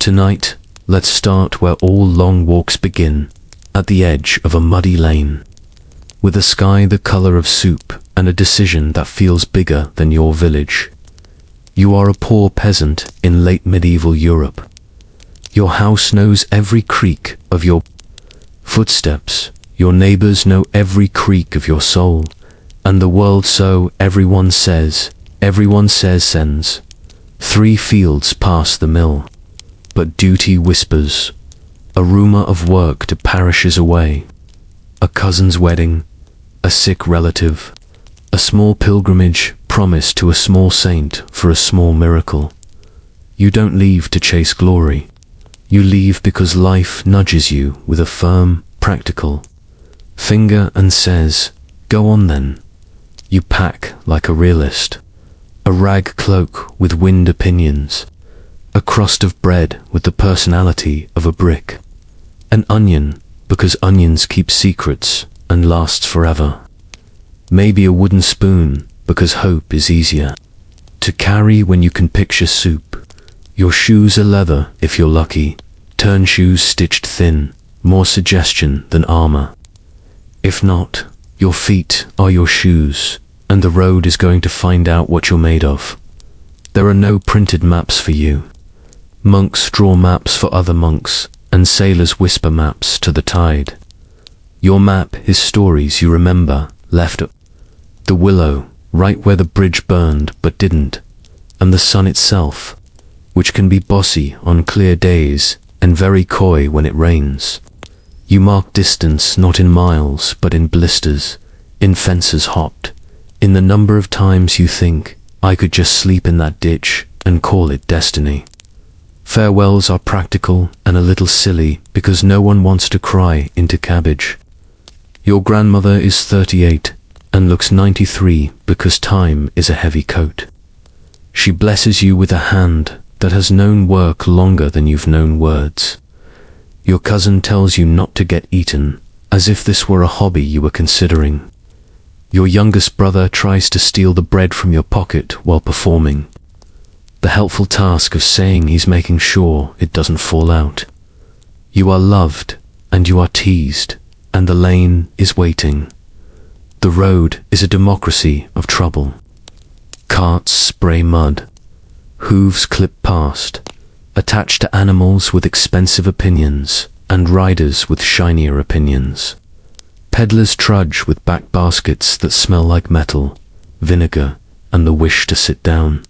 Tonight, let's start where all long walks begin, at the edge of a muddy lane. With a sky the color of soup and a decision that feels bigger than your village. You are a poor peasant in late medieval Europe. Your house knows every creak of your footsteps, your neighbors know every creak of your soul, and the world so everyone says sends. 3 fields past the mill, but duty whispers, a rumor of work to parishes away, a cousin's wedding, a sick relative, a small pilgrimage promised to a small saint for a small miracle. You don't leave to chase glory. You leave because life nudges you with a firm, practical finger and says, go on then. You pack like a realist, a rag cloak with wind opinions, a crust of bread with the personality of a brick, an onion because onions keep secrets and lasts forever. Maybe a wooden spoon because hope is easier to carry when you can picture soup. Your shoes are leather if you're lucky, turn shoes stitched thin, more suggestion than armor. If not, your feet are your shoes, and the road is going to find out what you're made of. There are no printed maps for you. Monks draw maps for other monks, and sailors whisper maps to the tide. Your map is stories you remember, left at the willow, right where the bridge burned but didn't, and the sun itself, which can be bossy on clear days and very coy when it rains. You mark distance not in miles but in blisters, in fences hopped, in the number of times you think, I could just sleep in that ditch and call it destiny. Farewells are practical and a little silly because no one wants to cry into cabbage. Your grandmother is 38 and looks 93 because time is a heavy coat. She blesses you with a hand that has known work longer than you've known words. Your cousin tells you not to get eaten, as if this were a hobby you were considering. Your youngest brother tries to steal the bread from your pocket while performing the helpful task of saying he's making sure it doesn't fall out. You are loved and you are teased, and the lane is waiting. The road is a democracy of trouble. Carts spray mud, hooves clip past, attached to animals with expensive opinions and riders with shinier opinions. Peddlers trudge with back baskets that smell like metal, vinegar, and the wish to sit down.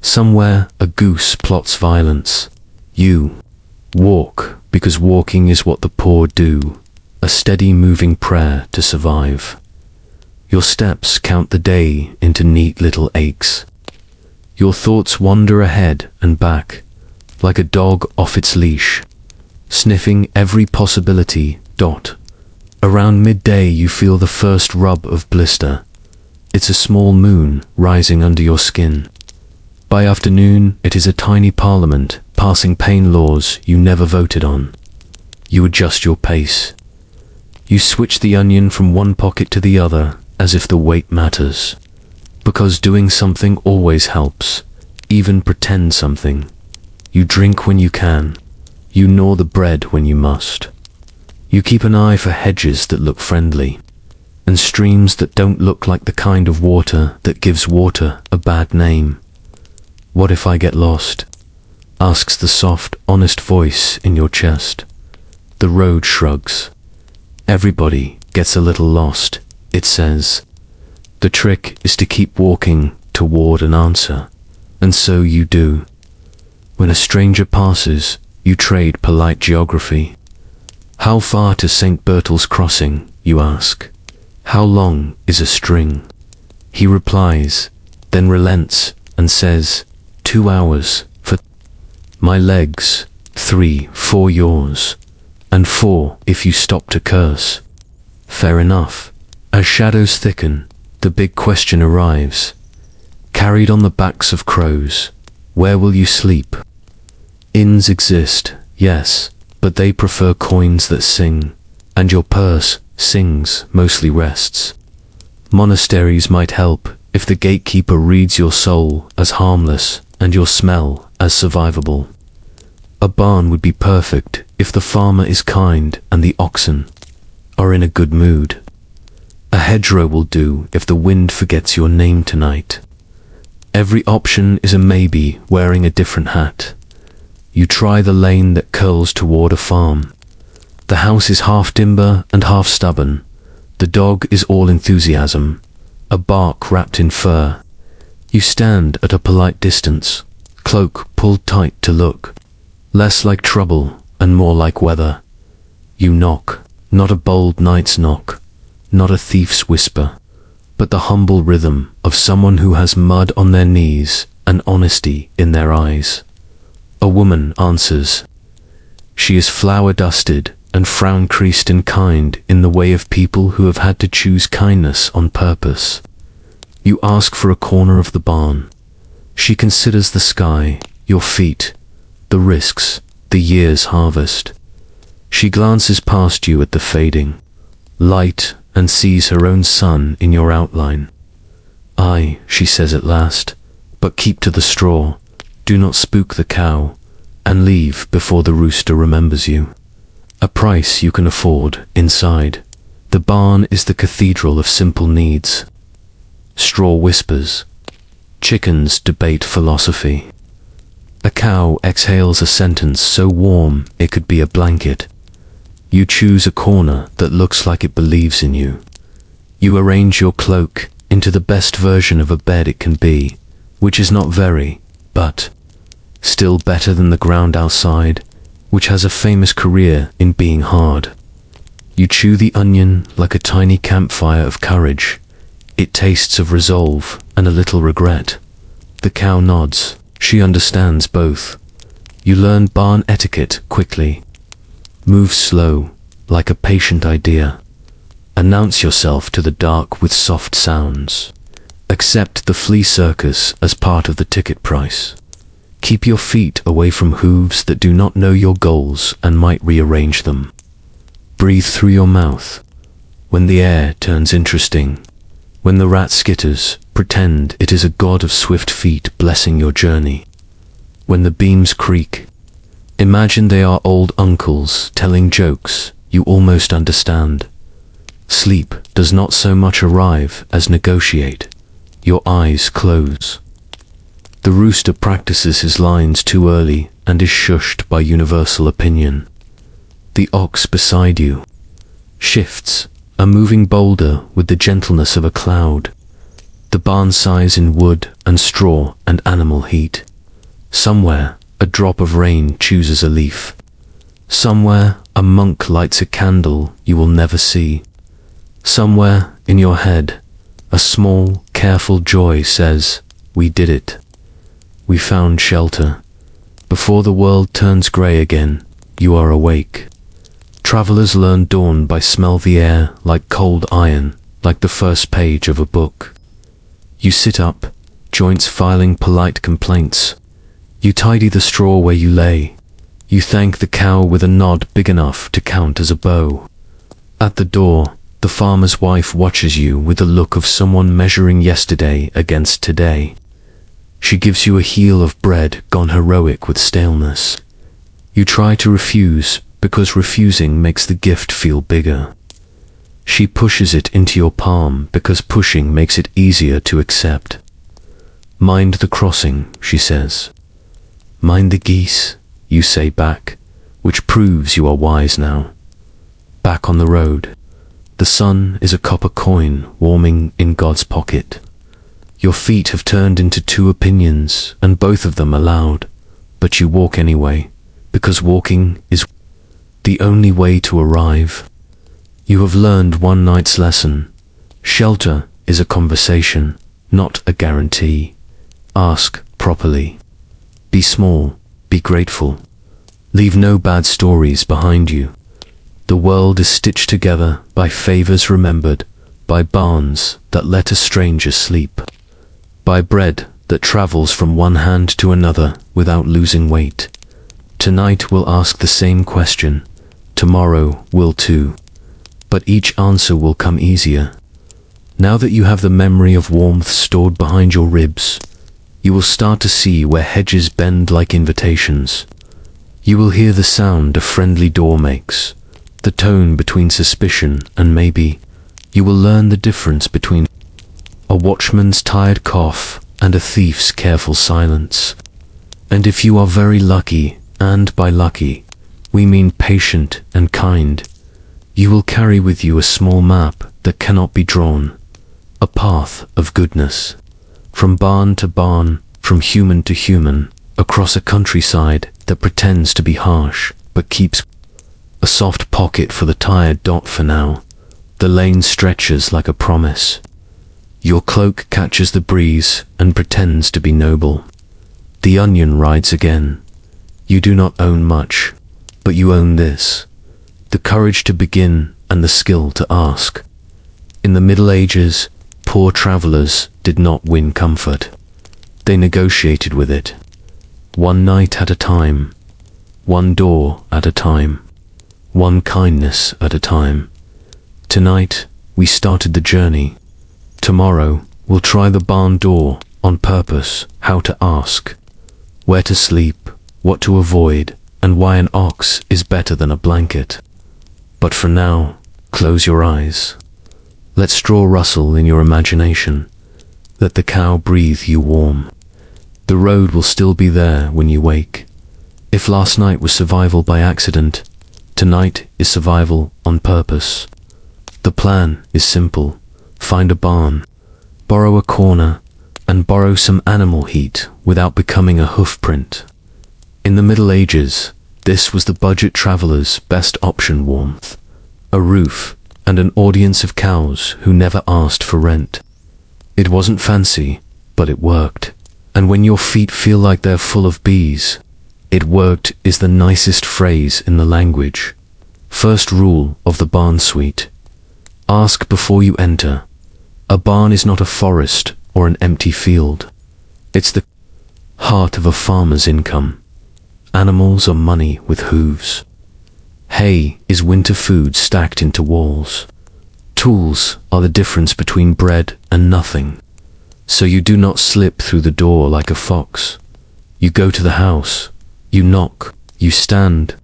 Somewhere a goose plots violence. You walk because walking is what the poor do, a steady moving prayer to survive. Your steps count the day into neat little aches. Your thoughts wander ahead and back, like a dog off its leash, sniffing every possibility. Around midday you feel the first rub of blister. It's a small moon rising under your skin. By afternoon it is a tiny parliament passing pain laws you never voted on. You adjust your pace. You switch the onion from one pocket to the other as if the weight matters. Because doing something always helps, even pretend something. You drink when you can. You gnaw the bread when you must. You keep an eye for hedges that look friendly, and streams that don't look like the kind of water that gives water a bad name. What if I get lost? Asks the soft, honest voice in your chest. The road shrugs. Everybody gets a little lost, it says. The trick is to keep walking toward an answer, and so you do. When a stranger passes, you trade polite geography. How far to St. Bertle's Crossing, you ask. How long is a string? He replies, then relents and says, 2 hours for my legs, 3 for yours, and 4 if you stop to curse. Fair enough. As shadows thicken, the big question arrives. Carried on the backs of crows, where will you sleep? Inns exist, yes, but they prefer coins that sing, and your purse sings, mostly rests. Monasteries might help if the gatekeeper reads your soul as harmless and your smell as survivable. A barn would be perfect if the farmer is kind and the oxen are in a good mood. A hedgerow will do if the wind forgets your name tonight. Every option is a maybe wearing a different hat. You try the lane that curls toward a farm. The house is half timber and half stubborn. The dog is all enthusiasm, a bark wrapped in fur. You stand at a polite distance, cloak pulled tight to look, less like trouble and more like weather. You knock, not a bold knight's knock, not a thief's whisper, but the humble rhythm of someone who has mud on their knees and honesty in their eyes. A woman answers. She is flour-dusted and frown-creased and kind in the way of people who have had to choose kindness on purpose. You ask for a corner of the barn. She considers the sky, your feet, the risks, the year's harvest. She glances past you at the fading light and sees her own son in your outline. "Aye," she says at last, "but keep to the straw. Do not spook the cow, and leave before the rooster remembers you." A price you can afford inside. The barn is the cathedral of simple needs. Straw whispers. Chickens debate philosophy. A cow exhales a sentence so warm it could be a blanket. You choose a corner that looks like it believes in you. You arrange your cloak into the best version of a bed it can be, which is not very, but still better than the ground outside, which has a famous career in being hard. You chew the onion like a tiny campfire of courage. It tastes of resolve and a little regret. The cow nods. She understands both. You learn barn etiquette quickly. Move slow, like a patient idea. Announce yourself to the dark with soft sounds. Accept the flea circus as part of the ticket price. Keep your feet away from hooves that do not know your goals and might rearrange them. Breathe through your mouth. When the air turns interesting, when the rat skitters, pretend it is a god of swift feet blessing your journey. When the beams creak, imagine they are old uncles telling jokes you almost understand. Sleep does not so much arrive as negotiate. Your eyes close. The rooster practices his lines too early and is shushed by universal opinion. The ox beside you shifts, a moving boulder with the gentleness of a cloud. The barn sighs in wood and straw and animal heat. Somewhere, a drop of rain chooses a leaf. Somewhere, a monk lights a candle you will never see. Somewhere, in your head, a small, careful joy says, "We did it. We found shelter. Before the world turns grey again, you are awake." Travelers learn dawn by smell the air like cold iron, like the first page of a book. You sit up, joints filing polite complaints. You tidy the straw where you lay. You thank the cow with a nod big enough to count as a bow. At the door, the farmer's wife watches you with the look of someone measuring yesterday against today. She gives you a heel of bread gone heroic with staleness. You try to refuse, because refusing makes the gift feel bigger. She pushes it into your palm because pushing makes it easier to accept. "Mind the crossing," she says. "Mind the geese," you say back, which proves you are wise now. Back on the road, the sun is a copper coin warming in God's pocket. Your feet have turned into two opinions, and both of them are loud, but you walk anyway, because walking is the only way to arrive. You have learned one night's lesson. Shelter is a conversation, not a guarantee. Ask properly. Be small, be grateful. Leave no bad stories behind you. The world is stitched together by favors remembered, by barns that let a stranger sleep, by bread that travels from one hand to another without losing weight. Tonight we'll ask the same question. Tomorrow will too. But each answer will come easier. Now that you have the memory of warmth stored behind your ribs, you will start to see where hedges bend like invitations. You will hear the sound a friendly door makes, the tone between suspicion and maybe. You will learn the difference between a watchman's tired cough and a thief's careful silence. And if you are very lucky, and by lucky, we mean patient and kind, you will carry with you a small map that cannot be drawn, a path of goodness, from barn to barn, from human to human, across a countryside that pretends to be harsh, but keeps a soft pocket for the tired dot for now. The lane stretches like a promise. Your cloak catches the breeze and pretends to be noble. The onion rides again. You do not own much, but you own this, the courage to begin and the skill to ask. In the Middle Ages, poor travelers did not win comfort. They negotiated with it. One night at a time, one door at a time, one kindness at a time. Tonight, we started the journey. Tomorrow, we'll try the barn door on purpose, how to ask, where to sleep, what to avoid, and why an ox is better than a blanket. But for now, close your eyes. Let straw rustle in your imagination. Let the cow breathe you warm. The road will still be there when you wake. If last night was survival by accident, tonight is survival on purpose. The plan is simple. Find a barn, borrow a corner, and borrow some animal heat without becoming a hoof print. In the Middle Ages, this was the budget traveler's best option: warmth, a roof, and an audience of cows who never asked for rent. It wasn't fancy, but it worked. And when your feet feel like they're full of bees, it worked is the nicest phrase in the language. First rule of the barn suite: ask before you enter. A barn is not a forest or an empty field. It's the heart of a farmer's income. Animals are money with hooves. Hay is winter food stacked into walls. Tools are the difference between bread and nothing. So you do not slip through the door like a fox. You go to the house, you knock, you stand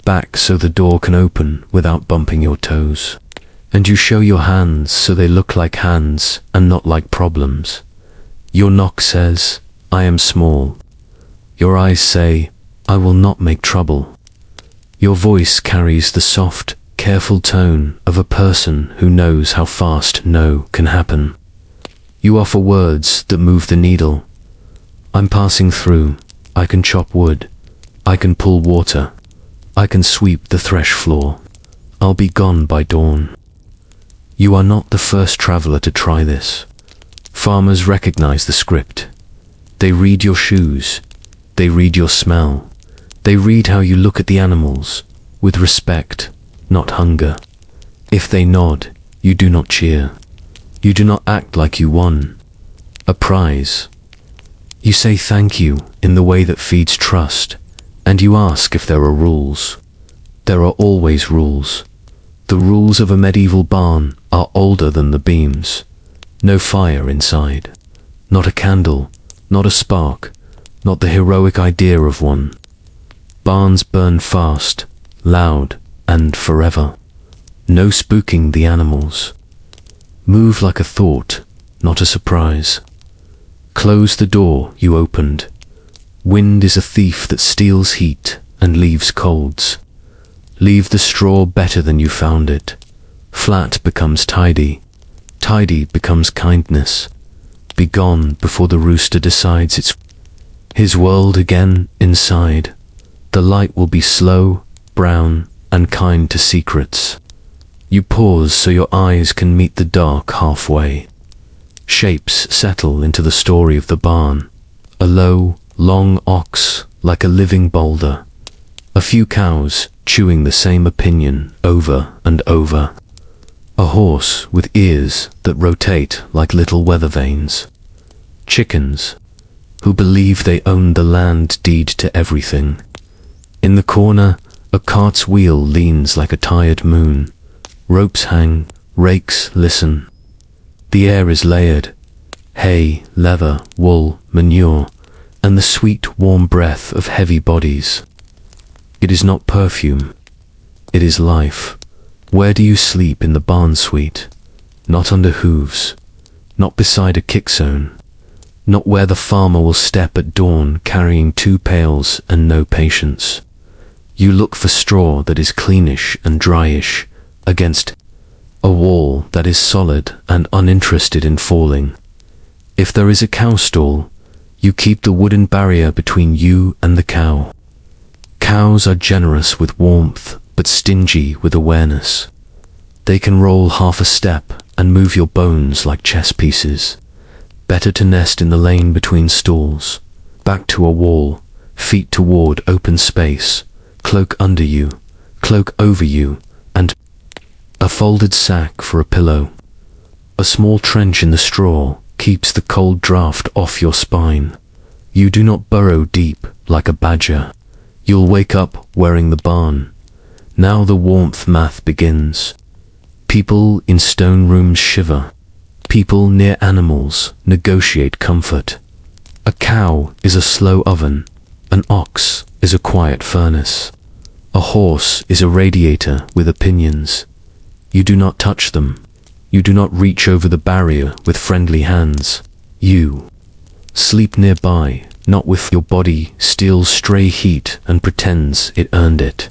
back so the door can open without bumping your toes. And you show your hands so they look like hands and not like problems. Your knock says, I am small. Your eyes say, I will not make trouble. Your voice carries the soft, careful tone of a person who knows how fast no can happen. You offer words that move the needle. I'm passing through. I can chop wood. I can pull water. I can sweep the thresh floor. I'll be gone by dawn. You are not the first traveler to try this. Farmers recognize the script. They read your shoes. They read your smell. They read how you look at the animals, with respect, not hunger. If they nod, you do not cheer. You do not act like you won a prize. You say thank you in the way that feeds trust, and you ask if there are rules. There are always rules. The rules of a medieval barn are older than the beams. No fire inside. Not a candle. Not a spark. Not the heroic idea of one. Barns burn fast, loud, and forever. No spooking the animals. Move like a thought, not a surprise. Close the door you opened. Wind is a thief that steals heat and leaves colds. Leave the straw better than you found it. Flat becomes tidy. Tidy becomes kindness. Be gone before the rooster decides it's his world again inside. The light will be slow, brown, and kind to secrets. You pause so your eyes can meet the dark halfway. Shapes settle into the story of the barn. A low, long ox like a living boulder. A few cows chewing the same opinion over and over. A horse with ears that rotate like little weather vanes. Chickens who believe they own the land deed to everything. In the corner, a cart's wheel leans like a tired moon. Ropes hang, rakes listen. The air is layered. Hay, leather, wool, manure, and the sweet, warm breath of heavy bodies. It is not perfume. It is life. Where do you sleep in the barn suite? Not under hooves. Not beside a kick zone. Not where the farmer will step at dawn carrying 2 pails and no patience. You look for straw that is cleanish and dryish against a wall that is solid and uninterested in falling. If there is a cow stall, you keep the wooden barrier between you and the cow. Cows are generous with warmth, but stingy with awareness. They can roll half a step and move your bones like chess pieces. Better to nest in the lane between stalls, back to a wall, feet toward open space, cloak under you, cloak over you, and a folded sack for a pillow. A small trench in the straw keeps the cold draft off your spine. You do not burrow deep like a badger. You'll wake up wearing the barn. Now the warmth math begins. People in stone rooms shiver. People near animals negotiate comfort. A cow is a slow oven. An ox is a quiet furnace. A horse is a radiator with opinions. You do not touch them. You do not reach over the barrier with friendly hands. You sleep nearby, not with your body steals stray heat and pretends it earned it.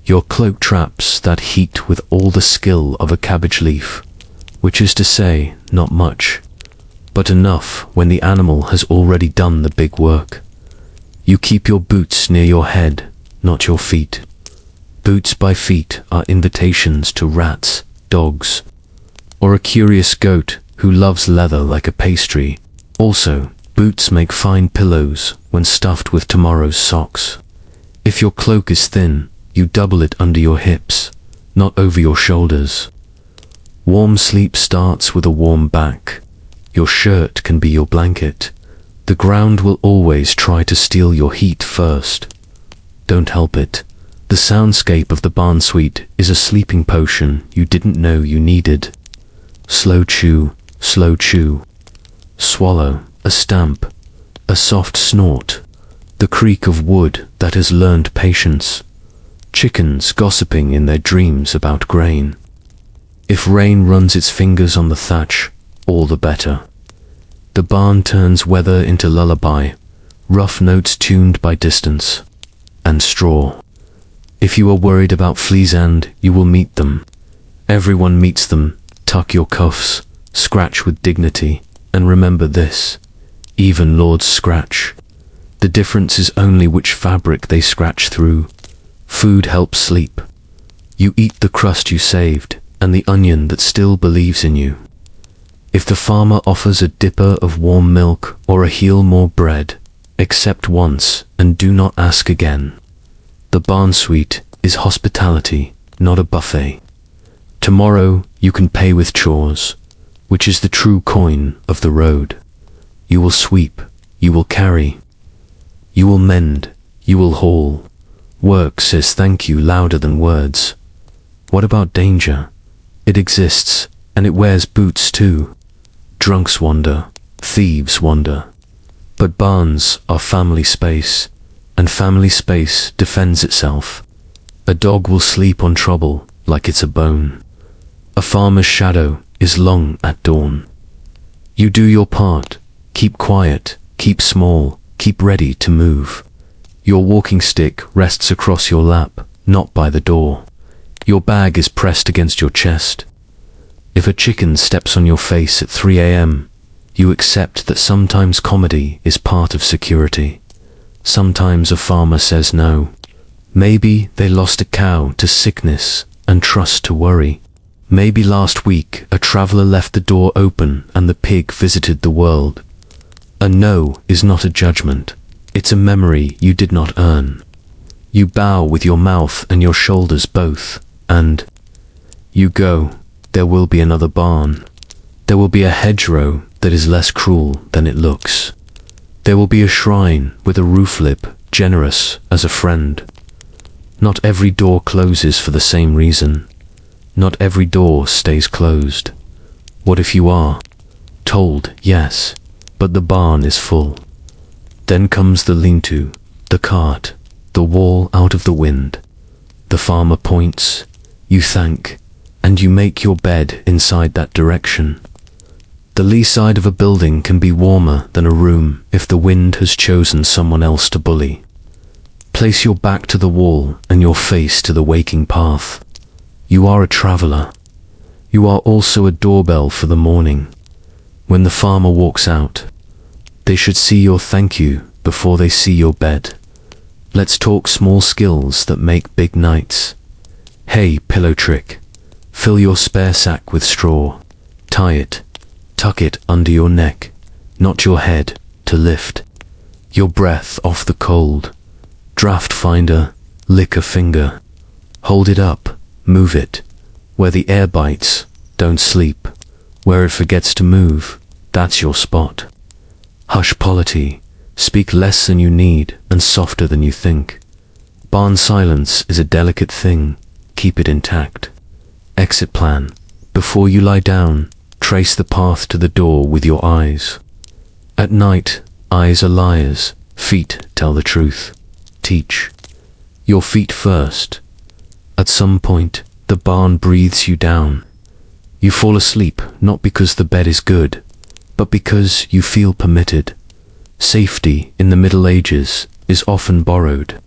Your cloak traps that heat with all the skill of a cabbage leaf, which is to say, not much, but enough when the animal has already done the big work. You keep your boots near your head, not your feet. Boots by feet are invitations to rats, dogs, or a curious goat who loves leather like a pastry. Also, boots make fine pillows when stuffed with tomorrow's socks. If your cloak is thin, you double it under your hips, not over your shoulders. Warm sleep starts with a warm back. Your shirt can be your blanket. The ground will always try to steal your heat first. Don't help it. The soundscape of the barn suite is a sleeping potion you didn't know you needed. Slow chew, slow chew. Swallow, a stamp, a soft snort, the creak of wood that has learned patience. Chickens gossiping in their dreams about grain. If rain runs its fingers on the thatch, all the better. The barn turns weather into lullaby, rough notes tuned by distance, and straw. If you are worried about fleas and you will meet them. Everyone meets them. Tuck your cuffs, scratch with dignity, and remember this, even lords scratch. The difference is only which fabric they scratch through. Food helps sleep. You eat the crust you saved, and the onion that still believes in you. If the farmer offers a dipper of warm milk or a heel more bread, accept once and do not ask again. The barn suite is hospitality, not a buffet. Tomorrow you can pay with chores, which is the true coin of the road. You will sweep, you will carry, you will mend, you will haul. Work says thank you louder than words. What about danger? It exists, and it wears boots too. Drunks wander, thieves wander. But barns are family space, and family space defends itself. A dog will sleep on trouble like it's a bone. A farmer's shadow is long at dawn. You do your part, keep quiet, keep small, keep ready to move. Your walking stick rests across your lap, not by the door. Your bag is pressed against your chest. If a chicken steps on your face at 3 a.m., you accept that sometimes comedy is part of security. Sometimes a farmer says no. Maybe they lost a cow to sickness and trust to worry. Maybe last week a traveler left the door open and the pig visited the world. A no is not a judgment. It's a memory you did not earn. You bow with your mouth and your shoulders both, and you go. There will be another barn. There will be a hedgerow that is less cruel than it looks. There will be a shrine with a roof lip, generous as a friend. Not every door closes for the same reason. Not every door stays closed. What if you are? Told, yes, but the barn is full. Then comes the lean-to, the cart, the wall out of the wind. The farmer points, you thank, and you make your bed inside that direction. The lee side of a building can be warmer than a room if the wind has chosen someone else to bully. Place your back to the wall and your face to the waking path. You are a traveler. You are also a doorbell for the morning. When the farmer walks out, they should see your thank you before they see your bed. Let's talk small skills that make big nights. Hey, pillow trick. Fill your spare sack with straw. Tie it. Tuck it under your neck, not your head, to lift your breath off the cold. Draft finder, lick a finger. Hold it up, move it. Where the air bites, don't sleep. Where it forgets to move, that's your spot. Hush polity, speak less than you need and softer than you think. Barn silence is a delicate thing, keep it intact. Exit plan, before you lie down, trace the path to the door with your eyes. At night, eyes are liars, feet tell the truth. Teach your feet first. At some point, the barn breathes you down. You fall asleep not because the bed is good, but because you feel permitted. Safety in the Middle Ages is often borrowed.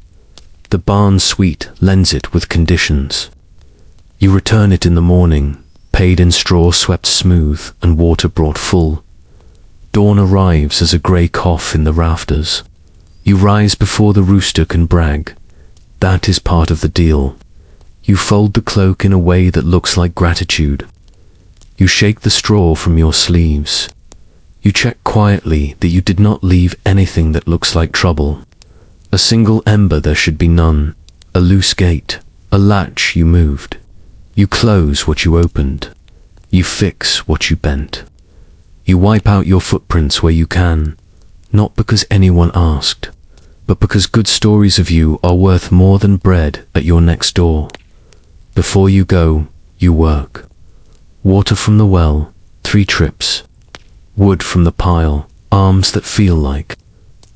The barn suite lends it with conditions. You return it in the morning, paid in straw swept smooth and water brought full. Dawn arrives as a grey cough in the rafters. You rise before the rooster can brag. That is part of the deal. You fold the cloak in a way that looks like gratitude. You shake the straw from your sleeves. You check quietly that you did not leave anything that looks like trouble. A single ember there should be none. A loose gate, a latch you moved. You close what you opened. You fix what you bent. You wipe out your footprints where you can, not because anyone asked, but because good stories of you are worth more than bread at your next door. Before you go, you work. Water from the well, 3 trips. Wood from the pile, arms that feel like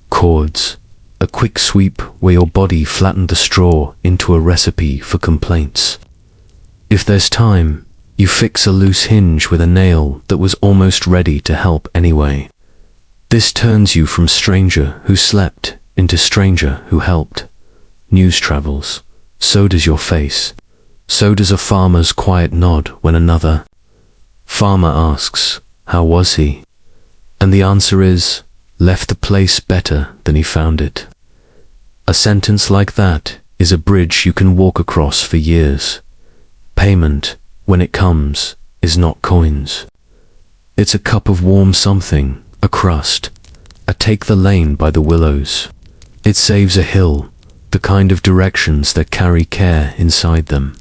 cords. A quick sweep where your body flattened the straw into a recipe for complaints. If there's time, you fix a loose hinge with a nail that was almost ready to help anyway. This turns you from stranger who slept into stranger who helped. News travels. So does your face. So does a farmer's quiet nod when another farmer asks, "How was he?" And the answer is, "Left the place better than he found it." A sentence like that is a bridge you can walk across for years. Payment, when it comes, is not coins. It's a cup of warm something, a crust, a take the lane by the willows. It saves a hill, the kind of directions that carry care inside them.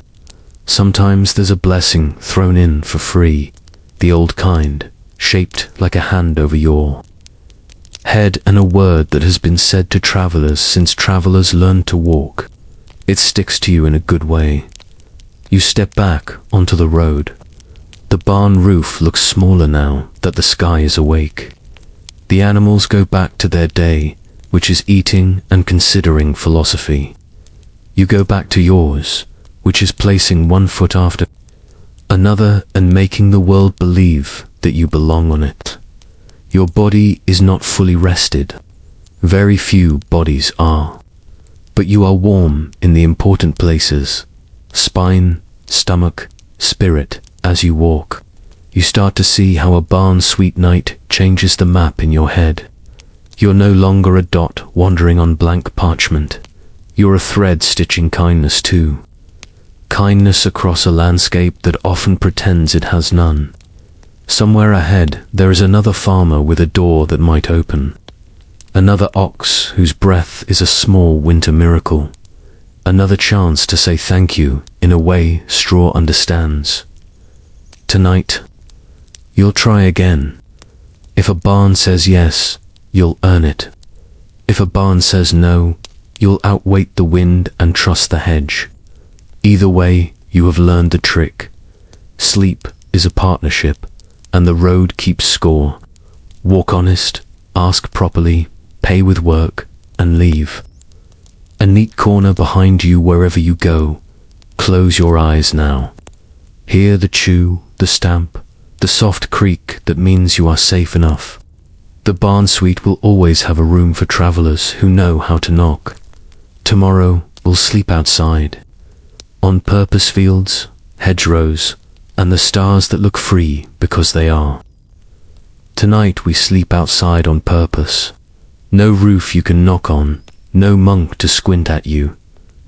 Sometimes there's a blessing thrown in for free, the old kind, shaped like a hand over your head, and a word that has been said to travelers since travelers learned to walk. It sticks to you in a good way. You step back onto the road. The barn roof looks smaller now that the sky is awake. The animals go back to their day, which is eating and considering philosophy. You go back to yours, which is placing one foot after another and making the world believe that you belong on it. Your body is not fully rested. Very few bodies are. But you are warm in the important places. Spine, stomach, spirit. As you walk, you start to see how a barn sweet night changes the map in your head. You're no longer a dot wandering on blank parchment. You're a thread stitching kindness too. Kindness across a landscape that often pretends it has none. Somewhere ahead, there is another farmer with a door that might open. Another ox whose breath is a small winter miracle. Another chance to say thank you in a way straw understands. Tonight, you'll try again. If a barn says yes, you'll earn it. If a barn says no, you'll outweight the wind and trust the hedge. Either way, you have learned the trick. Sleep is a partnership, and the road keeps score. Walk honest, ask properly, pay with work, and leave. A neat corner behind you wherever you go. Close your eyes now. Hear the chew, the stamp, the soft creak that means you are safe enough. The barn suite will always have a room for travelers who know how to knock. Tomorrow we'll sleep outside, on purpose fields, hedgerows, and the stars that look free because they are. Tonight we sleep outside on purpose. No roof you can knock on, no monk to squint at you,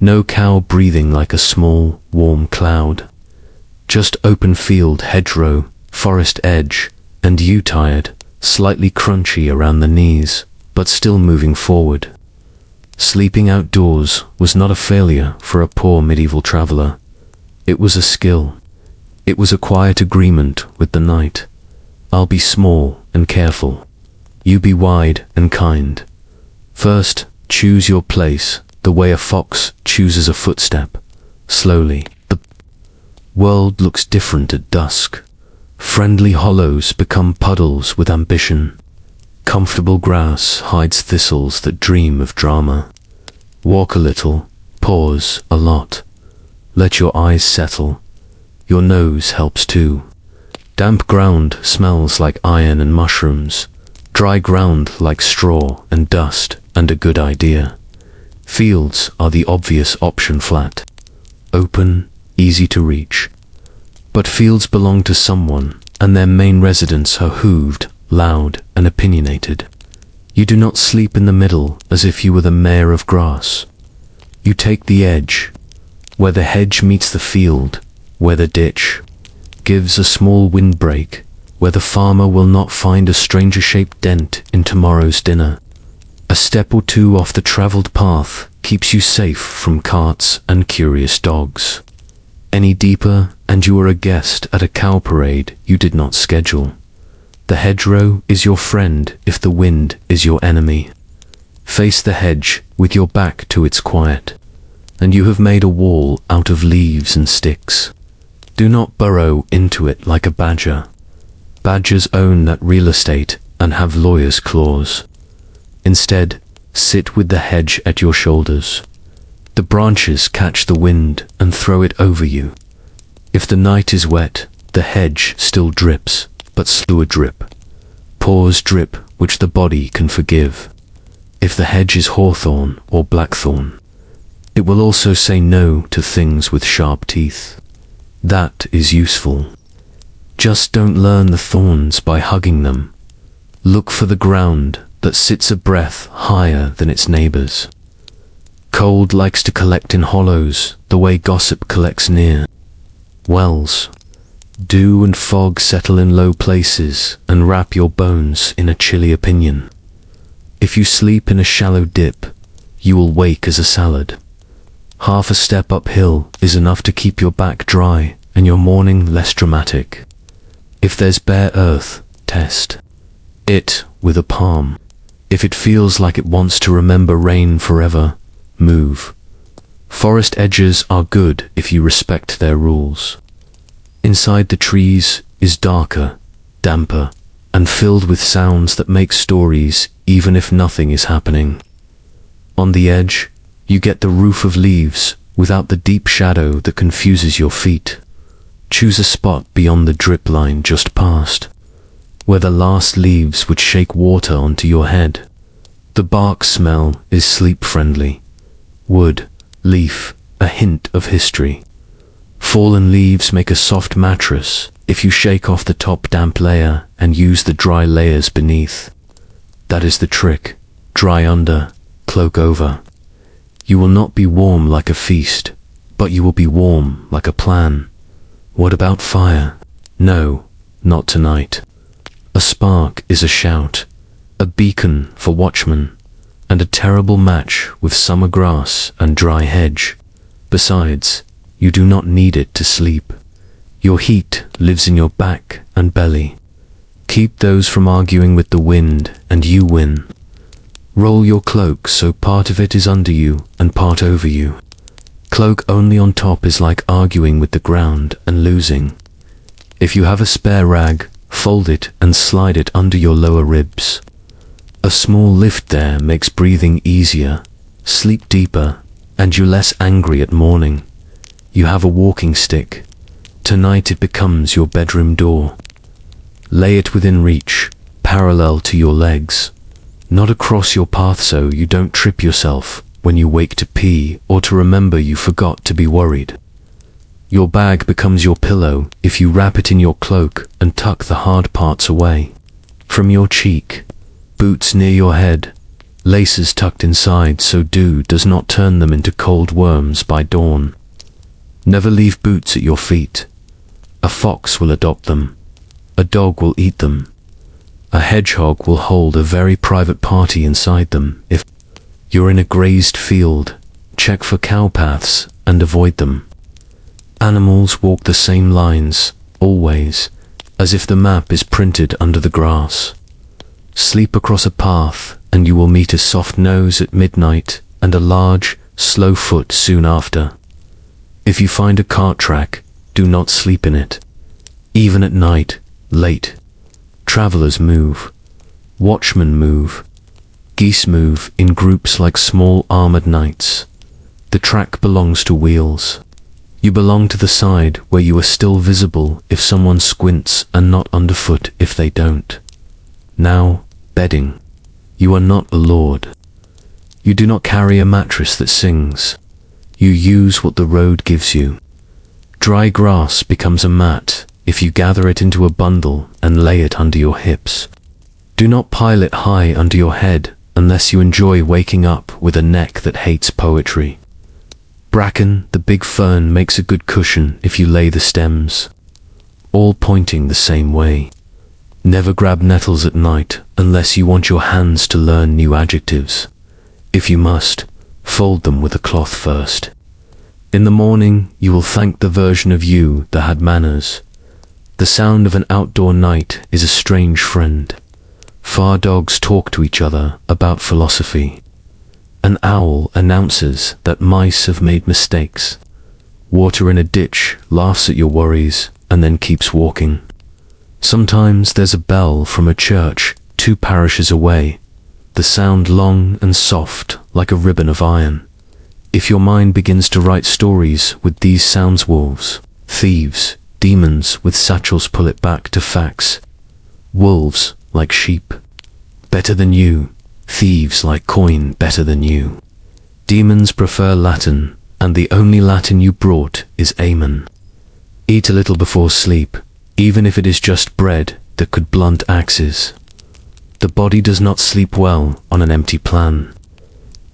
no cow breathing like a small, warm cloud. Just open field, hedgerow, forest edge, and you tired, slightly crunchy around the knees, but still moving forward. Sleeping outdoors was not a failure for a poor medieval traveler. It was a skill. It was a quiet agreement with the night. I'll be small and careful. You be wide and kind. First, choose your place, the way a fox chooses a footstep. Slowly, the world looks different at dusk. Friendly hollows become puddles with ambition. Comfortable grass hides thistles that dream of drama. Walk a little, pause a lot. Let your eyes settle. Your nose helps too. Damp ground smells like iron and mushrooms. Dry ground like straw and dust and a good idea. Fields are the obvious option, flat, open, easy to reach. But fields belong to someone, and their main residents are hooved, loud, and opinionated. You do not sleep in the middle as if you were the mayor of grass. You take the edge, where the hedge meets the field, where the ditch gives a small windbreak, where the farmer will not find a stranger-shaped dent in tomorrow's dinner. A step or two off the traveled path keeps you safe from carts and curious dogs. Any deeper, and you are a guest at a cow parade you did not schedule. The hedgerow is your friend if the wind is your enemy. Face the hedge with your back to its quiet, and you have made a wall out of leaves and sticks. Do not burrow into it like a badger. Badgers own that real estate and have lawyers' claws. Instead, sit with the hedge at your shoulders. The branches catch the wind and throw it over you. If the night is wet, the hedge still drips, but slower drip. Pause drip which the body can forgive. If the hedge is hawthorn or blackthorn, it will also say no to things with sharp teeth. That is useful. Just don't learn the thorns by hugging them. Look for the ground that sits a breath higher than its neighbors. Cold likes to collect in hollows, the way gossip collects near wells. Dew and fog settle in low places and wrap your bones in a chilly opinion. If you sleep in a shallow dip, you will wake as a salad. Half a step uphill is enough to keep your back dry and your morning less dramatic. If there's bare earth, test it with a palm. If it feels like it wants to remember rain forever, move. Forest edges are good if you respect their rules. Inside the trees is darker, damper, and filled with sounds that make stories even if nothing is happening. On the edge, you get the roof of leaves without the deep shadow that confuses your feet. Choose a spot beyond the drip line just past, where the last leaves would shake water onto your head. The bark smell is sleep-friendly. Wood, leaf, a hint of history. Fallen leaves make a soft mattress if you shake off the top damp layer and use the dry layers beneath. That is the trick. Dry under, cloak over. You will not be warm like a feast, but you will be warm like a plan. What about fire? No, not tonight. A spark is a shout, a beacon for watchmen, and a terrible match with summer grass and dry hedge. Besides, you do not need it to sleep. Your heat lives in your back and belly. Keep those from arguing with the wind, and you win. Roll your cloak so part of it is under you and part over you. Cloak only on top is like arguing with the ground and losing. If you have a spare rag, fold it and slide it under your lower ribs. A small lift there makes breathing easier. Sleep deeper and you're less angry at morning. You have a walking stick. Tonight it becomes your bedroom door. Lay it within reach, parallel to your legs, not across your path so you don't trip yourself when you wake to pee or to remember you forgot to be worried. Your bag becomes your pillow if you wrap it in your cloak and tuck the hard parts away. From your cheek, boots near your head, laces tucked inside so dew does not turn them into cold worms by dawn. Never leave boots at your feet. A fox will adopt them. A dog will eat them. A hedgehog will hold a very private party inside them. If you're in a grazed field, check for cow paths and avoid them. Animals walk the same lines, always, as if the map is printed under the grass. Sleep across a path and you will meet a soft nose at midnight and a large, slow foot soon after. If you find a cart track, do not sleep in it. Even at night, late. Travelers move. Watchmen move. Geese move in groups like small armored knights. The track belongs to wheels. You belong to the side where you are still visible if someone squints and not underfoot if they don't. Now, bedding. You are not a lord. You do not carry a mattress that sings. You use what the road gives you. Dry grass becomes a mat if you gather it into a bundle and lay it under your hips. Do not pile it high under your head unless you enjoy waking up with a neck that hates poetry. Bracken, the big fern, makes a good cushion if you lay the stems, all pointing the same way. Never grab nettles at night unless you want your hands to learn new adjectives. If you must, fold them with a cloth first. In the morning, you will thank the version of you that had manners. The sound of an outdoor night is a strange friend. Far dogs talk to each other about philosophy. An owl announces that mice have made mistakes. Water in a ditch laughs at your worries and then keeps walking. Sometimes there's a bell from a church 2 parishes away, the sound long and soft like a ribbon of iron. If your mind begins to write stories with these sounds, wolves, thieves, demons with satchels pull it back to facts. Wolves like sheep, better than you. Thieves like coin, better than you. Demons prefer Latin, and the only Latin you brought is Amen. Eat a little before sleep, even if it is just bread that could blunt axes. The body does not sleep well on an empty plan.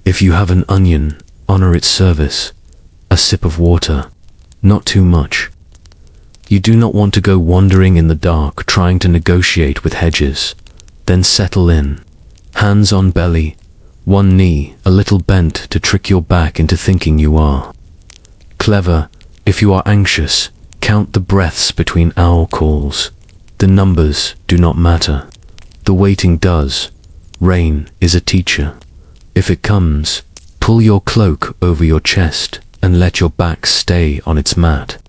If you have an onion, honor its service. A sip of water, not too much. You do not want to go wandering in the dark trying to negotiate with hedges. Then settle in. Hands on belly, one knee a little bent to trick your back into thinking you are clever. If you are anxious, count the breaths between owl calls. The numbers do not matter. The waiting does. Rain is a teacher. If it comes, pull your cloak over your chest and let your back stay on its mat.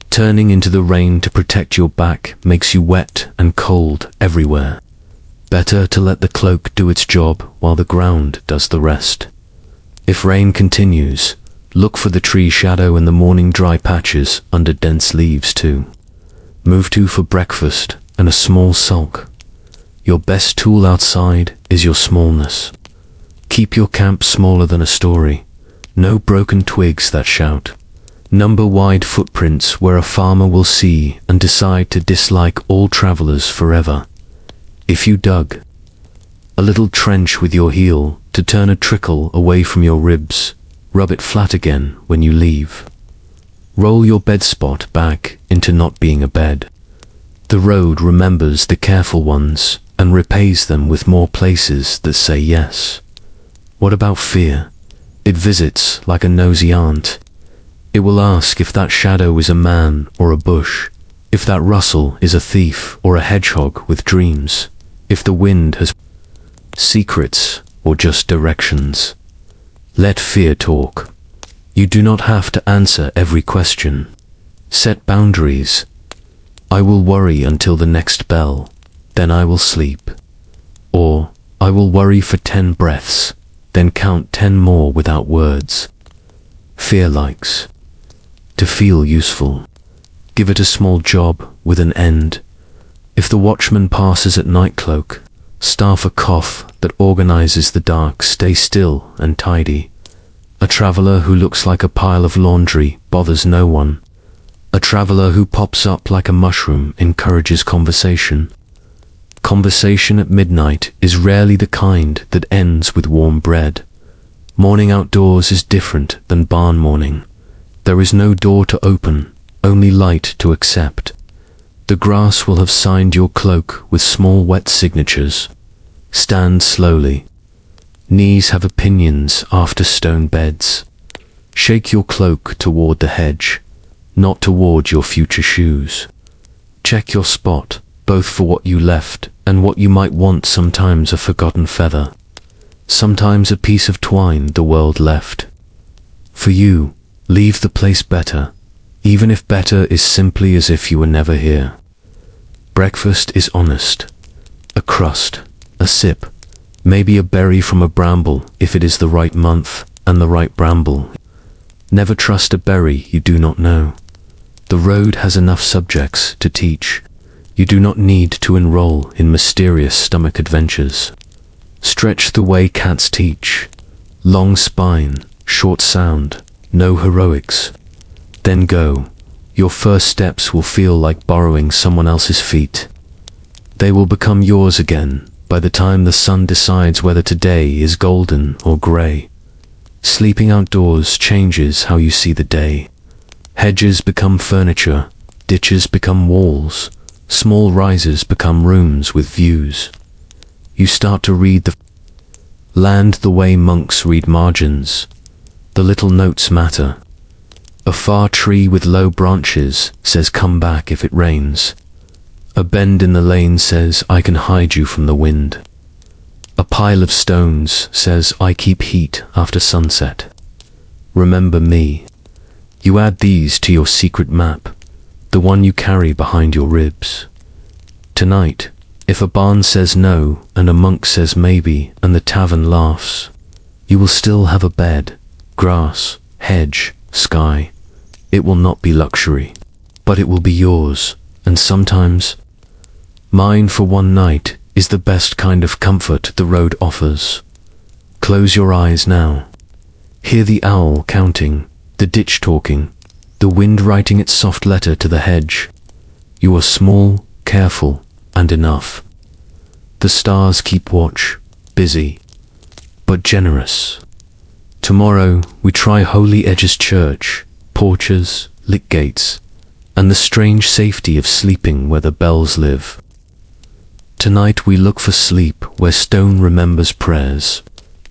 Turning into the rain to protect your back makes you wet and cold everywhere. Better to let the cloak do its job while the ground does the rest. If rain continues, look for the tree shadow and the morning dry patches under dense leaves too. Move to for breakfast and a small sulk. Your best tool outside is your smallness. Keep your camp smaller than a story. No broken twigs that shout. Number wide footprints where a farmer will see and decide to dislike all travelers forever. If you dug a little trench with your heel to turn a trickle away from your ribs, rub it flat again when you leave. Roll your bed spot back into not being a bed. The road remembers the careful ones and repays them with more places that say yes. What about fear? It visits like a nosy aunt. It will ask if that shadow is a man or a bush, if that rustle is a thief or a hedgehog with dreams, if the wind has secrets or just directions. Let fear talk. You do not have to answer every question. Set boundaries. I will worry until the next bell, then I will sleep. Or, I will worry for 10 breaths, then count 10 more without words. Fear likes to feel useful. Give it a small job with an end. If the watchman passes at night cloak, staff a cough that organizes the dark. Stay still and tidy. A traveler who looks like a pile of laundry bothers no one. A traveler who pops up like a mushroom encourages conversation. Conversation at midnight is rarely the kind that ends with warm bread. Morning outdoors is different than barn morning. There is no door to open, only light to accept. The grass will have signed your cloak with small wet signatures. Stand slowly. Knees have opinions after stone beds. Shake your cloak toward the hedge, not toward your future shoes. Check your spot, both for what you left and what you might want. Sometimes a forgotten feather, sometimes a piece of twine the world left. For you, leave the place better, even if better is simply as if you were never here. Breakfast is honest. A crust, a sip, maybe a berry from a bramble if it is the right month and the right bramble. Never trust a berry you do not know. The road has enough subjects to teach. You do not need to enroll in mysterious stomach adventures. Stretch the way cats teach. Long spine, short sound, no heroics. Then go. Your first steps will feel like borrowing someone else's feet. They will become yours again by the time the sun decides whether today is golden or gray. Sleeping outdoors changes how you see the day. Hedges become furniture, ditches become walls, small rises become rooms with views. You start to read the land the way monks read margins. The little notes matter. A far tree with low branches says come back if it rains. A bend in the lane says I can hide you from the wind. A pile of stones says I keep heat after sunset. Remember me. You add these to your secret map, the one you carry behind your ribs. Tonight, if a barn says no and a monk says maybe and the tavern laughs, you will still have a bed, grass, hedge, sky. It will not be luxury, but it will be yours, and sometimes mine for one night is the best kind of comfort the road offers. Close your eyes now. Hear the owl counting, the ditch talking, the wind writing its soft letter to the hedge. You are small, careful, and enough. The stars keep watch, busy, but generous. Tomorrow we try Holy Edge's church, porches, lit gates, and the strange safety of sleeping where the bells live. Tonight we look for sleep where stone remembers prayers.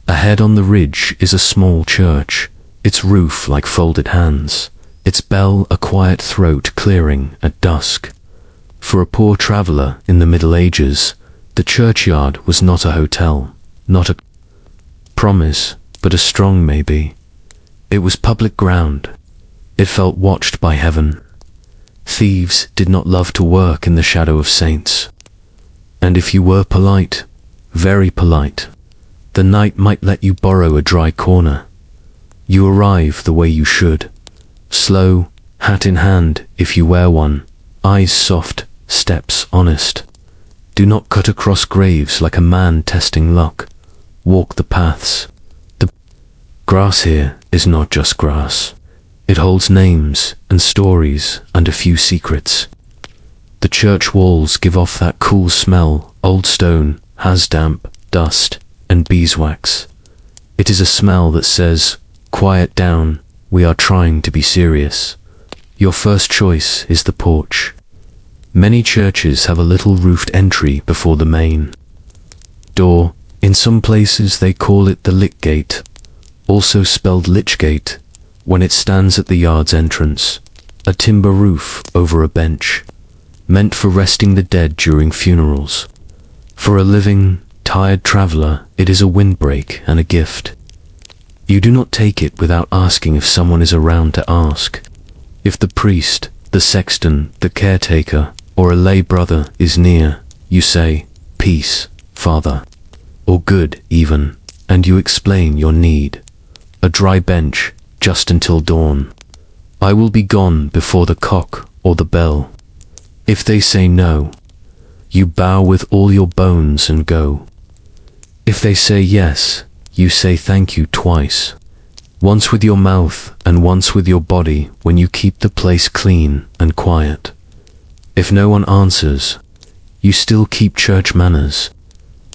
Ahead on the ridge is a small church, its roof like folded hands, its bell a quiet throat clearing at dusk. For a poor traveler in the Middle Ages, the churchyard was not a hotel, not a promise, but a strong maybe. It was public ground. It felt watched by heaven. Thieves did not love to work in the shadow of saints. And if you were polite, very polite, the night might let you borrow a dry corner. You arrive the way you should. Slow, hat in hand if you wear one, eyes soft, steps honest. Do not cut across graves like a man testing luck. Walk the paths. The grass here is not just grass. It holds names and stories and a few secrets. The church walls give off that cool smell. Old stone has damp, dust, and beeswax. It is a smell that says, quiet down, we are trying to be serious. Your first choice is the porch. Many churches have a little roofed entry before the main door. In some places they call it the lich gate, also spelled lich gate, when it stands at the yard's entrance. A timber roof over a bench, meant for resting the dead during funerals. For a living, tired traveler, it is a windbreak and a gift. You do not take it without asking if someone is around to ask. If the priest, the sexton, the caretaker, or a lay brother is near, you say, peace, Father, or good even, and you explain your need. A dry bench, just until dawn. I will be gone before the cock or the bell. If they say no, you bow with all your bones and go. If they say yes, you say thank you twice. Once with your mouth and once with your body when you keep the place clean and quiet. If no one answers, you still keep church manners.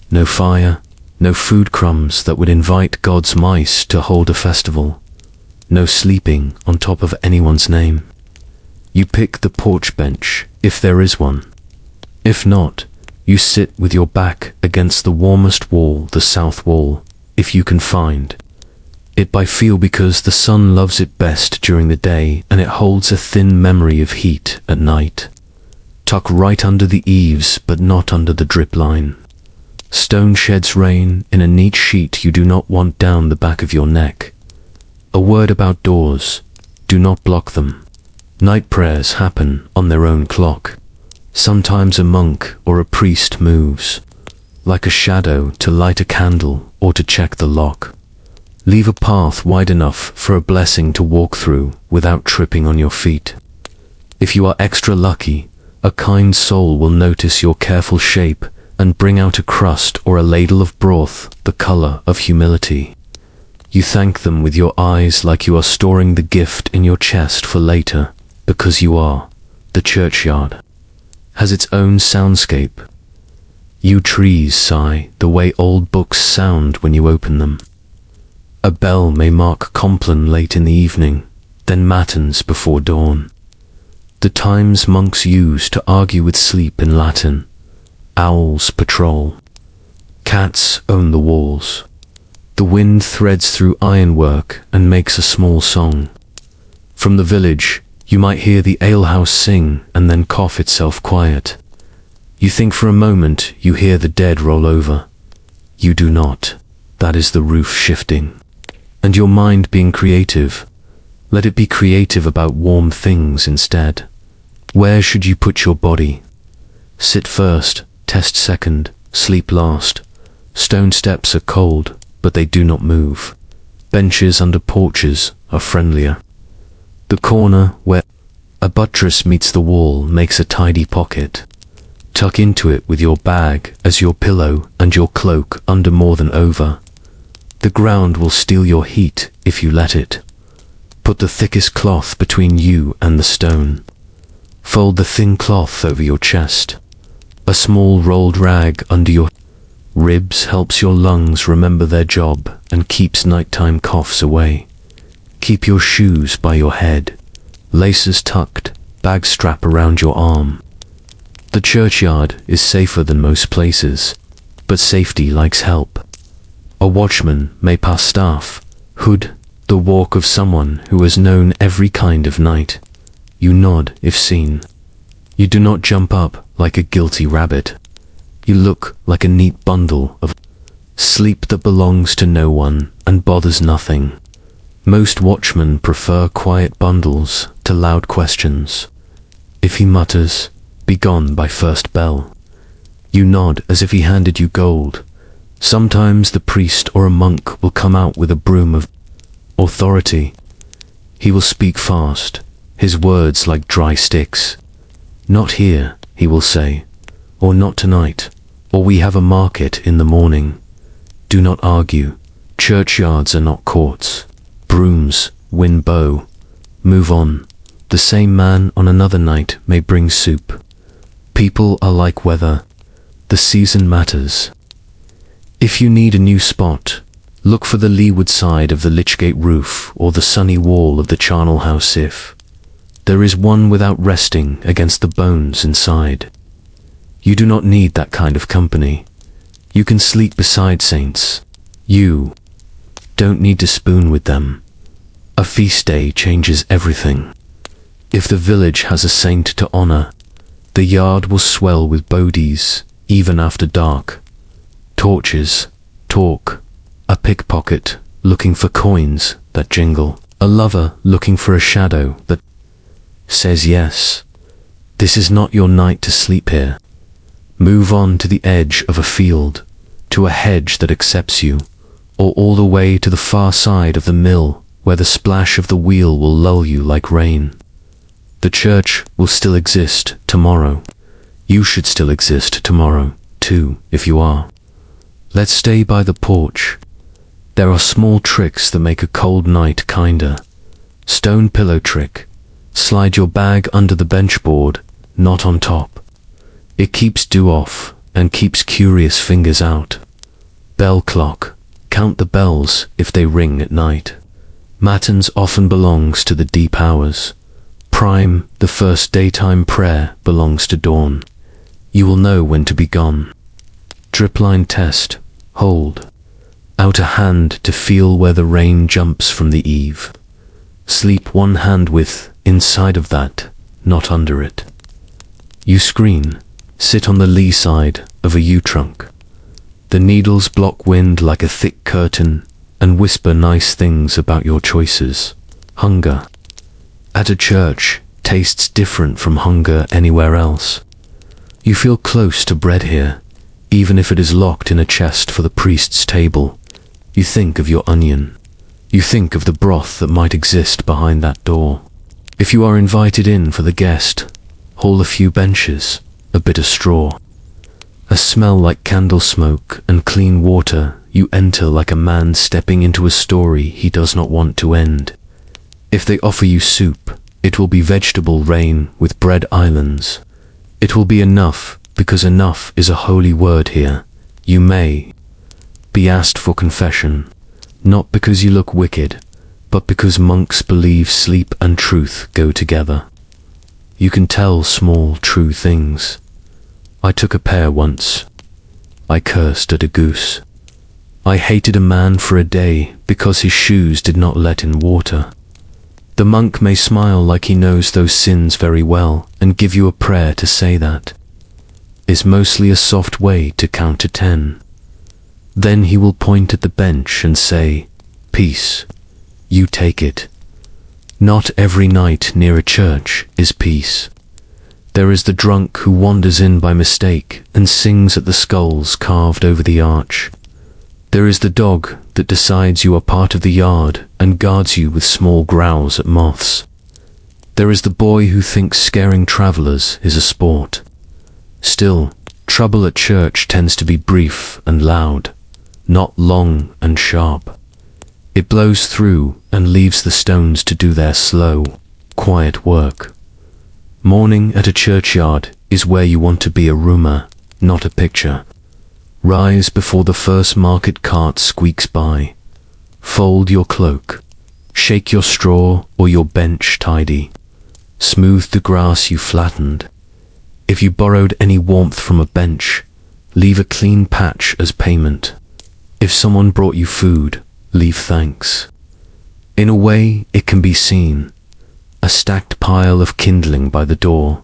No fire, no food crumbs that would invite God's mice to hold a festival. No sleeping on top of anyone's name. You pick the porch bench, if there is one. If not, you sit with your back against the warmest wall, the south wall, if you can find it by feel, because the sun loves it best during the day and it holds a thin memory of heat at night. Tuck right under the eaves but not under the drip line. Stone sheds rain in a neat sheet you do not want down the back of your neck. A word about doors, do not block them. Night prayers happen on their own clock. Sometimes a monk or a priest moves, like a shadow, to light a candle or to check the lock. Leave a path wide enough for a blessing to walk through without tripping on your feet. If you are extra lucky, a kind soul will notice your careful shape and bring out a crust or a ladle of broth, the color of humility. You thank them with your eyes like you are storing the gift in your chest for later, because you are. The churchyard has its own soundscape. You trees sigh the way old books sound when you open them. A bell may mark compline late in the evening, then matins before dawn. The times monks use to argue with sleep in Latin. Owls patrol. Cats own the walls. The wind threads through ironwork and makes a small song. From the village, you might hear the alehouse sing and then cough itself quiet. You think for a moment you hear the dead roll over. You do not. That is the roof shifting. And your mind being creative, let it be creative about warm things instead. Where should you put your body? Sit first, test second, sleep last. Stone steps are cold, but they do not move. Benches under porches are friendlier. The corner where a buttress meets the wall makes a tidy pocket. Tuck into it with your bag as your pillow and your cloak under more than over. The ground will steal your heat if you let it. Put the thickest cloth between you and the stone. Fold the thin cloth over your chest. A small rolled rag under your ribs helps your lungs remember their job and keeps nighttime coughs away. Keep your shoes by your head. Laces tucked, bag strap around your arm. The churchyard is safer than most places, but safety likes help. A watchman may pass staff, hood, the walk of someone who has known every kind of night. You nod if seen. You do not jump up like a guilty rabbit. You look like a neat bundle of sleep that belongs to no one and bothers nothing. Most watchmen prefer quiet bundles to loud questions. If he mutters, "Be gone by first bell," you nod as if he handed you gold. Sometimes the priest or a monk will come out with a broom of authority. He will speak fast, his words like dry sticks. "Not here," he will say, or "not tonight," or "we have a market in the morning." Do not argue. Churchyards are not courts. Brooms win bow. Move on. The same man on another night may bring soup. People are like weather. The season matters. If you need a new spot, look for the leeward side of the Lichgate roof or the sunny wall of the charnel house if there is one without resting against the bones inside. You do not need that kind of company. You can sleep beside saints. You don't need to spoon with them. A feast day changes everything. If the village has a saint to honor, the yard will swell with bodies, even after dark. Torches, talk, a pickpocket looking for coins that jingle, a lover looking for a shadow that says yes. This is not your night to sleep here. Move on to the edge of a field, to a hedge that accepts you, or all the way to the far side of the mill where the splash of the wheel will lull you like rain. The church will still exist tomorrow. You should still exist tomorrow, too, if you are. Let's stay by the porch. There are small tricks that make a cold night kinder. Stone pillow trick. Slide your bag under the benchboard, not on top. It keeps dew off and keeps curious fingers out. Bell clock. Count the bells if they ring at night. Matins often belongs to the deep hours. Prime, the first daytime prayer, belongs to dawn. You will know when to be gone. Dripline test. Hold. Out a hand to feel where the rain jumps from the eave. Sleep one hand width inside of that, not under it. You screen. Sit on the lee side of a U-trunk. The needles block wind like a thick curtain and whisper nice things about your choices. Hunger. At a church, tastes different from hunger anywhere else. You feel close to bread here, even if it is locked in a chest for the priest's table. You think of your onion. You think of the broth that might exist behind that door. If you are invited in for the guest, haul a few benches, a bit of straw. A smell like candle smoke and clean water, you enter like a man stepping into a story he does not want to end. If they offer you soup, it will be vegetable rain with bread islands. It will be enough, because enough is a holy word here. You may be asked for confession, not because you look wicked, but because monks believe sleep and truth go together. You can tell small, true things. I took a pear once. I cursed at a goose. I hated a man for a day because his shoes did not let in water. The monk may smile like he knows those sins very well and give you a prayer to say that. Is mostly a soft way to count to 10. Then he will point at the bench and say, "Peace. You take it." Not every night near a church is peace. There is the drunk who wanders in by mistake and sings at the skulls carved over the arch. There is the dog that decides you are part of the yard and guards you with small growls at moths. There is the boy who thinks scaring travelers is a sport. Still, trouble at church tends to be brief and loud, not long and sharp. It blows through and leaves the stones to do their slow, quiet work. Mourning at a churchyard is where you want to be a rumor, not a picture. Rise before the first market cart squeaks by. Fold your cloak. Shake your straw or your bench tidy. Smooth the grass you flattened. If you borrowed any warmth from a bench, leave a clean patch as payment. If someone brought you food, leave thanks. In a way, it can be seen. A stacked pile of kindling by the door,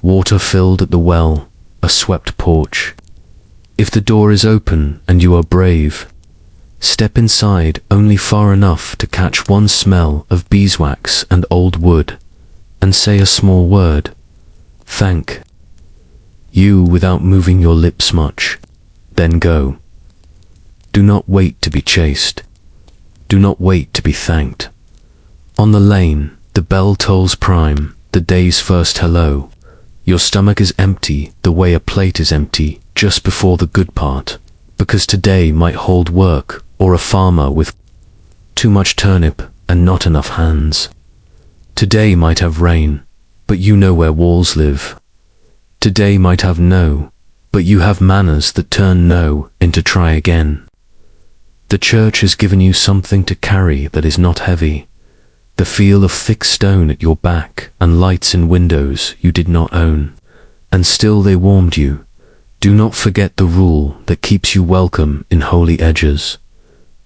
water filled at the well, a swept porch. If the door is open and you are brave, step inside only far enough to catch one smell of beeswax and old wood, and say a small word, thank you, without moving your lips much, then go. Do not wait to be chased. Do not wait to be thanked. On the lane, the bell tolls prime, the day's first hello. Your stomach is empty the way a plate is empty just before the good part, because today might hold work or a farmer with too much turnip and not enough hands. Today might have rain, but you know where walls live. Today might have no, but you have manners that turn no into try again. The church has given you something to carry that is not heavy. The feel of thick stone at your back and lights in windows you did not own, and still they warmed you. Do not forget the rule that keeps you welcome in holy edges.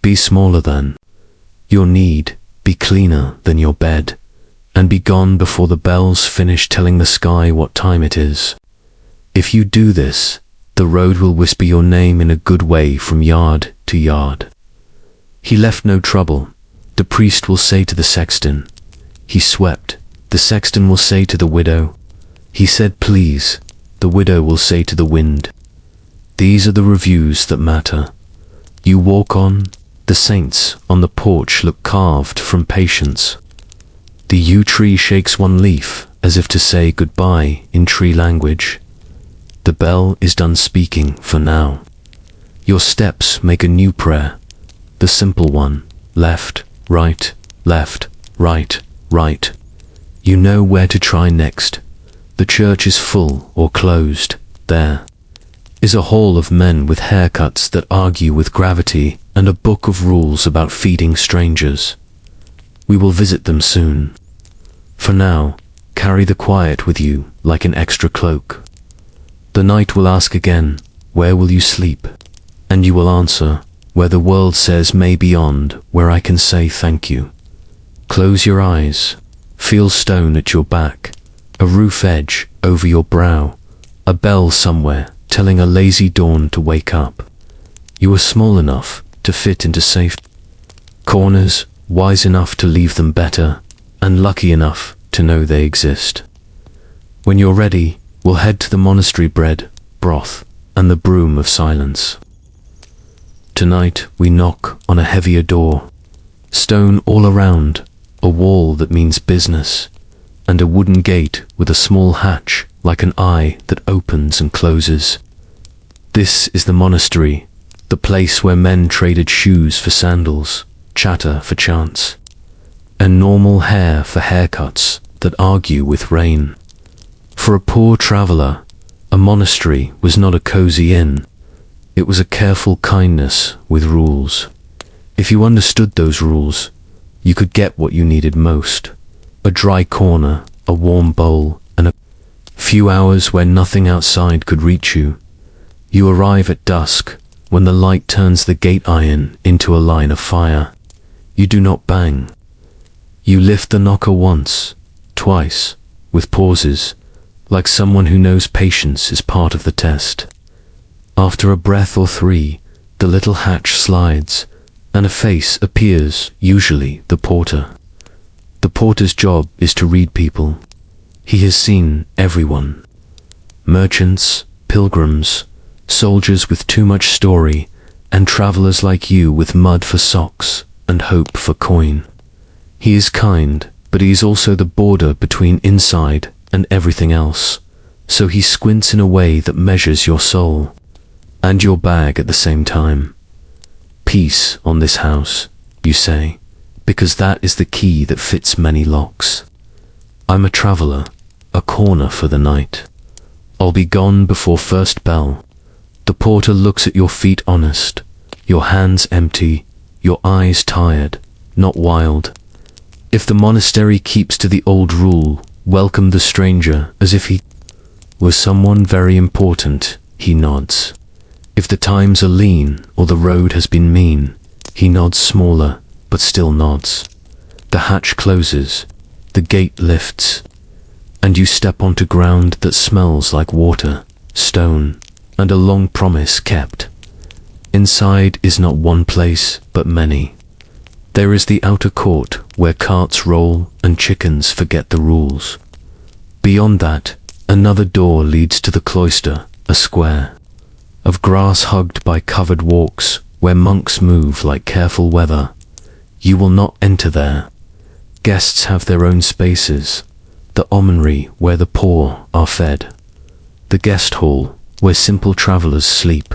Be smaller than your need, be cleaner than your bed, and be gone before the bells finish telling the sky what time it is. If you do this, the road will whisper your name in a good way from yard to yard. He left no trouble. The priest will say to the sexton, he swept. The sexton will say to the widow, he said please. The widow will say to the wind. These are the reviews that matter. You walk on, The saints on the porch look carved from patience. The yew tree shakes one leaf as if to say goodbye in tree language. The bell is done speaking for now. Your steps make a new prayer, the simple one, left, right, left, right, right. You know where to try next. The church is full or closed. There is a hall of men with haircuts that argue with gravity and a book of rules about feeding strangers. We will visit them soon. For now, carry the quiet with you like an extra cloak. The night will ask again, where will you sleep? And you will answer, where the world says may beyond, where I can say thank you. Close your eyes, feel stone at your back, a roof edge over your brow, a bell somewhere telling a lazy dawn to wake up. You are small enough to fit into safe corners, wise enough to leave them better, and lucky enough to know they exist. When you're ready, we'll head to the monastery bread, broth, and the broom of silence. Tonight we knock on a heavier door, stone all around, a wall that means business, and a wooden gate with a small hatch like an eye that opens and closes. This is the monastery, the place where men traded shoes for sandals, chatter for chants, and normal hair for haircuts that argue with rain. For a poor traveler, a monastery was not a cozy inn. It was a careful kindness with rules. If you understood those rules, you could get what you needed most: a dry corner, a warm bowl, and a few hours where nothing outside could reach you. You arrive at dusk, when the light turns the gate iron into a line of fire. You do not bang. You lift the knocker once, twice, with pauses, like someone who knows patience is part of the test. After a breath or three, the little hatch slides, and a face appears, usually the porter. The porter's job is to read people. He has seen everyone. Merchants, pilgrims, soldiers with too much story, and travelers like you with mud for socks and hope for coin. He is kind, but he is also the border between inside and everything else, so he squints in a way that measures your soul and your bag at the same time. Peace on this house, you say, because that is the key that fits many locks. I'm a traveler, a corner for the night. I'll be gone before first bell. The porter looks at your feet honest, your hands empty, your eyes tired, not wild. If the monastery keeps to the old rule, welcome the stranger as if he was someone very important, he nods. If the times are lean or the road has been mean, he nods smaller, but still nods. The hatch closes, the gate lifts, and you step onto ground that smells like water, stone, and a long promise kept. Inside is not one place, but many. There is the outer court where carts roll and chickens forget the rules. Beyond that, another door leads to the cloister, a square of grass hugged by covered walks where monks move like careful weather. You will not enter there. Guests have their own spaces, the omonry where the poor are fed, the guest hall where simple travelers sleep,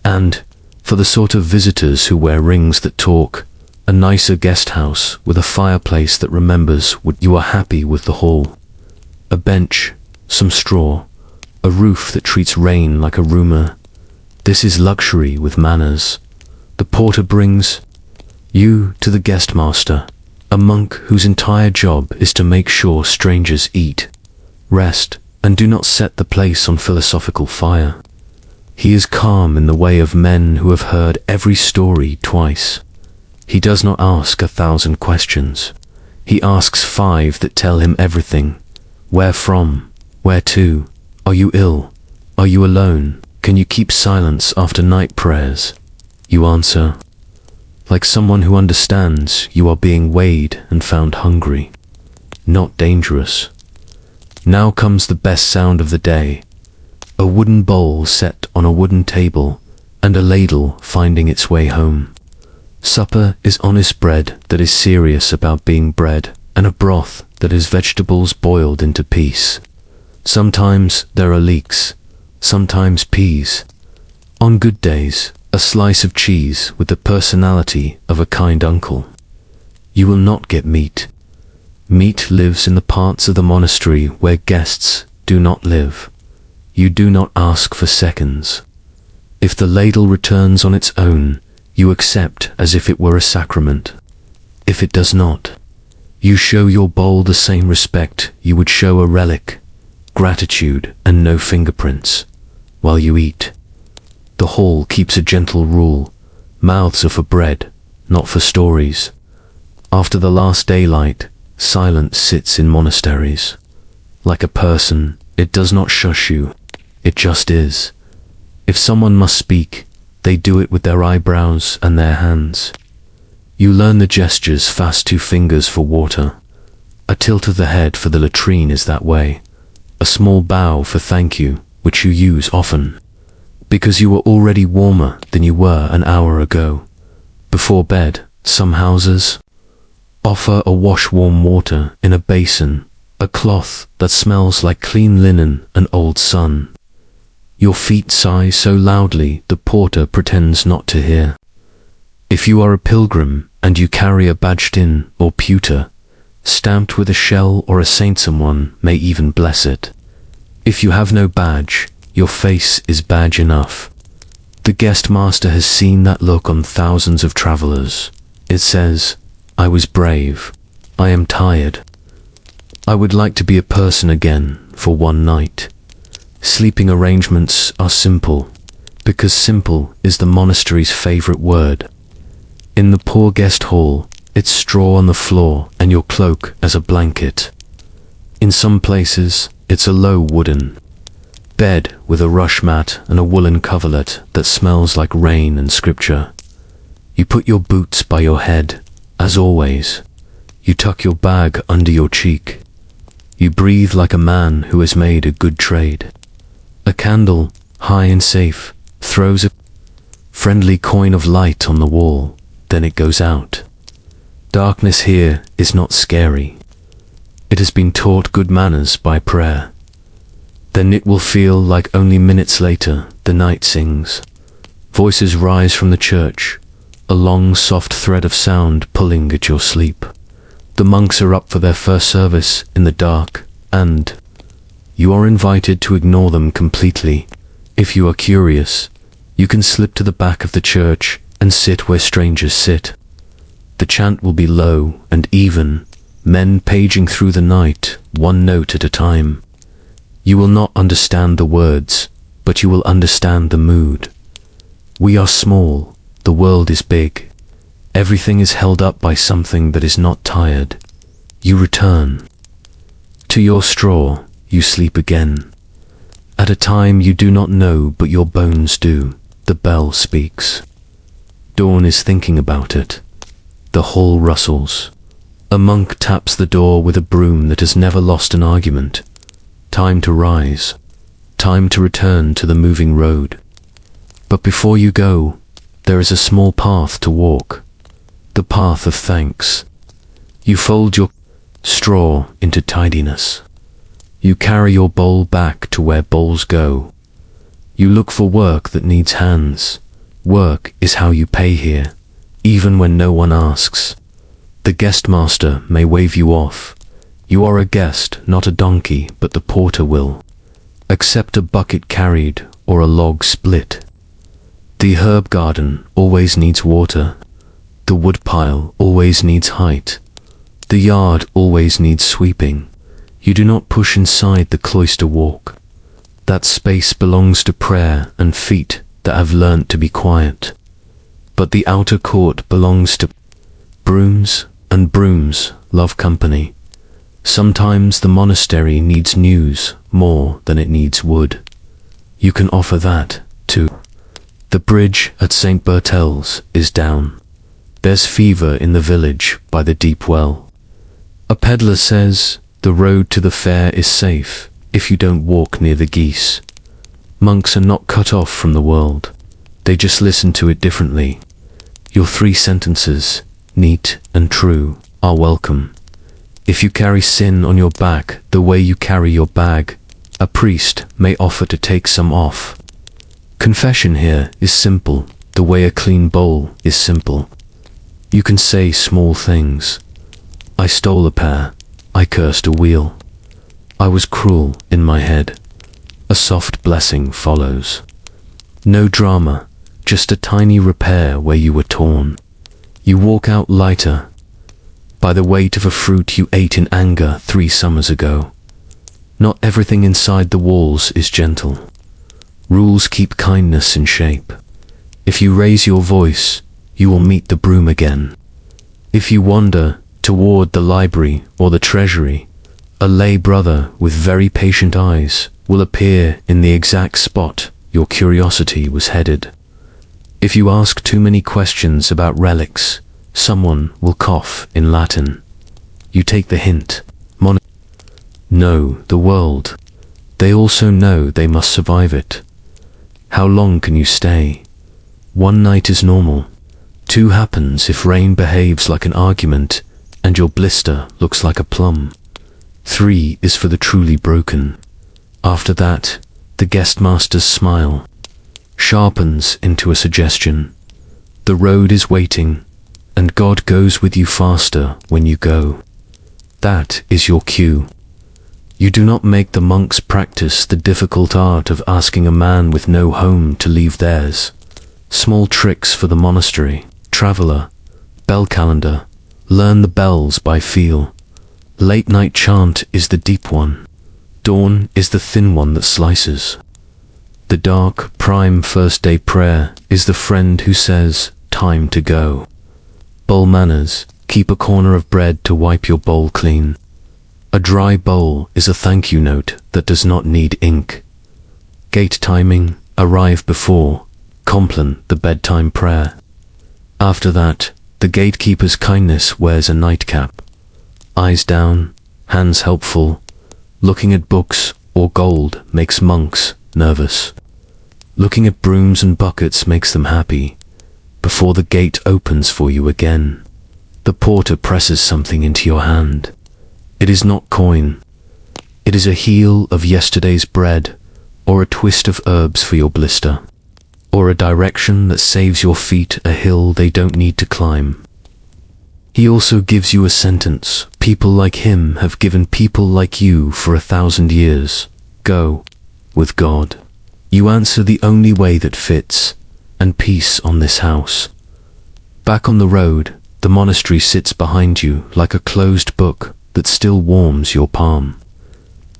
and, for the sort of visitors who wear rings that talk, a nicer guest house with a fireplace that remembers what you are happy with the hall, a bench, some straw, a roof that treats rain like a rumor. This is luxury with manners. The porter brings you to the guest master, a monk whose entire job is to make sure strangers eat, rest, and do not set the place on philosophical fire. He is calm in the way of men who have heard every story twice. He does not ask 1,000 questions. He asks 5 that tell him everything. Where from? Where to? Are you ill? Are you alone? Can you keep silence after night prayers? You answer, like someone who understands you are being weighed and found hungry, not dangerous. Now comes the best sound of the day, a wooden bowl set on a wooden table and a ladle finding its way home. Supper is honest bread that is serious about being bread, and a broth that is vegetables boiled into peace. Sometimes there are leeks, sometimes peas. On good days, a slice of cheese with the personality of a kind uncle. You will not get meat. Meat lives in the parts of the monastery where guests do not live. You do not ask for seconds. If the ladle returns on its own, you accept as if it were a sacrament. If it does not, you show your bowl the same respect you would show a relic, gratitude and no fingerprints, while you eat. The hall keeps a gentle rule. Mouths are for bread, not for stories. After the last daylight, silence sits in monasteries. Like a person, it does not shush you. It just is. If someone must speak, they do it with their eyebrows and their hands. You learn the gestures: fast 2 fingers for water. A tilt of the head for the latrine is that way. A small bow for thank you, which you use often, because you were already warmer than you were an hour ago. Before bed, some houses offer a wash warm water in a basin, a cloth that smells like clean linen and old sun. Your feet sigh so loudly the porter pretends not to hear. If you are a pilgrim and you carry a badged-in or pewter, stamped with a shell or a saint, someone may even bless it. If you have no badge, your face is badge enough. The guest master has seen that look on thousands of travelers. It says, "I was brave. I am tired. I would like to be a person again for one night." Sleeping arrangements are simple, because simple is the monastery's favorite word. In the poor guest hall, it's straw on the floor and your cloak as a blanket. In some places, it's a low wooden bed with a rush mat and a woolen coverlet that smells like rain and scripture. You put your boots by your head, as always. You tuck your bag under your cheek. You breathe like a man who has made a good trade. A candle, high and safe, throws a friendly coin of light on the wall, then it goes out. Darkness here is not scary. It has been taught good manners by prayer. Then it will feel like only minutes later the night sings. Voices rise from the church, a long soft thread of sound pulling at your sleep. The monks are up for their first service in the dark, and you are invited to ignore them completely. If you are curious, you can slip to the back of the church and sit where strangers sit. The chant will be low and even, men paging through the night, one note at a time. You will not understand the words, but you will understand the mood. We are small, the world is big. Everything is held up by something that is not tired. You return to your straw, you sleep again. At a time you do not know, but your bones do. The bell speaks. Dawn is thinking about it. The hall rustles. A monk taps the door with a broom that has never lost an argument. Time to rise. Time to return to the moving road. But before you go, there is a small path to walk. The path of thanks. You fold your straw into tidiness. You carry your bowl back to where bowls go. You look for work that needs hands. Work is how you pay here, even when no one asks. The guest master may wave you off. You are a guest, not a donkey, but the porter will accept a bucket carried or a log split. The herb garden always needs water. The woodpile always needs height. The yard always needs sweeping. You do not push inside the cloister walk. That space belongs to prayer and feet that have learnt to be quiet. But the outer court belongs to brooms, and brooms love company. Sometimes the monastery needs news more than it needs wood. You can offer that, too. The bridge at St. Bertel's is down. There's fever in the village by the deep well. A peddler says, the road to the fair is safe if you don't walk near the geese. Monks are not cut off from the world. They just listen to it differently. Your 3 sentences, neat and true, are welcome. If you carry sin on your back the way you carry your bag, a priest may offer to take some off. Confession here is simple, the way a clean bowl is simple. You can say small things. I stole a pear, I cursed a wheel. I was cruel in my head. A soft blessing follows. No drama, just a tiny repair where you were torn. You walk out lighter by the weight of a fruit you ate in anger 3 summers ago. Not everything inside the walls is gentle. Rules keep kindness in shape. If you raise your voice, you will meet the broom again. If you wander toward the library or the treasury, a lay brother with very patient eyes will appear in the exact spot your curiosity was headed. If you ask too many questions about relics, someone will cough in Latin. You take the hint. Know the world. They also know they must survive it. How long can you stay? 1 night is normal. 2 happens if rain behaves like an argument and your blister looks like a plum. 3 is for the truly broken. After that, the guest master's smile sharpens into a suggestion. The road is waiting, and God goes with you faster when you go. That is your cue. You do not make the monks practice the difficult art of asking a man with no home to leave theirs. Small tricks for the monastery. Traveler, bell calendar, learn the bells by feel. Late night chant is the deep one. Dawn is the thin one that slices. The dark, prime first day prayer is the friend who says, time to go. Bowl manners, keep a corner of bread to wipe your bowl clean. A dry bowl is a thank you note that does not need ink. Gate timing, arrive before, compline the bedtime prayer. After that, the gatekeeper's kindness wears a nightcap. Eyes down, hands helpful. Looking at books or gold makes monks nervous. Looking at brooms and buckets makes them happy. Before the gate opens for you again, the porter presses something into your hand. It is not coin. It is a heel of yesterday's bread, or a twist of herbs for your blister, or a direction that saves your feet a hill they don't need to climb. He also gives you a sentence. People like him have given people like you for 1,000 years. Go with God. You answer the only way that fits, and peace on this house. Back on the road, the monastery sits behind you like a closed book that still warms your palm.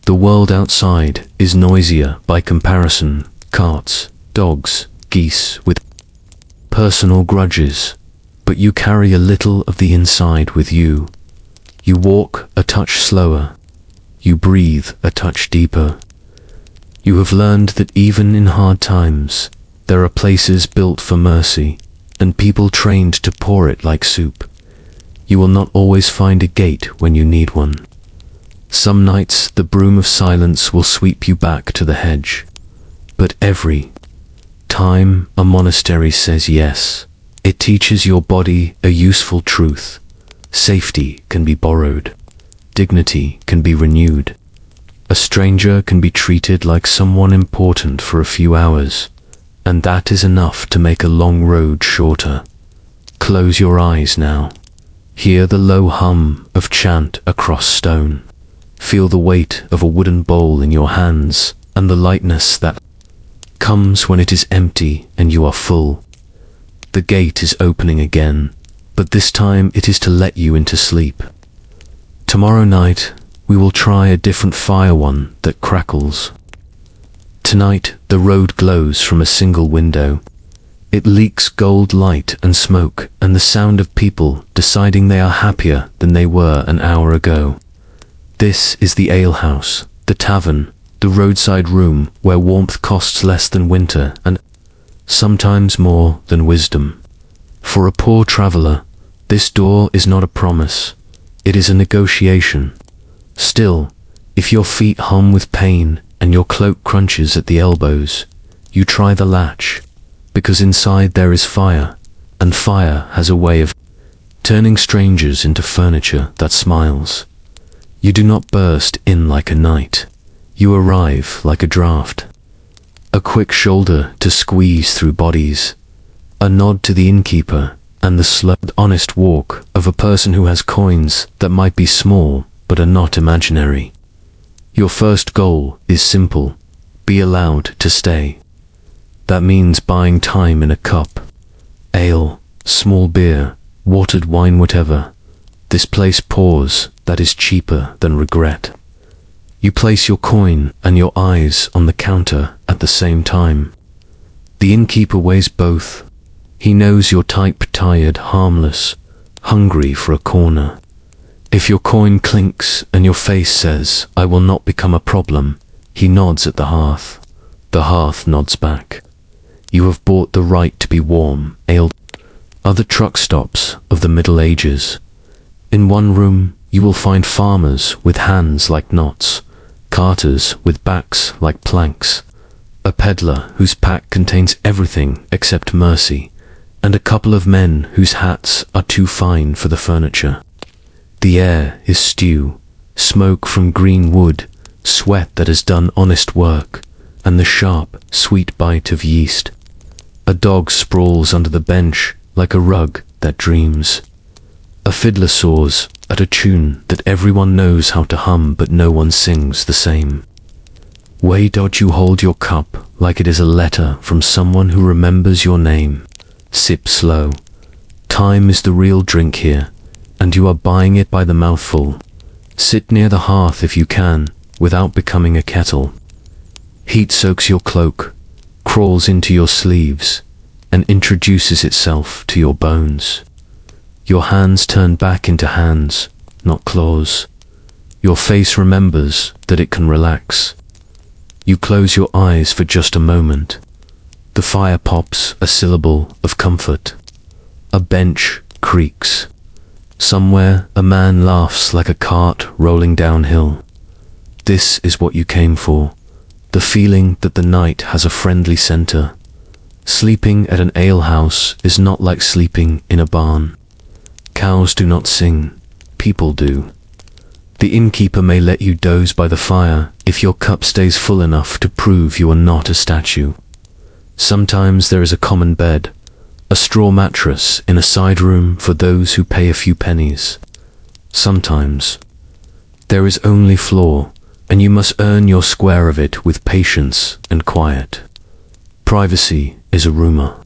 The world outside is noisier by comparison. Carts, dogs, geese with personal grudges, but you carry a little of the inside with you. You walk a touch slower. You breathe a touch deeper. You have learned that even in hard times, there are places built for mercy, and people trained to pour it like soup. You will not always find a gate when you need one. Some nights the broom of silence will sweep you back to the hedge. But every time a monastery says yes, it teaches your body a useful truth. Safety can be borrowed. Dignity can be renewed. A stranger can be treated like someone important for a few hours, and that is enough to make a long road shorter. Close your eyes now. Hear the low hum of chant across stone. Feel the weight of a wooden bowl in your hands and the lightness that comes when it is empty and you are full. The gate is opening again, but this time it is to let you into sleep. Tomorrow night, we will try a different fire, one that crackles. Tonight, the road glows from a single window. It leaks gold light and smoke and the sound of people deciding they are happier than they were an hour ago. This is the alehouse, the tavern, the roadside room where warmth costs less than winter and sometimes more than wisdom. For a poor traveler, this door is not a promise. It is a negotiation. Still, if your feet hum with pain and your cloak crunches at the elbows, you try the latch. Because inside there is fire, and fire has a way of turning strangers into furniture that smiles. You do not burst in like a knight. You arrive like a draft. A quick shoulder to squeeze through bodies, a nod to the innkeeper, and the slow, honest walk of a person who has coins that might be small but are not imaginary. Your first goal is simple: be allowed to stay. That means buying time in a cup. Ale, small beer, watered wine, whatever. This place pours that is cheaper than regret. You place your coin and your eyes on the counter at the same time. The innkeeper weighs both. He knows you're type tired, harmless, hungry for a corner. If your coin clinks and your face says, "I will not become a problem," he nods at the hearth. The hearth nods back. You have bought the right to be warm, ale. Other truck stops of the Middle Ages. In one room, you will find farmers with hands like knots, carters with backs like planks, a peddler whose pack contains everything except mercy, and a couple of men whose hats are too fine for the furniture. The air is stew, smoke from green wood, sweat that has done honest work, and the sharp, sweet bite of yeast. A dog sprawls under the bench like a rug that dreams. A fiddler saws at a tune that everyone knows how to hum, but no one sings the same. Way dot you hold your cup like it is a letter from someone who remembers your name. Sip slow. Time is the real drink here, and you are buying it by the mouthful. Sit near the hearth if you can, without becoming a kettle. Heat soaks your cloak, crawls into your sleeves, and introduces itself to your bones. Your hands turn back into hands, not claws. Your face remembers that it can relax. You close your eyes for just a moment. The fire pops a syllable of comfort. A bench creaks. Somewhere a man laughs like a cart rolling downhill. This is what you came for. The feeling that the night has a friendly center. Sleeping at an alehouse is not like sleeping in a barn. Cows do not sing, people do. The innkeeper may let you doze by the fire if your cup stays full enough to prove you are not a statue. Sometimes there is a common bed, a straw mattress in a side room for those who pay a few pennies. Sometimes there is only floor, and you must earn your square of it with patience and quiet. Privacy is a rumor.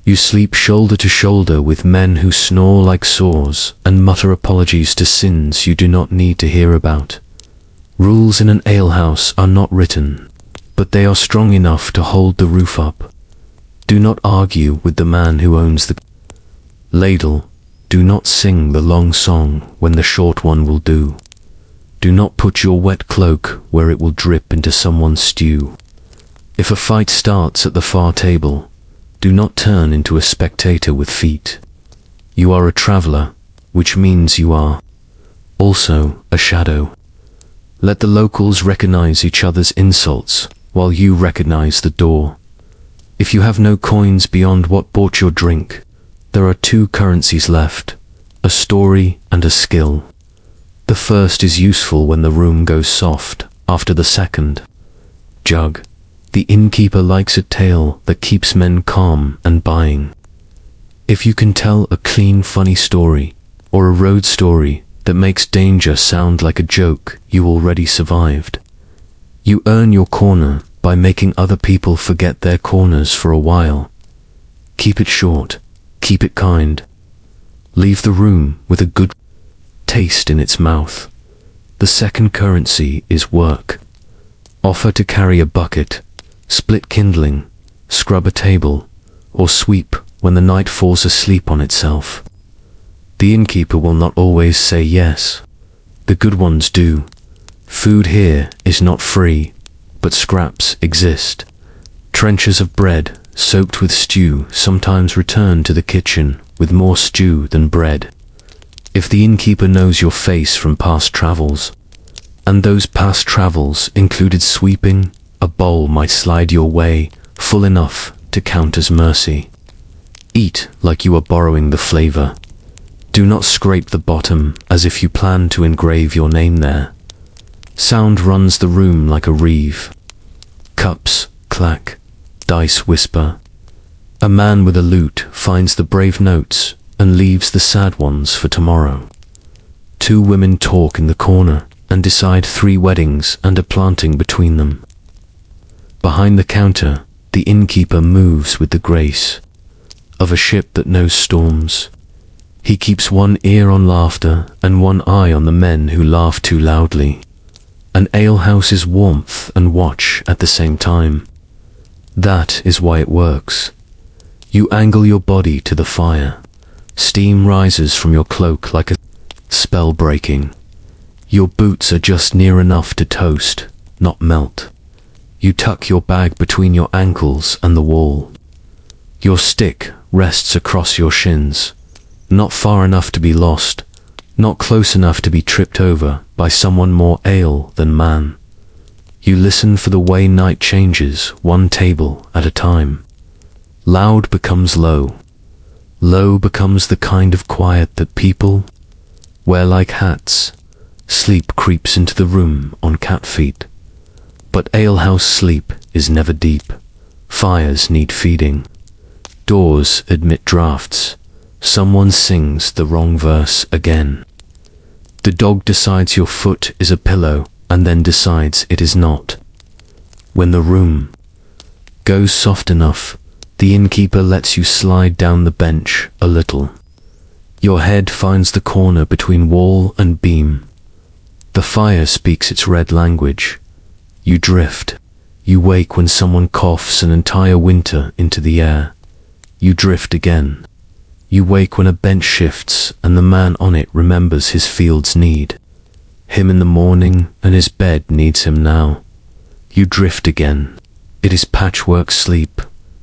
You sleep shoulder to shoulder with men who snore like saws and mutter apologies to sins you do not need to hear about. Rules in an alehouse are not written, but they are strong enough to hold the roof up. Do not argue with the man who owns the ladle. Do not sing the long song when the short one will do. Do not put your wet cloak where it will drip into someone's stew. If a fight starts at the far table, do not turn into a spectator with feet. You are a traveler, which means you are also a shadow. Let the locals recognize each other's insults while you recognize the door. If you have no coins beyond what bought your drink, there are two currencies left, a story and a skill. The first is useful when the room goes soft after the second. Jug. The innkeeper likes a tale that keeps men calm and buying. If you can tell a clean, funny story, or a road story that makes danger sound like a joke you already survived, you earn your corner by making other people forget their corners for a while. Keep it short, keep it kind. Leave the room with a good taste in its mouth. The second currency is work. Offer to carry a bucket, split kindling, scrub a table, or sweep when the night falls asleep on itself. The innkeeper will not always say yes. The good ones do. Food here is not free, but scraps exist. Trenchers of bread, soaked with stew, sometimes return to the kitchen with more stew than bread. If the innkeeper knows your face from past travels, and those past travels included sweeping, a bowl might slide your way, full enough to count as mercy. Eat like you are borrowing the flavor. Do not scrape the bottom as if you plan to engrave your name there. Sound runs the room like a reeve. Cups clack, dice whisper. A man with a lute finds the brave notes and leaves the sad ones for tomorrow. Two women talk in the corner and decide 3 weddings and a planting between them. Behind the counter, the innkeeper moves with the grace of a ship that knows storms. He keeps one ear on laughter and one eye on the men who laugh too loudly. An alehouse is warmth and watch at the same time. That is why it works. You angle your body to the fire. Steam rises from your cloak like a spell breaking. Your boots are just near enough to toast, not melt. You tuck your bag between your ankles and the wall. Your stick rests across your shins, not far enough to be lost, not close enough to be tripped over by someone more ale than man. You listen for the way night changes, one table at a time. Loud becomes low. Low becomes the kind of quiet that people wear like hats. Sleep creeps into the room on cat feet. But alehouse sleep is never deep. Fires need feeding. Doors admit drafts. Someone sings the wrong verse again. The dog decides your foot is a pillow and then decides it is not. When the room goes soft enough, the innkeeper lets you slide down the bench a little. Your head finds the corner between wall and beam. The fire speaks its red language. You drift. You wake when someone coughs an entire winter into the air. You drift again. You wake when a bench shifts and the man on it remembers his field's need. Him in the morning and his bed needs him now. You drift again. It is patchwork sleep,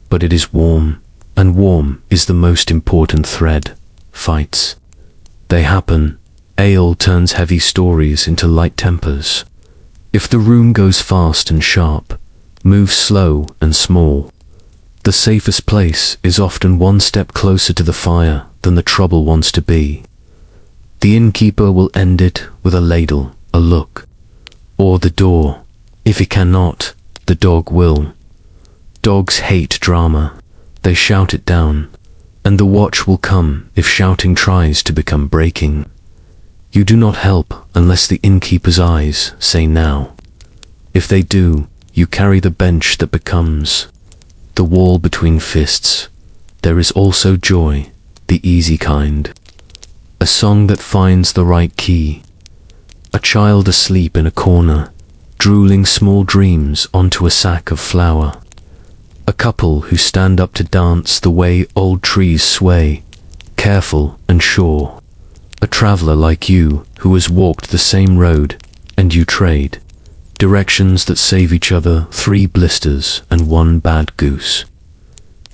but it is warm, and warm is the most important thread. Fights. They happen. Ale turns heavy stories into light tempers. If the room goes fast and sharp, move slow and small. The safest place is often one step closer to the fire than the trouble wants to be. The innkeeper will end it with a ladle, a look, or the door. If he cannot, the dog will. Dogs hate drama. They shout it down, and the watch will come if shouting tries to become breaking. You do not help unless the innkeeper's eyes say now. If they do, you carry the bench that becomes the wall between fists. There is also joy, the easy kind. A song that finds the right key. A child asleep in a corner, drooling small dreams onto a sack of flour. A couple who stand up to dance the way old trees sway, careful and sure. A traveler like you who has walked the same road, and you trade directions that save each other 3 blisters and 1 bad goose.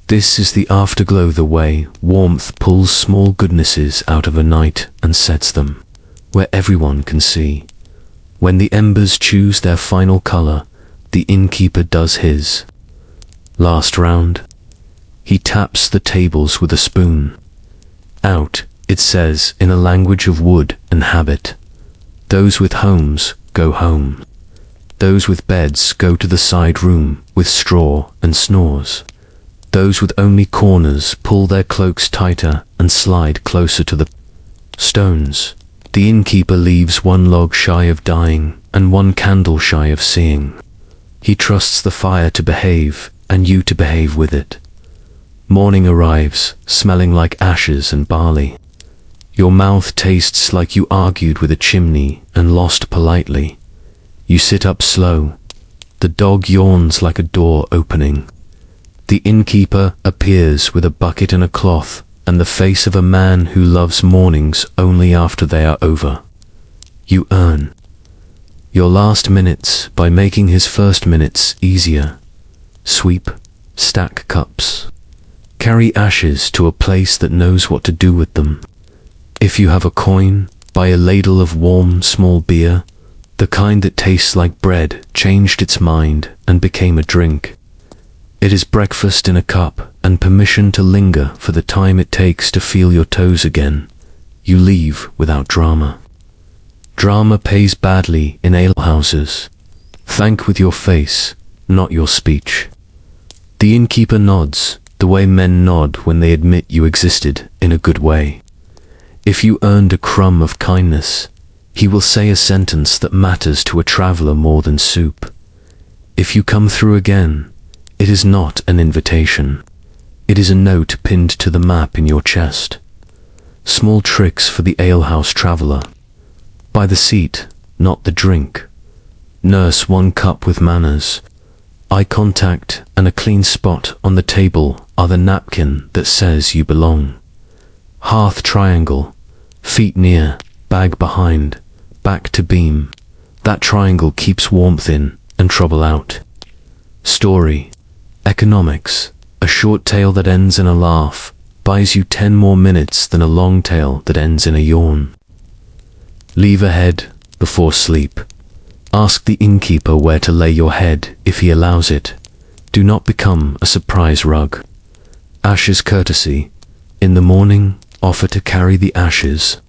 This is the afterglow, the way warmth pulls small goodnesses out of a night and sets them where everyone can see. When the embers choose their final color, the innkeeper does his last round. He taps the tables with a spoon. Out, it says in a language of wood and habit. Those with homes go home. Those with beds go to the side room with straw and snores. Those with only corners pull their cloaks tighter and slide closer to the stones. The innkeeper leaves 1 log shy of dying and 1 candle shy of seeing. He trusts the fire to behave and you to behave with it. Morning arrives, smelling like ashes and barley. Your mouth tastes like you argued with a chimney and lost politely. You sit up slow. The dog yawns like a door opening. The innkeeper appears with a bucket and a cloth and the face of a man who loves mornings only after they are over. You earn your last minutes by making his first minutes easier. Sweep, stack cups. Carry ashes to a place that knows what to do with them. If you have a coin, buy a ladle of warm, small beer. The kind that tastes like bread changed its mind and became a drink. It is breakfast in a cup and permission to linger for the time it takes to feel your toes again. You leave without drama. Drama pays badly in alehouses. Thank with your face, not your speech. The innkeeper nods, the way men nod when they admit you existed in a good way. If you earned a crumb of kindness, he will say a sentence that matters to a traveler more than soup. If you come through again, it is not an invitation. It is a note pinned to the map in your chest. Small tricks for the alehouse traveler. By the seat, not the drink. Nurse one cup with manners. Eye contact and a clean spot on the table are the napkin that says you belong. Hearth triangle. Feet near, bag behind, back to beam. That triangle keeps warmth in and trouble out. Story. Economics. A short tale that ends in a laugh buys you 10 more minutes than a long tale that ends in a yawn. Leave ahead before sleep. Ask the innkeeper where to lay your head if he allows it. Do not become a surprise rug. Ashes courtesy. In the morning, offer to carry the ashes.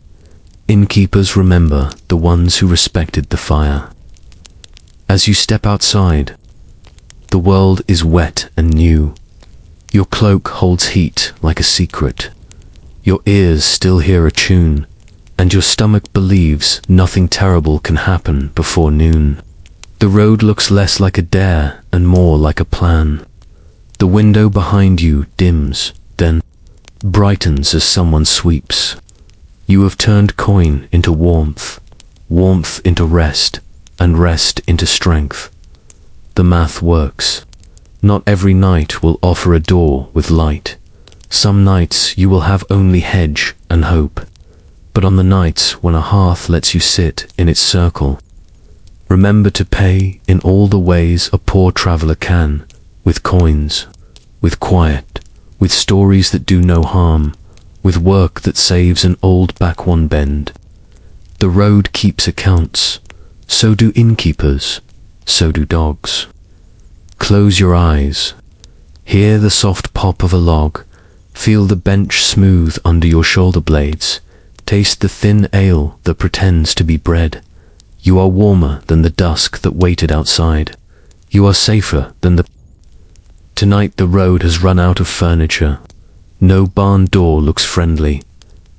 Innkeepers remember the ones who respected the fire. As you step outside, the world is wet and new. Your cloak holds heat like a secret. Your ears still hear a tune, and your stomach believes nothing terrible can happen before noon. The road looks less like a dare and more like a plan. The window behind you dims, then brightens as someone sweeps. You have turned coin into warmth, warmth into rest, and rest into strength. The math works. Not every night will offer a door with light. Some nights you will have only hedge and hope. But on the nights when a hearth lets you sit in its circle, remember to pay in all the ways a poor traveler can, with coins, with quiet, with stories that do no harm, with work that saves an old back one bend. The road keeps accounts, so do innkeepers, so do dogs. Close your eyes. Hear the soft pop of a log. Feel the bench smooth under your shoulder blades. Taste the thin ale that pretends to be bread. You are warmer than the dusk that waited outside. You are safer than the... Tonight the road has run out of furniture. No barn door looks friendly.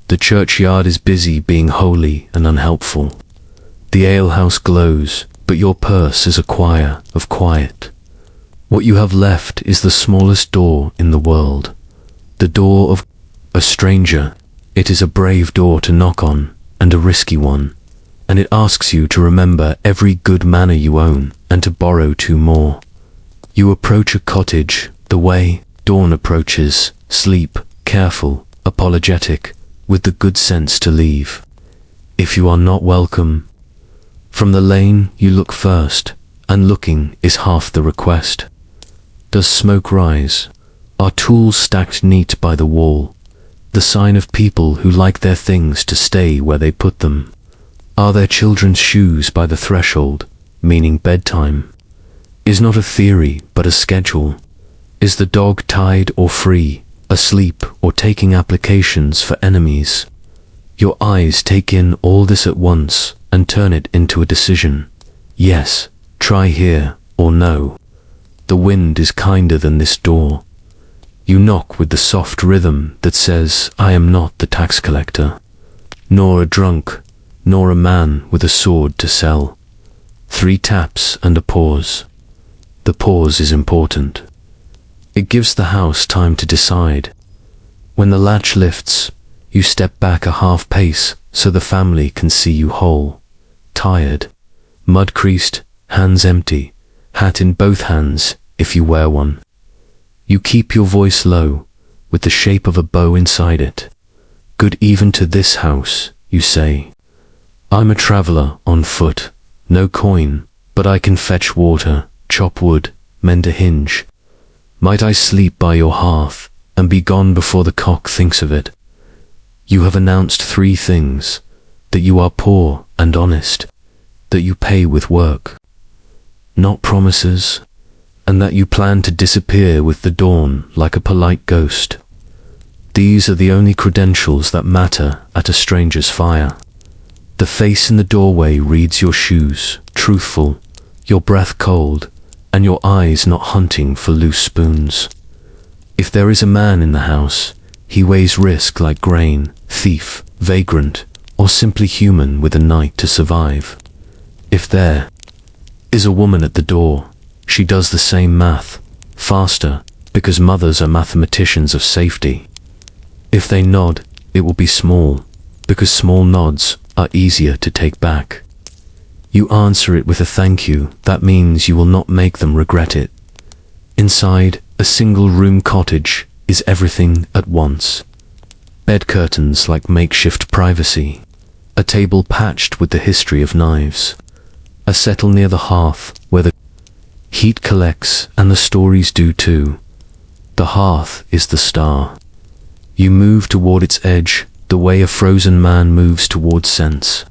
The churchyard is busy being holy and unhelpful. The alehouse glows, but your purse is a choir of quiet. What you have left is the smallest door in the world. The door of a stranger. It is a brave door to knock on, and a risky one. And it asks you to remember every good manner you own, and to borrow 2 more. You approach a cottage, the way dawn approaches, sleep, careful, apologetic, with the good sense to leave. If you are not welcome, from the lane you look first, and looking is half the request. Does smoke rise? Are tools stacked neat by the wall? The sign of people who like their things to stay where they put them. Are there children's shoes by the threshold, meaning bedtime? Is not a theory, but a schedule. Is the dog tied or free, asleep or taking applications for enemies? Your eyes take in all this at once and turn it into a decision. Yes, try here, or no. The wind is kinder than this door. You knock with the soft rhythm that says, I am not the tax collector, nor a drunk, nor a man with a sword to sell. 3 taps and a pause. The pause is important. It gives the house time to decide. When the latch lifts, you step back a half pace so the family can see you whole. Tired, mud-creased, hands empty, hat in both hands if you wear one. You keep your voice low, with the shape of a bow inside it. Good even to this house, you say. I'm a traveler on foot, no coin, but I can fetch water, chop wood, mend a hinge. Might I sleep by your hearth, and be gone before the cock thinks of it? You have announced 3 things, that you are poor and honest, that you pay with work. Not promises, and that you plan to disappear with the dawn like a polite ghost. These are the only credentials that matter at a stranger's fire. The face in the doorway reads your shoes, truthful, your breath cold, and your eyes not hunting for loose spoons. If there is a man in the house, he weighs risk like grain, thief, vagrant, or simply human with a night to survive. If there is a woman at the door, she does the same math, faster, because mothers are mathematicians of safety. If they nod, it will be small, because small nods are easier to take back. You answer it with a thank you. That means you will not make them regret it. Inside, a single-room cottage is everything at once. Bed curtains like makeshift privacy. A table patched with the history of knives. A settle near the hearth where the heat collects and the stories do too. The hearth is the star. You move toward its edge, the way a frozen man moves toward sense.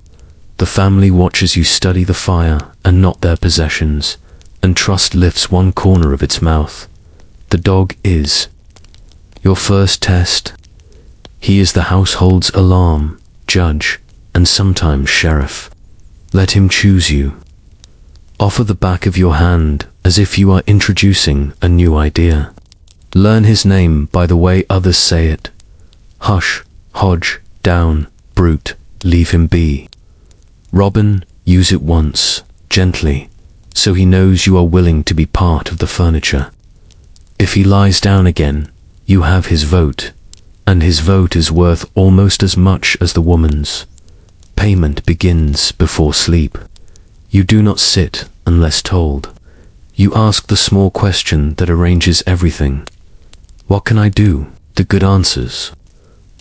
The family watches you study the fire and not their possessions, and trust lifts one corner of its mouth. The dog is your first test. He is the household's alarm, judge, and sometimes sheriff. Let him choose you. Offer the back of your hand as if you are introducing a new idea. Learn his name by the way others say it. Hush, Hodge, down, brute, leave him be. Robin, use it once, gently, so he knows you are willing to be part of the furniture. If he lies down again, you have his vote, and his vote is worth almost as much as the woman's. Payment begins before sleep. You do not sit unless told. You ask the small question that arranges everything. What can I do? The good answers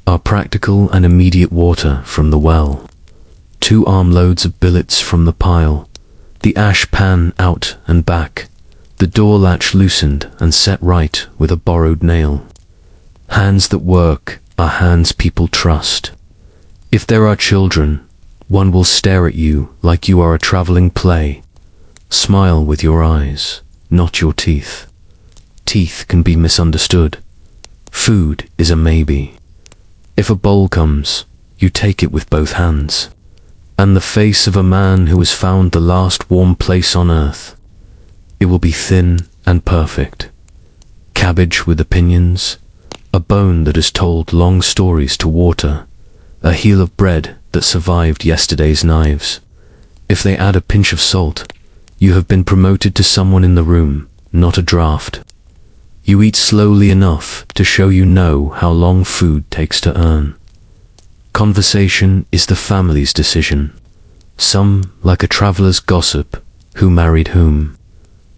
are practical and immediate water from the well. 2 armloads of billets from the pile, the ash pan out and back, the door latch loosened and set right with a borrowed nail. Hands that work are hands people trust. If there are children, one will stare at you like you are a traveling play. Smile with your eyes, not your teeth. Teeth can be misunderstood. Food is a maybe. If a bowl comes, you take it with both hands. And the face of a man who has found the last warm place on earth. It will be thin and perfect. Cabbage with opinions, a bone that has told long stories to water, a heel of bread that survived yesterday's knives. If they add a pinch of salt, you have been promoted to someone in the room, not a draft. You eat slowly enough to show you know how long food takes to earn. Conversation is the family's decision. Some, like a traveller's gossip, who married whom,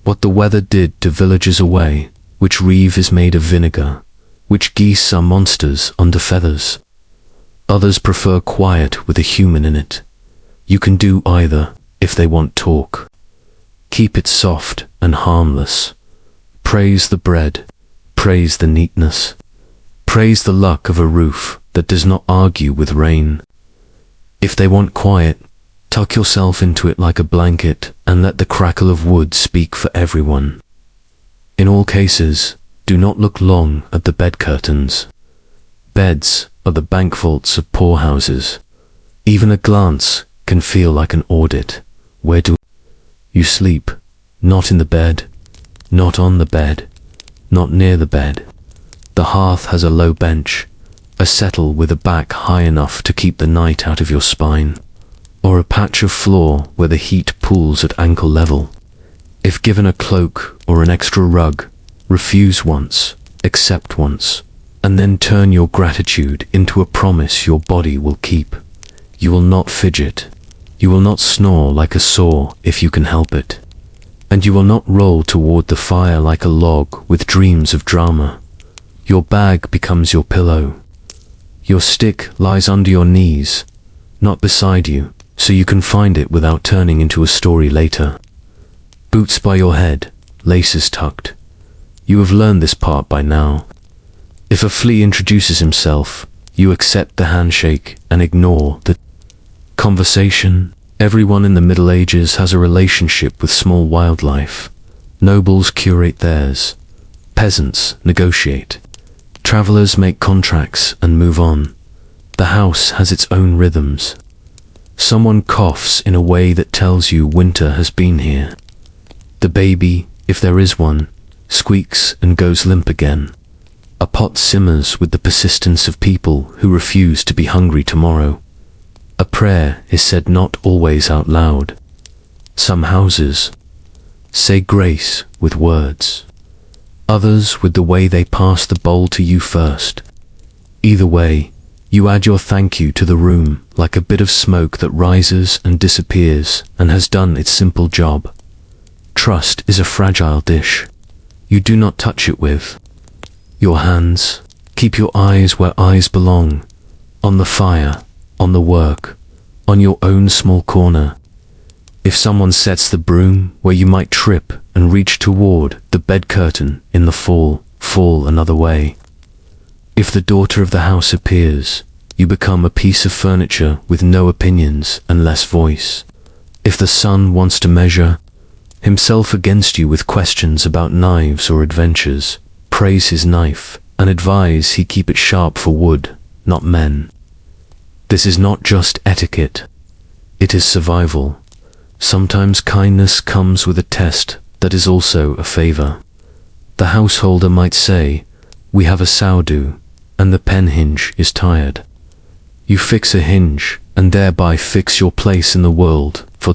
what the weather did to villagers away, which reeve is made of vinegar, which geese are monsters under feathers. Others prefer quiet with a human in it. You can do either if they want talk. Keep it soft and harmless. Praise the bread, praise the neatness, praise the luck of a roof that does not argue with rain. If they want quiet, tuck yourself into it like a blanket and let the crackle of wood speak for everyone. In all cases, do not look long at the bed curtains. Beds are the bank vaults of poorhouses. Even a glance can feel like an audit. Where do you sleep? Not in the bed, not on the bed, not near the bed. The hearth has a low bench, a settle with a back high enough to keep the night out of your spine, or a patch of floor where the heat pools at ankle level. If given a cloak or an extra rug, refuse once, accept once, and then turn your gratitude into a promise your body will keep. You will not fidget. You will not snore like a saw if you can help it. And you will not roll toward the fire like a log with dreams of drama. Your bag becomes your pillow. Your stick lies under your knees, not beside you, so you can find it without turning into a story later. Boots by your head, laces tucked. You have learned this part by now. If a flea introduces himself, you accept the handshake and ignore the conversation. Everyone in the Middle Ages has a relationship with small wildlife. Nobles curate theirs. Peasants negotiate. Travelers make contracts and move on. The house has its own rhythms. Someone coughs in a way that tells you winter has been here. The baby, if there is one, squeaks and goes limp again. A pot simmers with the persistence of people who refuse to be hungry tomorrow. A prayer is said not always out loud. Some houses say grace with words. Others with the way they pass the bowl to you first. Either way, you add your thank you to the room like a bit of smoke that rises and disappears and has done its simple job. Trust is a fragile dish. You do not touch it with your hands. Keep your eyes where eyes belong. On the fire, on the work, on your own small corner. If someone sets the broom where you might trip and reach toward the bed curtain in the fall another way. If the daughter of the house appears, you become a piece of furniture with no opinions and less voice. If the son wants to measure himself against you with questions about knives or adventures, praise his knife and advise he keep it sharp for wood, not men. This is not just etiquette, it is survival. Sometimes kindness comes with a test that is also a favor. The householder might say, "We have a sourdough, and the pen hinge is tired." You fix a hinge, and thereby fix your place in the world for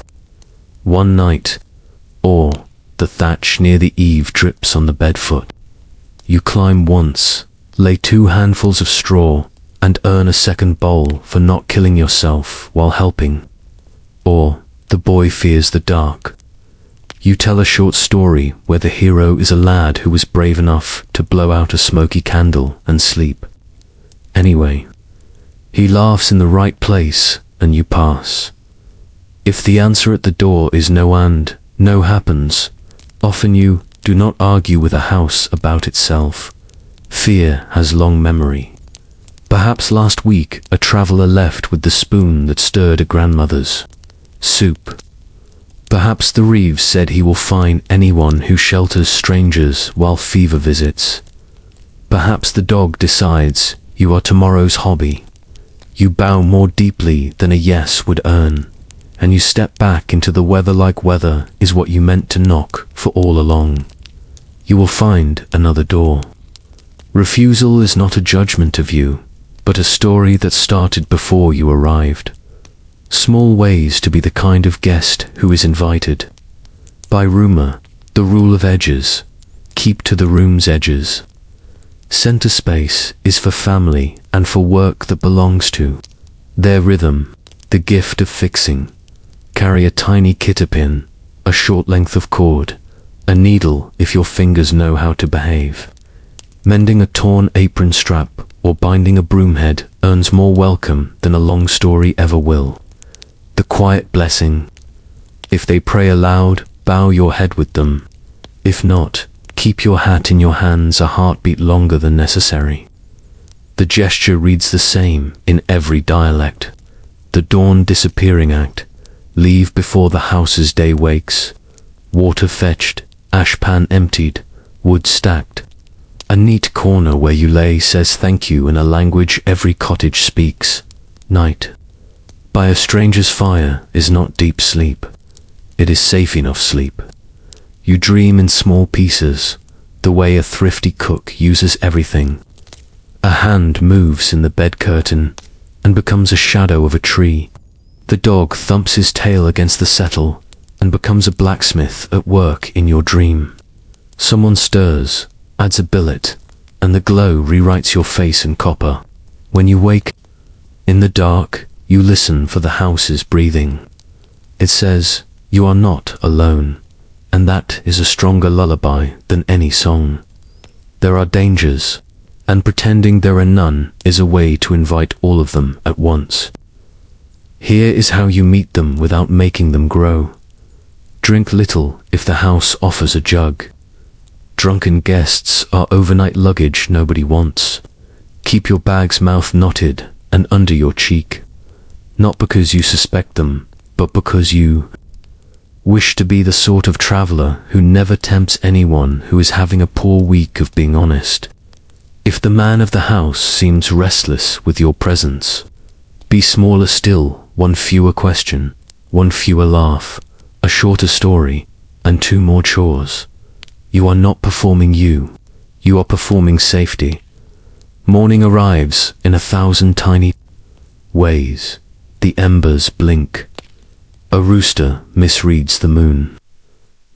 one night, or the thatch near the eave drips on the bedfoot. You climb once, lay 2 handfuls of straw, and earn a second bowl for not killing yourself while helping. Or, the boy fears the dark. You tell a short story where the hero is a lad who was brave enough to blow out a smoky candle and sleep. Anyway, he laughs in the right place and you pass. If the answer at the door is no and no happens, often you do not argue with a house about itself. Fear has long memory. Perhaps last week a traveler left with the spoon that stirred a grandmother's soup. Perhaps the Reeves said he will fine anyone who shelters strangers while fever visits. Perhaps the dog decides you are tomorrow's hobby. You bow more deeply than a yes would earn, and you step back into the weather like weather is what you meant to knock for all along. You will find another door. Refusal is not a judgment of you, but a story that started before you arrived. Small ways to be the kind of guest who is invited. By rumor, the rule of edges. Keep to the room's edges. Center space is for family and for work that belongs to their rhythm, the gift of fixing. Carry a tiny kitter pin, a short length of cord, a needle if your fingers know how to behave. Mending a torn apron strap or binding a broom head earns more welcome than a long story ever will. The quiet blessing. If they pray aloud, bow your head with them. If not, keep your hat in your hands a heartbeat longer than necessary. The gesture reads the same in every dialect. The dawn disappearing act. Leave before the house's day wakes. Water fetched, ashpan emptied, wood stacked. A neat corner where you lay says thank you in a language every cottage speaks. Night. By a stranger's fire is not deep sleep. It is safe enough sleep. You dream in small pieces, the way a thrifty cook uses everything. A hand moves in the bed curtain and becomes a shadow of a tree. The dog thumps his tail against the settle and becomes a blacksmith at work in your dream. Someone stirs, adds a billet, and the glow rewrites your face in copper. When you wake, in the dark, you listen for the house's breathing. It says, you are not alone, and that is a stronger lullaby than any song. There are dangers, and pretending there are none is a way to invite all of them at once. Here is how you meet them without making them grow. Drink little if the house offers a jug. Drunken guests are overnight luggage nobody wants. Keep your bag's mouth knotted and under your cheek. Not because you suspect them, but because you Wish to be the sort of traveler who never tempts anyone who is having a poor week of being honest. If the man of the house seems restless with your presence, be smaller still, one fewer question, one fewer laugh, a shorter story, and 2 more chores. You are not performing you are performing safety. Morning arrives in 1,000 tiny ways. The embers blink. A rooster misreads the moon.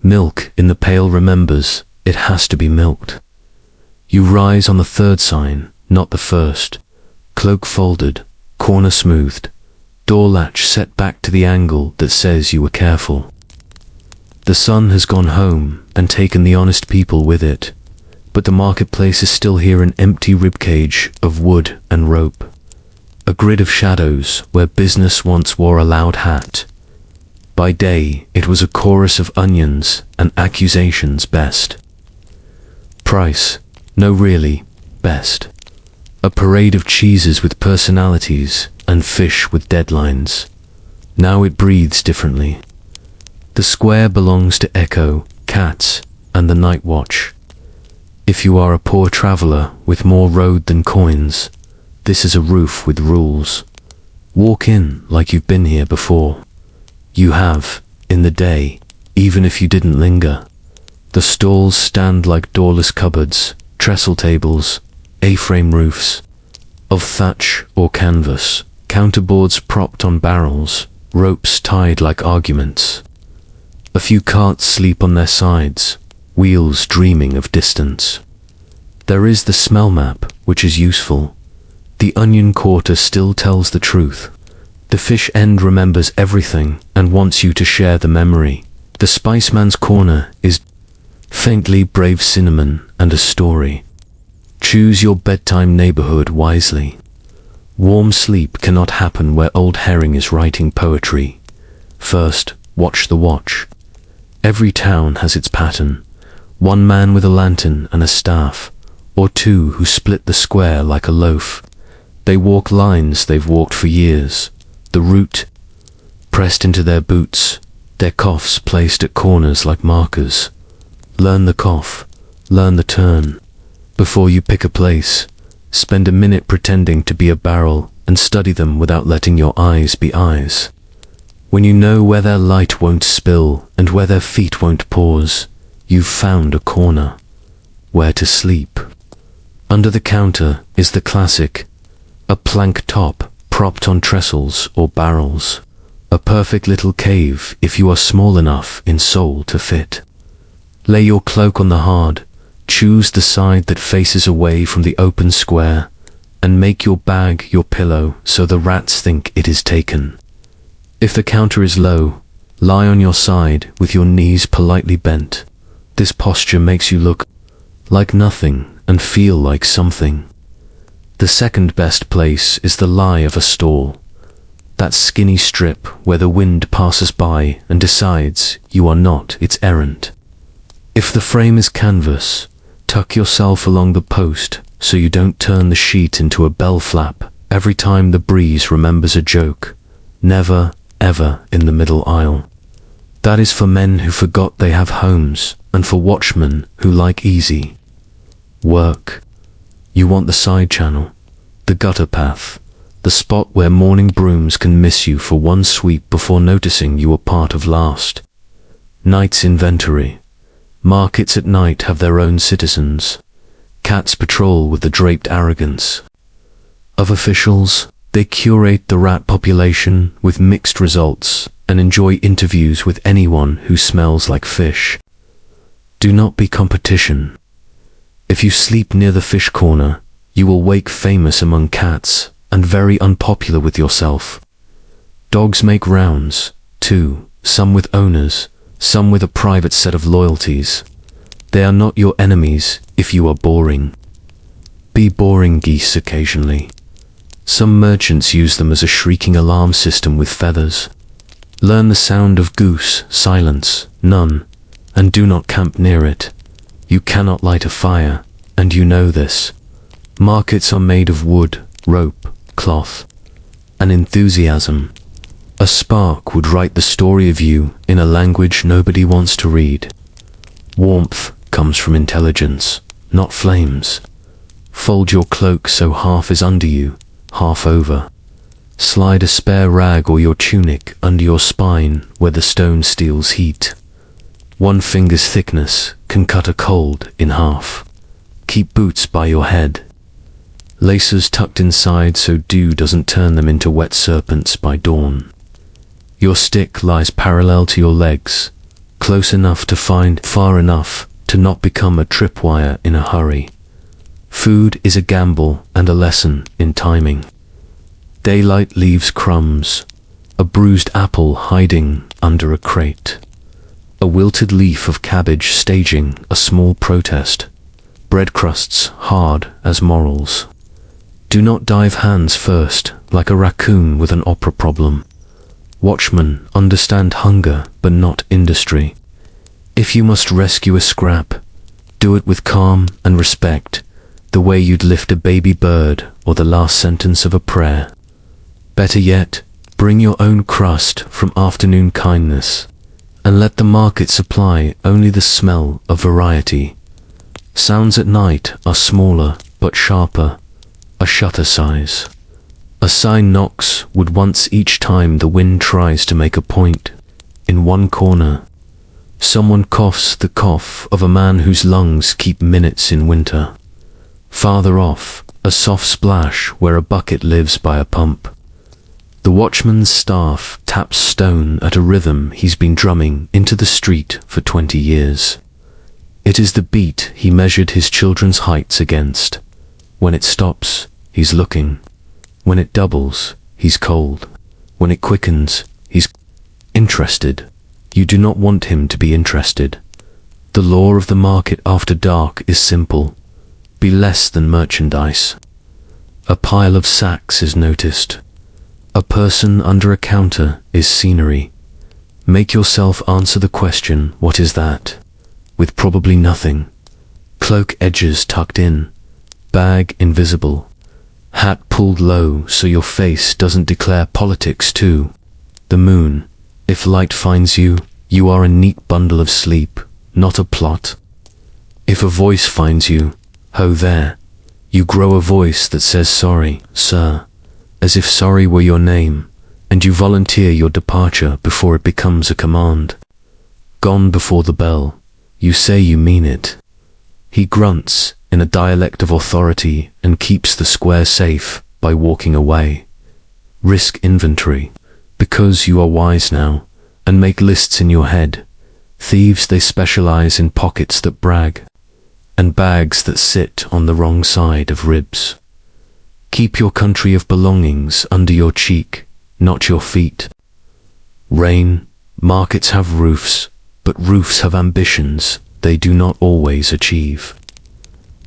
Milk in the pail remembers it has to be milked. You rise on the 3rd sign, not the 1st. Cloak folded, corner smoothed, door latch set back to the angle that says you were careful. The sun has gone home and taken the honest people with it, but the marketplace is still here, an empty ribcage of wood and rope. A grid of shadows where business once wore a loud hat. By day, it was a chorus of onions and accusations best. Price, no really, best. A parade of cheeses with personalities and fish with deadlines. Now it breathes differently. The square belongs to Echo, cats, and the night watch. If you are a poor traveler with more road than coins, this is a roof with rules. Walk in like you've been here before. You have, in the day, even if you didn't linger. The stalls stand like doorless cupboards, trestle tables, A-frame roofs, of thatch or canvas, counterboards propped on barrels, ropes tied like arguments. A few carts sleep on their sides, wheels dreaming of distance. There is the smell map, which is useful. The onion quarter still tells the truth. The fish end remembers everything and wants you to share the memory. The spiceman's corner is faintly brave cinnamon and a story. Choose your bedtime neighborhood wisely. Warm sleep cannot happen where old herring is writing poetry. First, watch the watch. Every town has its pattern. One man with a lantern and a staff, or 2 who split the square like a loaf. They walk lines they've walked for years. The route pressed into their boots, their coughs placed at corners like markers. Learn the cough, learn the turn. Before you pick a place, spend a minute pretending to be a barrel and study them without letting your eyes be eyes. When you know where their light won't spill and where their feet won't pause, you've found a corner where to sleep. Under the counter is the classic, a plank top propped on trestles or barrels. A perfect little cave if you are small enough in soul to fit. Lay your cloak on the hard, choose the side that faces away from the open square, and make your bag your pillow so the rats think it is taken. If the counter is low, lie on your side with your knees politely bent. This posture makes you look like nothing and feel like something. The second best place is the lie of a stall. That skinny strip where the wind passes by and decides you are not its errand. If the frame is canvas, tuck yourself along the post so you don't turn the sheet into a bell flap every time the breeze remembers a joke. Never, ever in the middle aisle. That is for men who forgot they have homes and for watchmen who like easy work. You want the side channel, the gutter path, the spot where morning brooms can miss you for one sweep before noticing you were part of last night's inventory. Markets at night have their own citizens. Cats patrol with the draped arrogance of officials. They curate the rat population with mixed results and enjoy interviews with anyone who smells like fish. Do not be competition. If you sleep near the fish corner, you will wake famous among cats and very unpopular with yourself. Dogs make rounds, too, some with owners, some with a private set of loyalties. They are not your enemies if you are boring. Be boring geese occasionally. Some merchants use them as a shrieking alarm system with feathers. Learn the sound of goose, silence, none, and do not camp near it. You cannot light a fire, and you know this. Markets are made of wood, rope, cloth, and enthusiasm. A spark would write the story of you in a language nobody wants to read. Warmth comes from intelligence, not flames. Fold your cloak so half is under you, half over. Slide a spare rag or your tunic under your spine where the stone steals heat. One finger's thickness can cut a cold in half. Keep boots by your head. Laces tucked inside so dew doesn't turn them into wet serpents by dawn. Your stick lies parallel to your legs, close enough to find, far enough to not become a tripwire in a hurry. Food is a gamble and a lesson in timing. Daylight leaves crumbs, a bruised apple hiding under a crate. A wilted leaf of cabbage staging a small protest. Bread crusts hard as morals. Do not dive hands first like a raccoon with an opera problem. Watchmen understand hunger but not industry. If you must rescue a scrap, do it with calm and respect, the way you'd lift a baby bird or the last sentence of a prayer. Better yet, bring your own crust from afternoon kindness, and let the market supply only the smell of variety. Sounds at night are smaller but sharper, a shutter size. A sign knocks would once each time the wind tries to make a point. In one corner, someone coughs the cough of a man whose lungs keep minutes in winter. Farther off, a soft splash where a bucket lives by a pump. The watchman's staff taps stone at a rhythm he's been drumming into the street for 20 years. It is the beat he measured his children's heights against. When it stops, he's looking. When it doubles, he's cold. When it quickens, he's interested. You do not want him to be interested. The law of the market after dark is simple. Be less than merchandise. A pile of sacks is noticed. A person under a counter is scenery. Make yourself answer the question, what is that? With probably nothing. Cloak edges tucked in. Bag invisible. Hat pulled low so your face doesn't declare politics too. The moon. If light finds you, you are a neat bundle of sleep, not a plot. If a voice finds you, ho there. You grow a voice that says sorry, sir. As if sorry were your name, and you volunteer your departure before it becomes a command. Gone before the bell, you say you mean it. He grunts in a dialect of authority and keeps the square safe by walking away. Risk inventory, because you are wise now, and make lists in your head. Thieves, they specialize in pockets that brag, and bags that sit on the wrong side of ribs. Keep your country of belongings under your cheek, not your feet. Rain, markets have roofs, but roofs have ambitions they do not always achieve.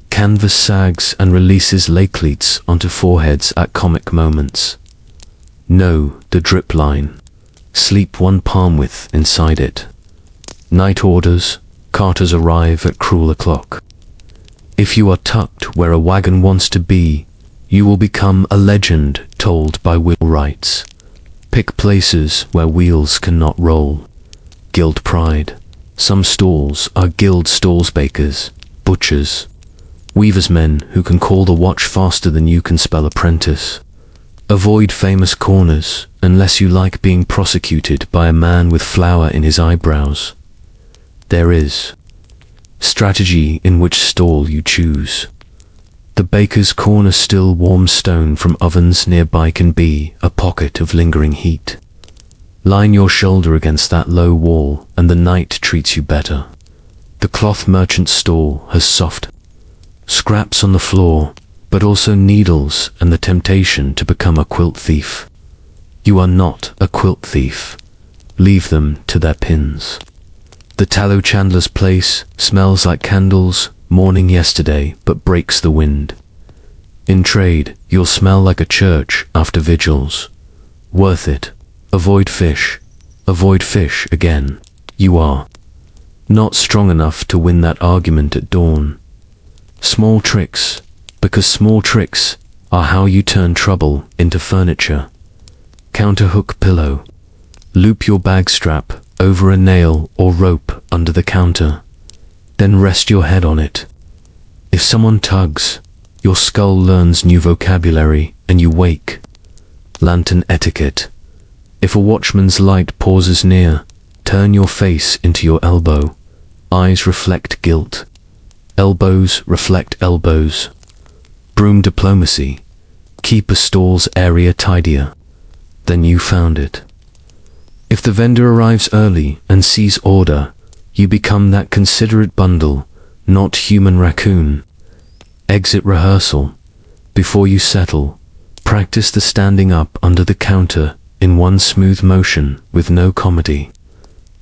Canvas sags and releases lakelets onto foreheads at comic moments. Know the drip line. Sleep one palm width inside it. Night orders, carters arrive at cruel o'clock. If you are tucked where a wagon wants to be, you will become a legend told by wheelwrights. Pick places where wheels cannot roll. Guild pride. Some stalls are guild stalls, bakers, butchers, weavers, men who can call the watch faster than you can spell apprentice. Avoid famous corners unless you like being prosecuted by a man with flour in his eyebrows. There is strategy in which stall you choose. The baker's corner still warm stone from ovens nearby can be a pocket of lingering heat. Line your shoulder against that low wall and the night treats you better. The cloth merchant's stall has soft scraps on the floor, but also needles and the temptation to become a quilt thief. You are not a quilt thief. Leave them to their pins. The tallow chandler's place smells like candles, morning yesterday, but breaks the wind. In trade, you'll smell like a church after vigils. Worth it. Avoid fish. Avoid fish again. You are not strong enough to win that argument at dawn. Small tricks, because small tricks are how you turn trouble into furniture. Counterhook pillow. Loop your bag strap over a nail or rope under the counter. Then rest your head on it. If someone tugs, your skull learns new vocabulary and you wake. Lantern etiquette. If a watchman's light pauses near, turn your face into your elbow. Eyes reflect guilt. Elbows reflect elbows. Broom diplomacy. Keep a stall's area tidier than you found it. If the vendor arrives early and sees order, you become that considerate bundle, not human raccoon. Exit rehearsal. Before you settle, practice the standing up under the counter in one smooth motion with no comedy.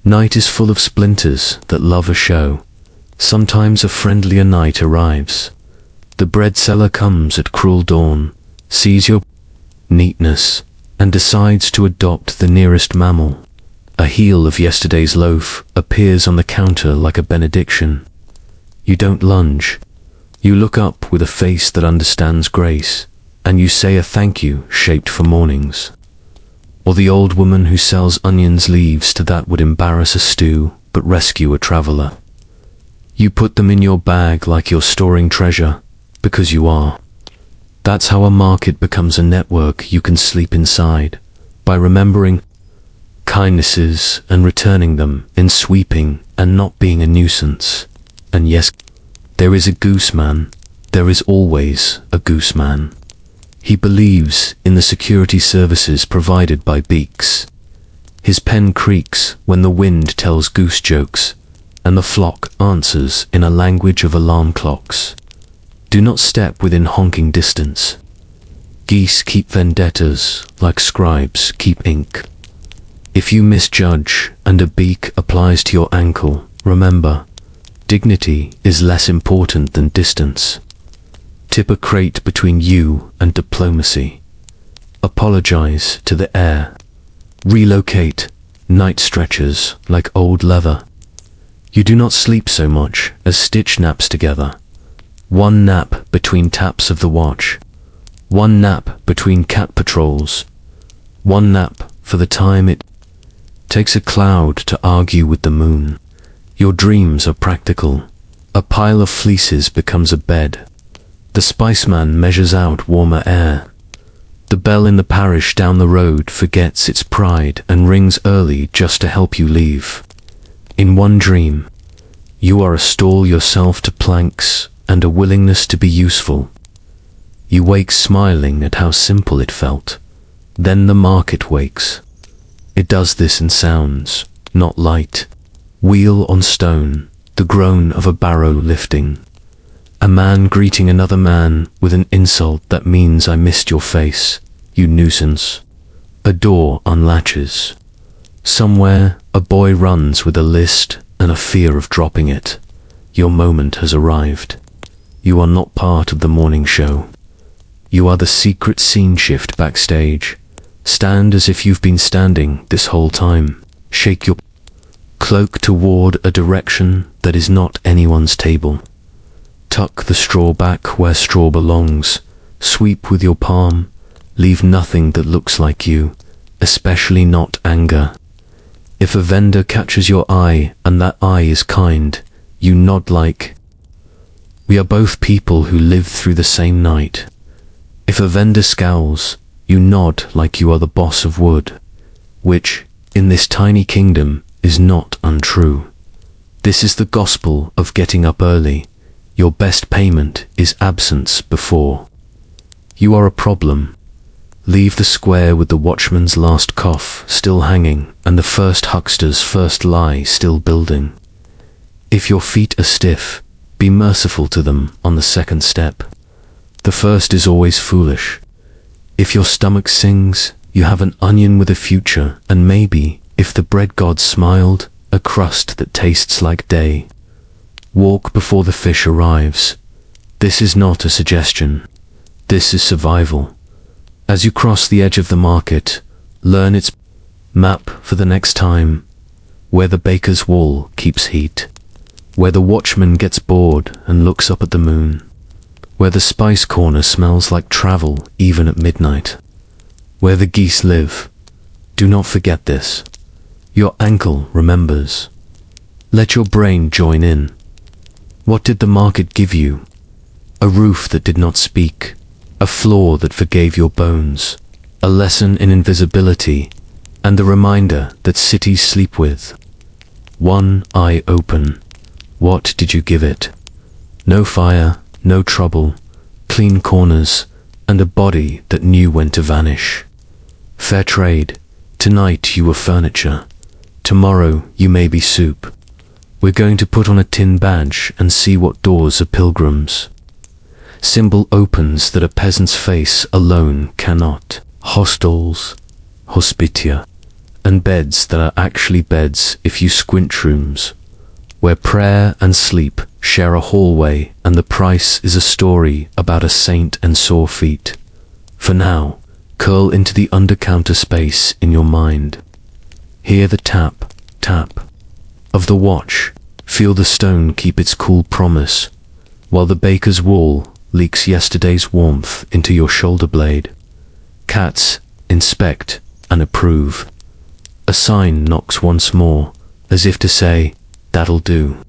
Night is full of splinters that love a show. Sometimes a friendlier night arrives. The bread seller comes at cruel dawn, sees your neatness, and decides to adopt the nearest mammal. A heel of yesterday's loaf appears on the counter like a benediction. You don't lunge. You look up with a face that understands grace, and you say a thank you shaped for mornings. Or the old woman who sells onions leaves to that would embarrass a stew but rescue a traveler. You put them in your bag like you're storing treasure, because you are. That's how a market becomes a network you can sleep inside, by remembering kindnesses and returning them in sweeping and not being a nuisance. And yes, there is a gooseman. There is always a gooseman. He believes in the security services provided by beaks. His pen creaks when the wind tells goose jokes, and the flock answers in a language of alarm clocks. Do not step within honking distance. Geese keep vendettas like scribes keep ink. If you misjudge and a beak applies to your ankle, remember, dignity is less important than distance. Tip a crate between you and diplomacy. Apologize to the air. Relocate night stretchers like old leather. You do not sleep so much as stitch naps together. One nap between taps of the watch. One nap between cat patrols. One nap for the time it takes a cloud to argue with the moon. Your dreams are practical. A pile of fleeces becomes a bed. The spiceman measures out warmer air. The bell in the parish down the road forgets its pride and rings early just to help you leave. In one dream, you are a stall yourself to planks and a willingness to be useful. You wake smiling at how simple it felt. Then the market wakes. It does this in sounds, not light. Wheel on stone, the groan of a barrow lifting. A man greeting another man with an insult that means I missed your face, you nuisance. A door unlatches. Somewhere, a boy runs with a list and a fear of dropping it. Your moment has arrived. You are not part of the morning show. You are the secret scene shift backstage. Stand as if you've been standing this whole time. Shake your cloak toward a direction that is not anyone's table. Tuck the straw back where straw belongs. Sweep with your palm. Leave nothing that looks like you, especially not anger. If a vendor catches your eye and that eye is kind, you nod like, we are both people who lived through the same night. If a vendor scowls, you nod like you are the boss of wood, which, in this tiny kingdom, is not untrue. This is the gospel of getting up early. Your best payment is absence before. You are a problem. Leave the square with the watchman's last cough still hanging and the first huckster's first lie still building. If your feet are stiff, be merciful to them on the second step. The first is always foolish. If your stomach sings, you have an onion with a future, and maybe, if the bread god smiled, a crust that tastes like day. Walk before the fish arrives. This is not a suggestion. This is survival. As you cross the edge of the market, learn its map for the next time, where the baker's wall keeps heat, where the watchman gets bored and looks up at the moon, where the spice corner smells like travel even at midnight, where the geese live. Do not forget this. Your ankle remembers. Let your brain join in. What did the market give you? A roof that did not speak, a floor that forgave your bones, a lesson in invisibility, and the reminder that cities sleep with. One eye open. What did you give it? No fire, no trouble, clean corners, and a body that knew when to vanish. Fair trade. Tonight you were furniture. Tomorrow you may be soup. We're going to put on a tin badge and see what doors are pilgrims. Symbol opens that a peasant's face alone cannot. Hostels, hospitia, and beds that are actually beds if you squint rooms, where prayer and sleep share a hallway and the price is a story about a saint and sore feet. For now, curl into the under-counter space in your mind. Hear the tap, tap of the watch, feel the stone keep its cool promise, while the baker's wall leaks yesterday's warmth into your shoulder blade. Cats inspect and approve. A sign knocks once more, as if to say, that'll do.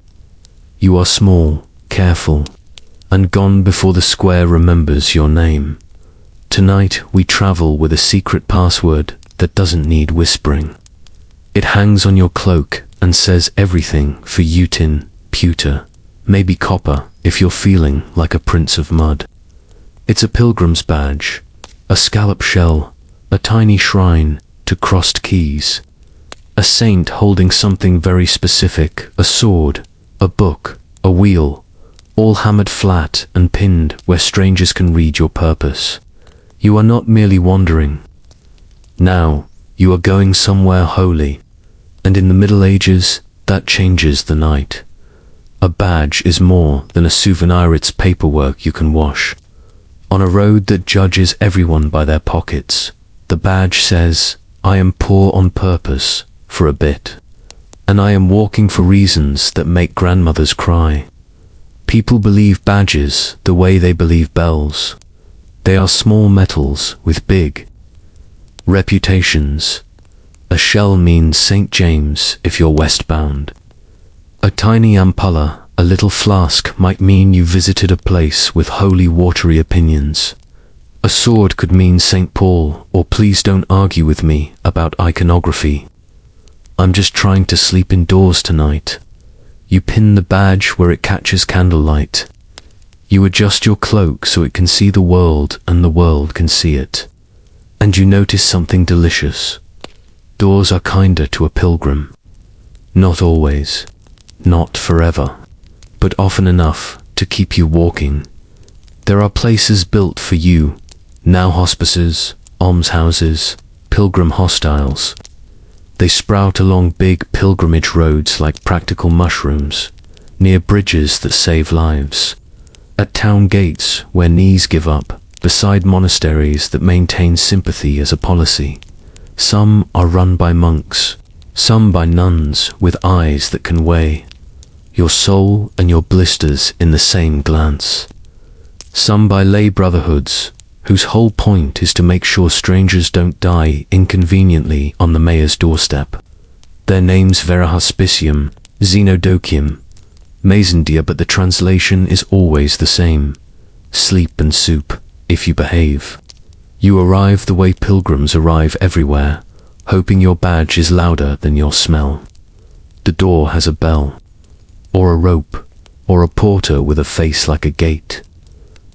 You are small, careful, and gone before the square remembers your name. Tonight we travel with a secret password that doesn't need whispering. It hangs on your cloak and says everything for tin, pewter, maybe copper if you're feeling like a prince of mud. It's a pilgrim's badge, a scallop shell, a tiny shrine to crossed keys, a saint holding something very specific, a sword, a book, a wheel, all hammered flat and pinned where strangers can read your purpose. You are not merely wandering. Now, you are going somewhere holy, and in the Middle Ages, that changes the night. A badge is more than a souvenir, it's paperwork you can wash. On a road that judges everyone by their pockets, the badge says, I am poor on purpose, for a bit, and I am walking for reasons that make grandmothers cry. People believe badges the way they believe bells. They are small metals with big reputations. A shell means St. James if you're westbound. A tiny ampulla, a little flask, might mean you visited a place with holy watery opinions. A sword could mean St. Paul, or please don't argue with me about iconography. I'm just trying to sleep indoors tonight. You pin the badge where it catches candlelight. You adjust your cloak so it can see the world and the world can see it. And you notice something delicious. Doors are kinder to a pilgrim. Not always, not forever, but often enough to keep you walking. There are places built for you, now hospices, almshouses, pilgrim hostels. They sprout along big pilgrimage roads like practical mushrooms, near bridges that save lives, at town gates where knees give up, beside monasteries that maintain sympathy as a policy. Some are run by monks, some by nuns with eyes that can weigh your soul and your blisters in the same glance. Some by lay brotherhoods, whose whole point is to make sure strangers don't die inconveniently on the mayor's doorstep. Their names Vera Hospicium, Xenodocium, Mazendia, but the translation is always the same. Sleep and soup, if you behave. You arrive the way pilgrims arrive everywhere, hoping your badge is louder than your smell. The door has a bell, or a rope, or a porter with a face like a gate.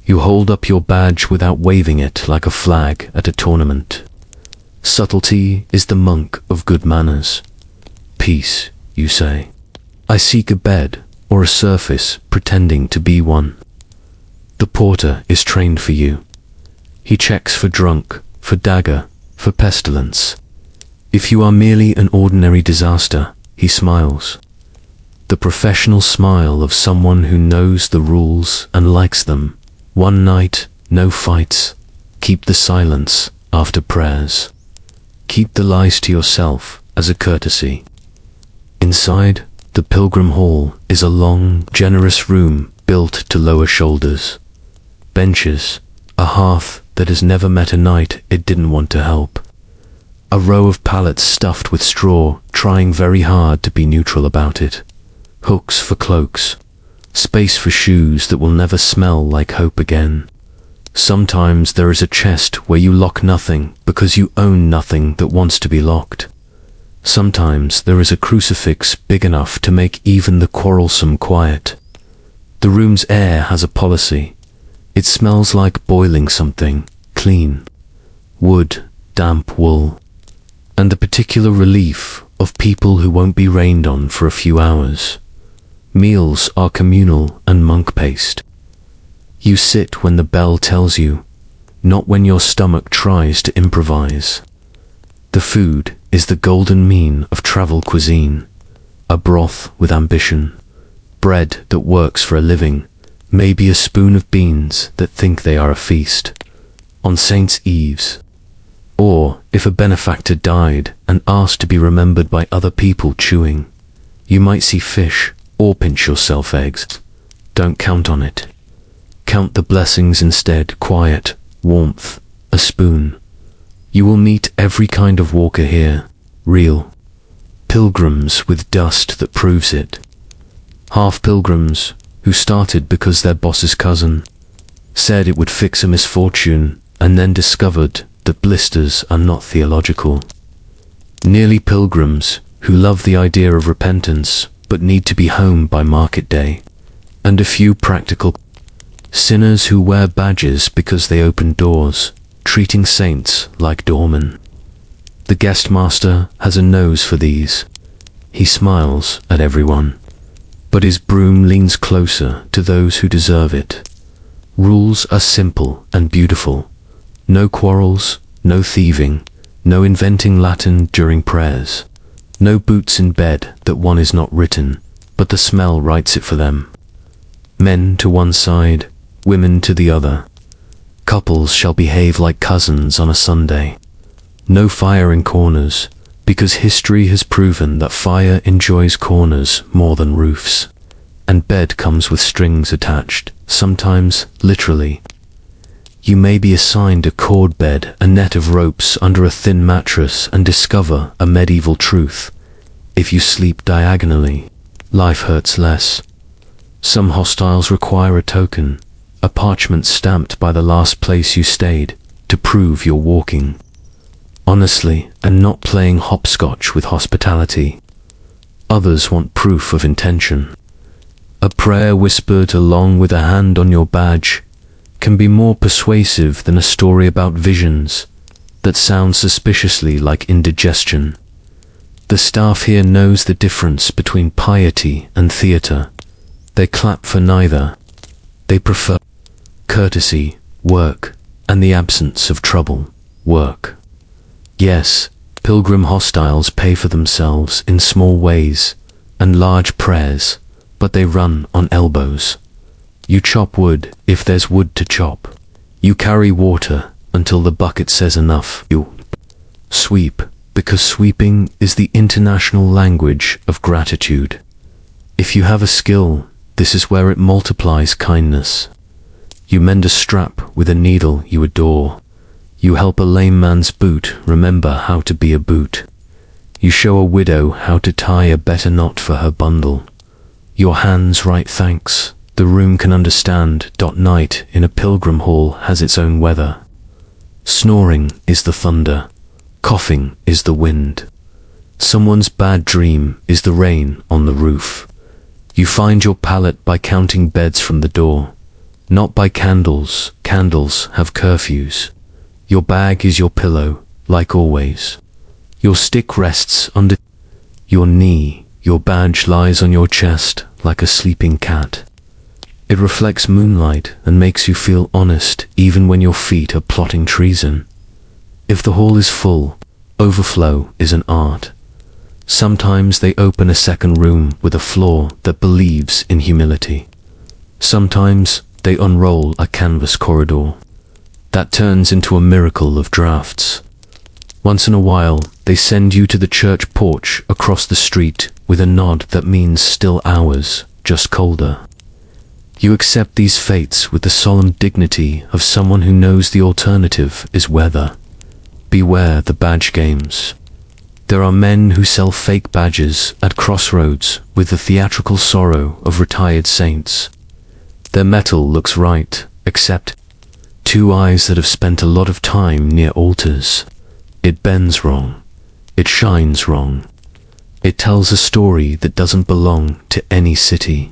You hold up your badge without waving it like a flag at a tournament. Subtlety is the monk of good manners. Peace, you say. I seek a bed or a surface pretending to be one. The porter is trained for you. He checks for drunk, for dagger, for pestilence. If you are merely an ordinary disaster, he smiles. The professional smile of someone who knows the rules and likes them. One night, no fights. Keep the silence after prayers. Keep the lies to yourself as a courtesy. Inside, the pilgrim hall is a long, generous room built to lower shoulders. Benches, a hearth that has never met a night it didn't want to help. A row of pallets stuffed with straw, trying very hard to be neutral about it. Hooks for cloaks. Space for shoes that will never smell like hope again. Sometimes there is a chest where you lock nothing because you own nothing that wants to be locked. Sometimes there is a crucifix big enough to make even the quarrelsome quiet. The room's air has a policy. It smells like boiling something, clean. Wood, damp wool. And the particular relief of people who won't be rained on for a few hours. Meals are communal and monk-paced. You sit when the bell tells you, not when your stomach tries to improvise. The food is the golden mean of travel cuisine, a broth with ambition, bread that works for a living, maybe a spoon of beans that think they are a feast, on Saints' Eves. Or, if a benefactor died and asked to be remembered by other people chewing, you might see fish or pinch yourself eggs. Don't count on it. Count the blessings instead, quiet, warmth, a spoon. You will meet every kind of walker here, real. Pilgrims with dust that proves it. Half pilgrims who started because their boss's cousin said it would fix a misfortune and then discovered that blisters are not theological. Nearly pilgrims who love the idea of repentance but need to be home by market day. And a few practical sinners who wear badges because they open doors, treating saints like doormen. The guest master has a nose for these. He smiles at everyone, but his broom leans closer to those who deserve it. Rules are simple and beautiful. No quarrels, no thieving, no inventing Latin during prayers. No boots in bed that one is not written, but the smell writes it for them. Men to one side, women to the other. Couples shall behave like cousins on a Sunday. No fire in corners, because history has proven that fire enjoys corners more than roofs. And bed comes with strings attached, sometimes literally. You may be assigned a cord bed, a net of ropes under a thin mattress, and discover a medieval truth. If you sleep diagonally, life hurts less. Some hostels require a token, a parchment stamped by the last place you stayed, to prove you're walking honestly and not playing hopscotch with hospitality. Others want proof of intention. A prayer whispered along with a hand on your badge can be more persuasive than a story about visions that sound suspiciously like indigestion. The staff here knows the difference between piety and theatre. They clap for neither. They prefer courtesy, work, and the absence of trouble, work. Yes, pilgrim hostels pay for themselves in small ways and large prayers, but they run on elbows. You chop wood if there's wood to chop. You carry water until the bucket says enough. You sweep because sweeping is the international language of gratitude. If you have a skill, this is where it multiplies kindness. You mend a strap with a needle you adore. You help a lame man's boot remember how to be a boot. You show a widow how to tie a better knot for her bundle. Your hands write thanks. The room can understand. Night in a pilgrim hall has its own weather. Snoring is the thunder. Coughing is the wind. Someone's bad dream is the rain on the roof. You find your pallet by counting beds from the door, not by candles. Candles have curfews. Your bag is your pillow, like always. Your stick rests under your knee. Your badge lies on your chest like a sleeping cat. It reflects moonlight and makes you feel honest even when your feet are plotting treason. If the hall is full, overflow is an art. Sometimes they open a second room with a floor that believes in humility. Sometimes they unroll a canvas corridor that turns into a miracle of drafts. Once in a while, they send you to the church porch across the street with a nod that means still hours, just colder. You accept these fates with the solemn dignity of someone who knows the alternative is weather. Beware the badge games. There are men who sell fake badges at crossroads with the theatrical sorrow of retired saints. Their metal looks right, except two eyes that have spent a lot of time near altars. It bends wrong. It shines wrong. It tells a story that doesn't belong to any city.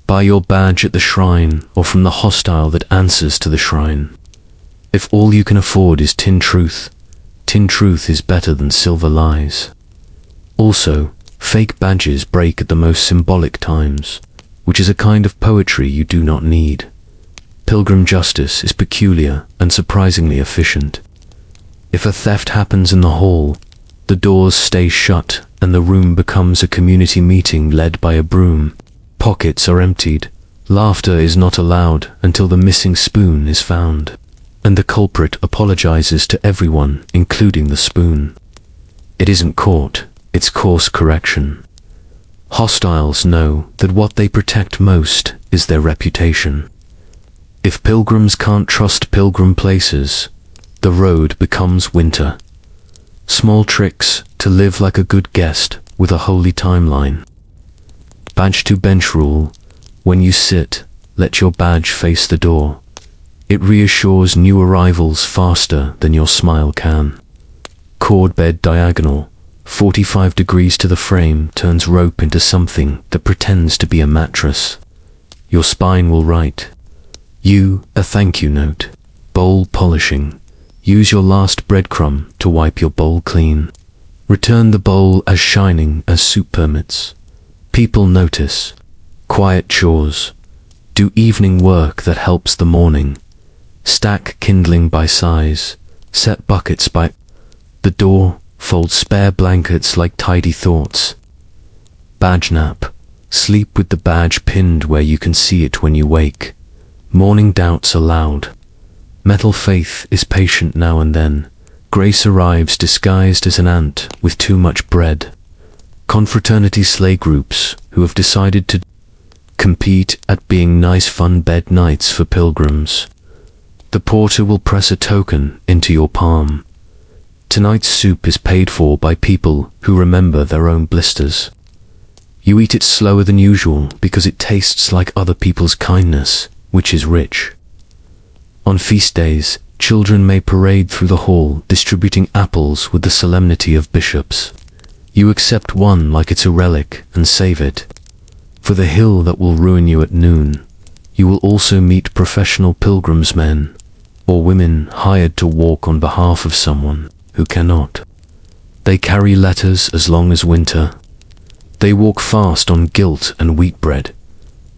Buy your badge at the shrine or from the hostile that answers to the shrine. If all you can afford is tin truth is better than silver lies. Also, fake badges break at the most symbolic times, which is a kind of poetry you do not need. Pilgrim justice is peculiar and surprisingly efficient. If a theft happens in the hall, the doors stay shut and the room becomes a community meeting led by a broom. Pockets are emptied. Laughter is not allowed until the missing spoon is found, and the culprit apologizes to everyone, including the spoon. It isn't court, it's course correction. Hostiles know that what they protect most is their reputation. If pilgrims can't trust pilgrim places, the road becomes winter. Small tricks to live like a good guest with a holy timeline. Badge to bench rule. When you sit, let your badge face the door. It reassures new arrivals faster than your smile can. Cord bed diagonal. 45 degrees to the frame turns rope into something that pretends to be a mattress. Your spine will write you a thank you note. Bowl polishing. Use your last breadcrumb to wipe your bowl clean. Return the bowl as shining as soup permits. People notice. Quiet chores. Do evening work that helps the morning. Stack kindling by size. Set buckets by the door. Fold spare blankets like tidy thoughts. Badge nap. Sleep with the badge pinned where you can see it when you wake. Morning doubts allowed. Metal faith is patient now and then. Grace arrives disguised as an ant with too much bread. Confraternity slay groups who have decided to compete at being nice fun bed nights for pilgrims. The porter will press a token into your palm. Tonight's soup is paid for by people who remember their own blisters. You eat it slower than usual because it tastes like other people's kindness, which is rich. On feast days, children may parade through the hall distributing apples with the solemnity of bishops. You accept one like it's a relic and save it. For the hill that will ruin you at noon, you will also meet professional pilgrims men or women hired to walk on behalf of someone who cannot. They carry letters as long as winter. They walk fast on guilt and wheat bread.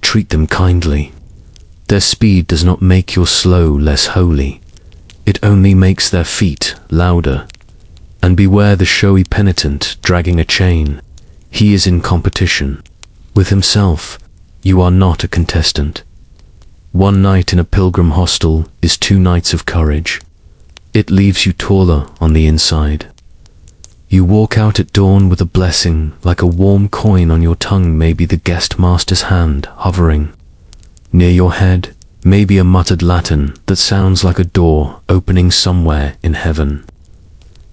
Treat them kindly. Their speed does not make your slow less holy. It only makes their feet louder. And beware the showy penitent dragging a chain. He is in competition with himself. You are not a contestant. One night in a pilgrim hostel is 2 nights of courage. It leaves you taller on the inside. You walk out at dawn with a blessing, like a warm coin on your tongue, maybe the guest master's hand hovering. Near your head, maybe a muttered Latin that sounds like a door opening somewhere in heaven.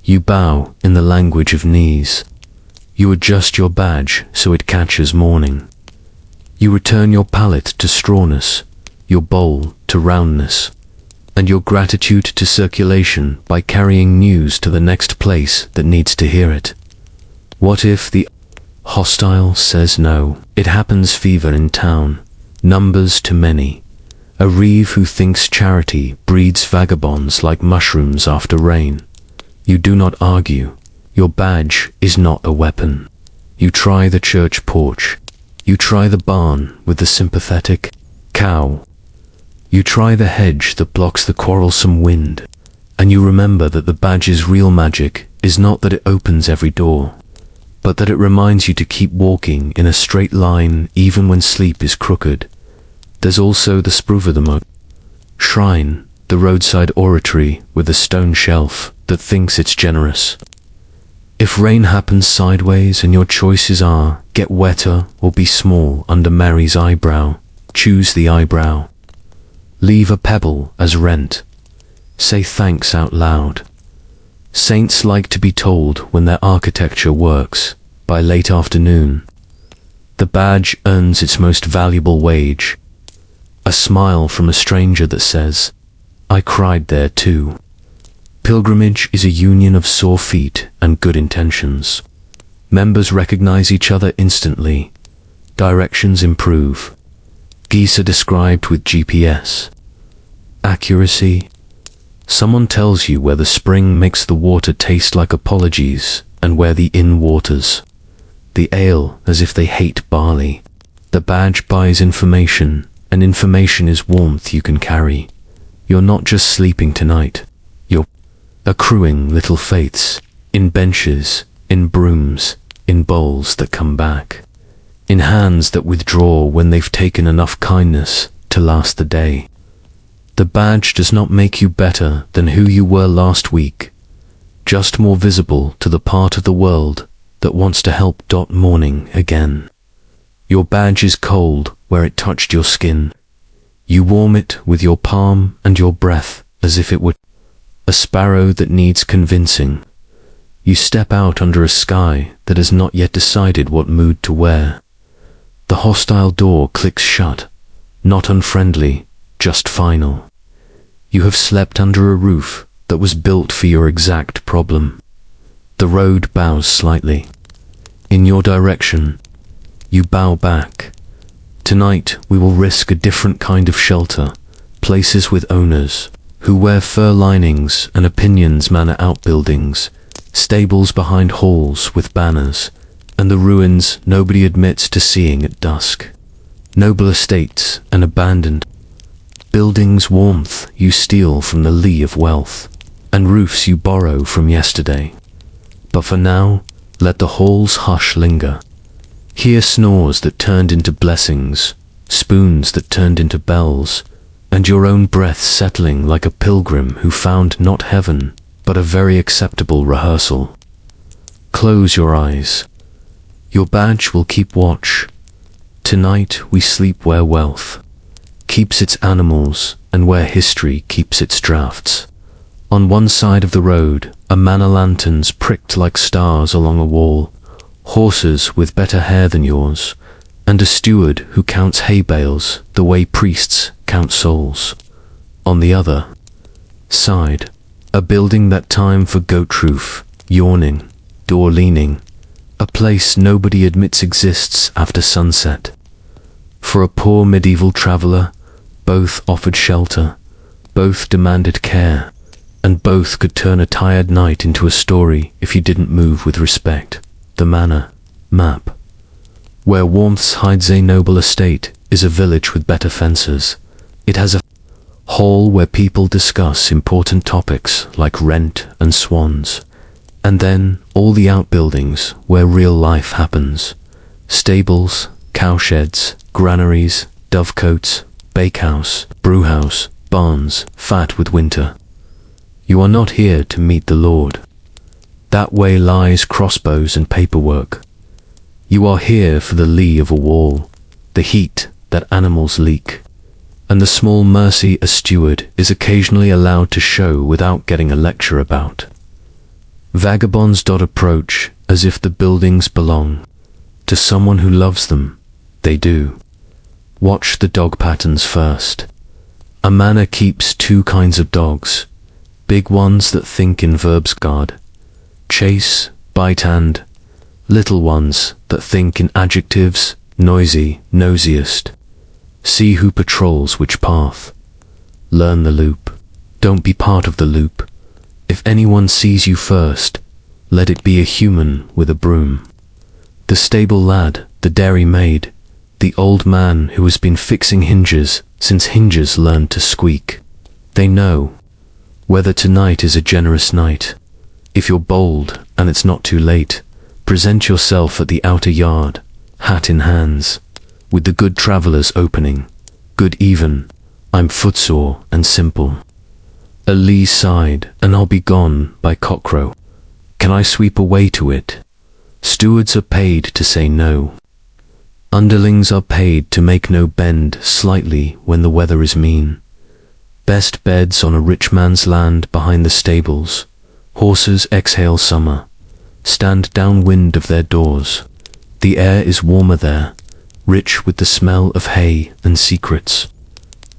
You bow in the language of knees. You adjust your badge so it catches morning. You return your palate to strawness, your bowl to roundness, and your gratitude to circulation by carrying news to the next place that needs to hear it. What if the hostile says no? It happens fever in town, numbers too many. A reeve who thinks charity breeds vagabonds like mushrooms after rain. You do not argue. Your badge is not a weapon. You try the church porch. You try the barn with the sympathetic cow. You try the hedge that blocks the quarrelsome wind. And you remember that the badge's real magic is not that it opens every door, but that it reminds you to keep walking in a straight line even when sleep is crooked. There's also the Spruvadamo shrine, the roadside oratory with a stone shelf that thinks it's generous. If rain happens sideways and your choices are get wetter or be small under Mary's eyebrow, choose the eyebrow. Leave a pebble as rent. Say thanks out loud. Saints like to be told when their architecture works. By late afternoon, the badge earns its most valuable wage. A smile from a stranger that says, "I cried there too." Pilgrimage is a union of sore feet and good intentions. Members recognize each other instantly. Directions improve. Geese are described with GPS. Accuracy. Someone tells you where the spring makes the water taste like apologies and where the inn waters the ale as if they hate barley. The badge buys information, and information is warmth you can carry. You're not just sleeping tonight. You're accruing little faiths in benches, in brooms, in bowls that come back, in hands that withdraw when they've taken enough kindness to last the day. The badge does not make you better than who you were last week, just more visible to the part of the world that wants to help. Morning again. Your badge is cold where it touched your skin. You warm it with your palm and your breath as if it were a sparrow that needs convincing. You step out under a sky that has not yet decided what mood to wear. The hostile door clicks shut, not unfriendly, just final. You have slept under a roof that was built for your exact problem. The road bows slightly. In your direction, you bow back. Tonight we will risk a different kind of shelter, places with owners who wear fur linings and opinions manor outbuildings, stables behind halls with banners, and the ruins nobody admits to seeing at dusk. Noble estates and abandoned buildings, warmth you steal from the lee of wealth, and roofs you borrow from yesterday. But for now, let the hall's hush linger. Hear snores that turned into blessings, spoons that turned into bells, and your own breath settling like a pilgrim who found not heaven, but a very acceptable rehearsal. Close your eyes. Your badge will keep watch. Tonight we sleep where wealth keeps its animals and where history keeps its drafts. On one side of the road, a manor lanterns pricked like stars along a wall, horses with better hair than yours, and a steward who counts hay bales the way priests count souls. On the other side, a building that time for goat roof, yawning, door leaning, a place nobody admits exists after sunset. For a poor medieval traveller, both offered shelter, both demanded care, and both could turn a tired night into a story if you didn't move with respect. The manor map. Where warmth hides a noble estate is a village with better fences. It has a hall where people discuss important topics like rent and swans, and then all the outbuildings where real life happens. Stables, cowsheds, granaries, dovecotes, bakehouse, brewhouse, barns, fat with winter. You are not here to meet the Lord. That way lies crossbows and paperwork. You are here for the lee of a wall, the heat that animals leak, and the small mercy a steward is occasionally allowed to show without getting a lecture about. Vagabonds approach as if the buildings belong to someone who loves them. They do. Watch the dog patterns first. A manor keeps two kinds of dogs, big ones that think in verbs guard, chase, bite and little ones that think in adjectives, noisy, nosiest. See who patrols which path. Learn the loop. Don't be part of the loop. If anyone sees you first, let it be a human with a broom. The stable lad, the dairy maid, the old man who has been fixing hinges since hinges learned to squeak. They know whether tonight is a generous night. If you're bold and it's not too late, present yourself at the outer yard, hat in hands, with the good traveller's opening. Good even, I'm footsore and simple. A lee side and I'll be gone by cockcrow. Can I sweep away to it? Stewards are paid to say no. Underlings are paid to make no bend slightly when the weather is mean. Best beds on a rich man's land behind the stables, Horses exhale summer, stand downwind of their doors. The air is warmer there, rich with the smell of hay and secrets.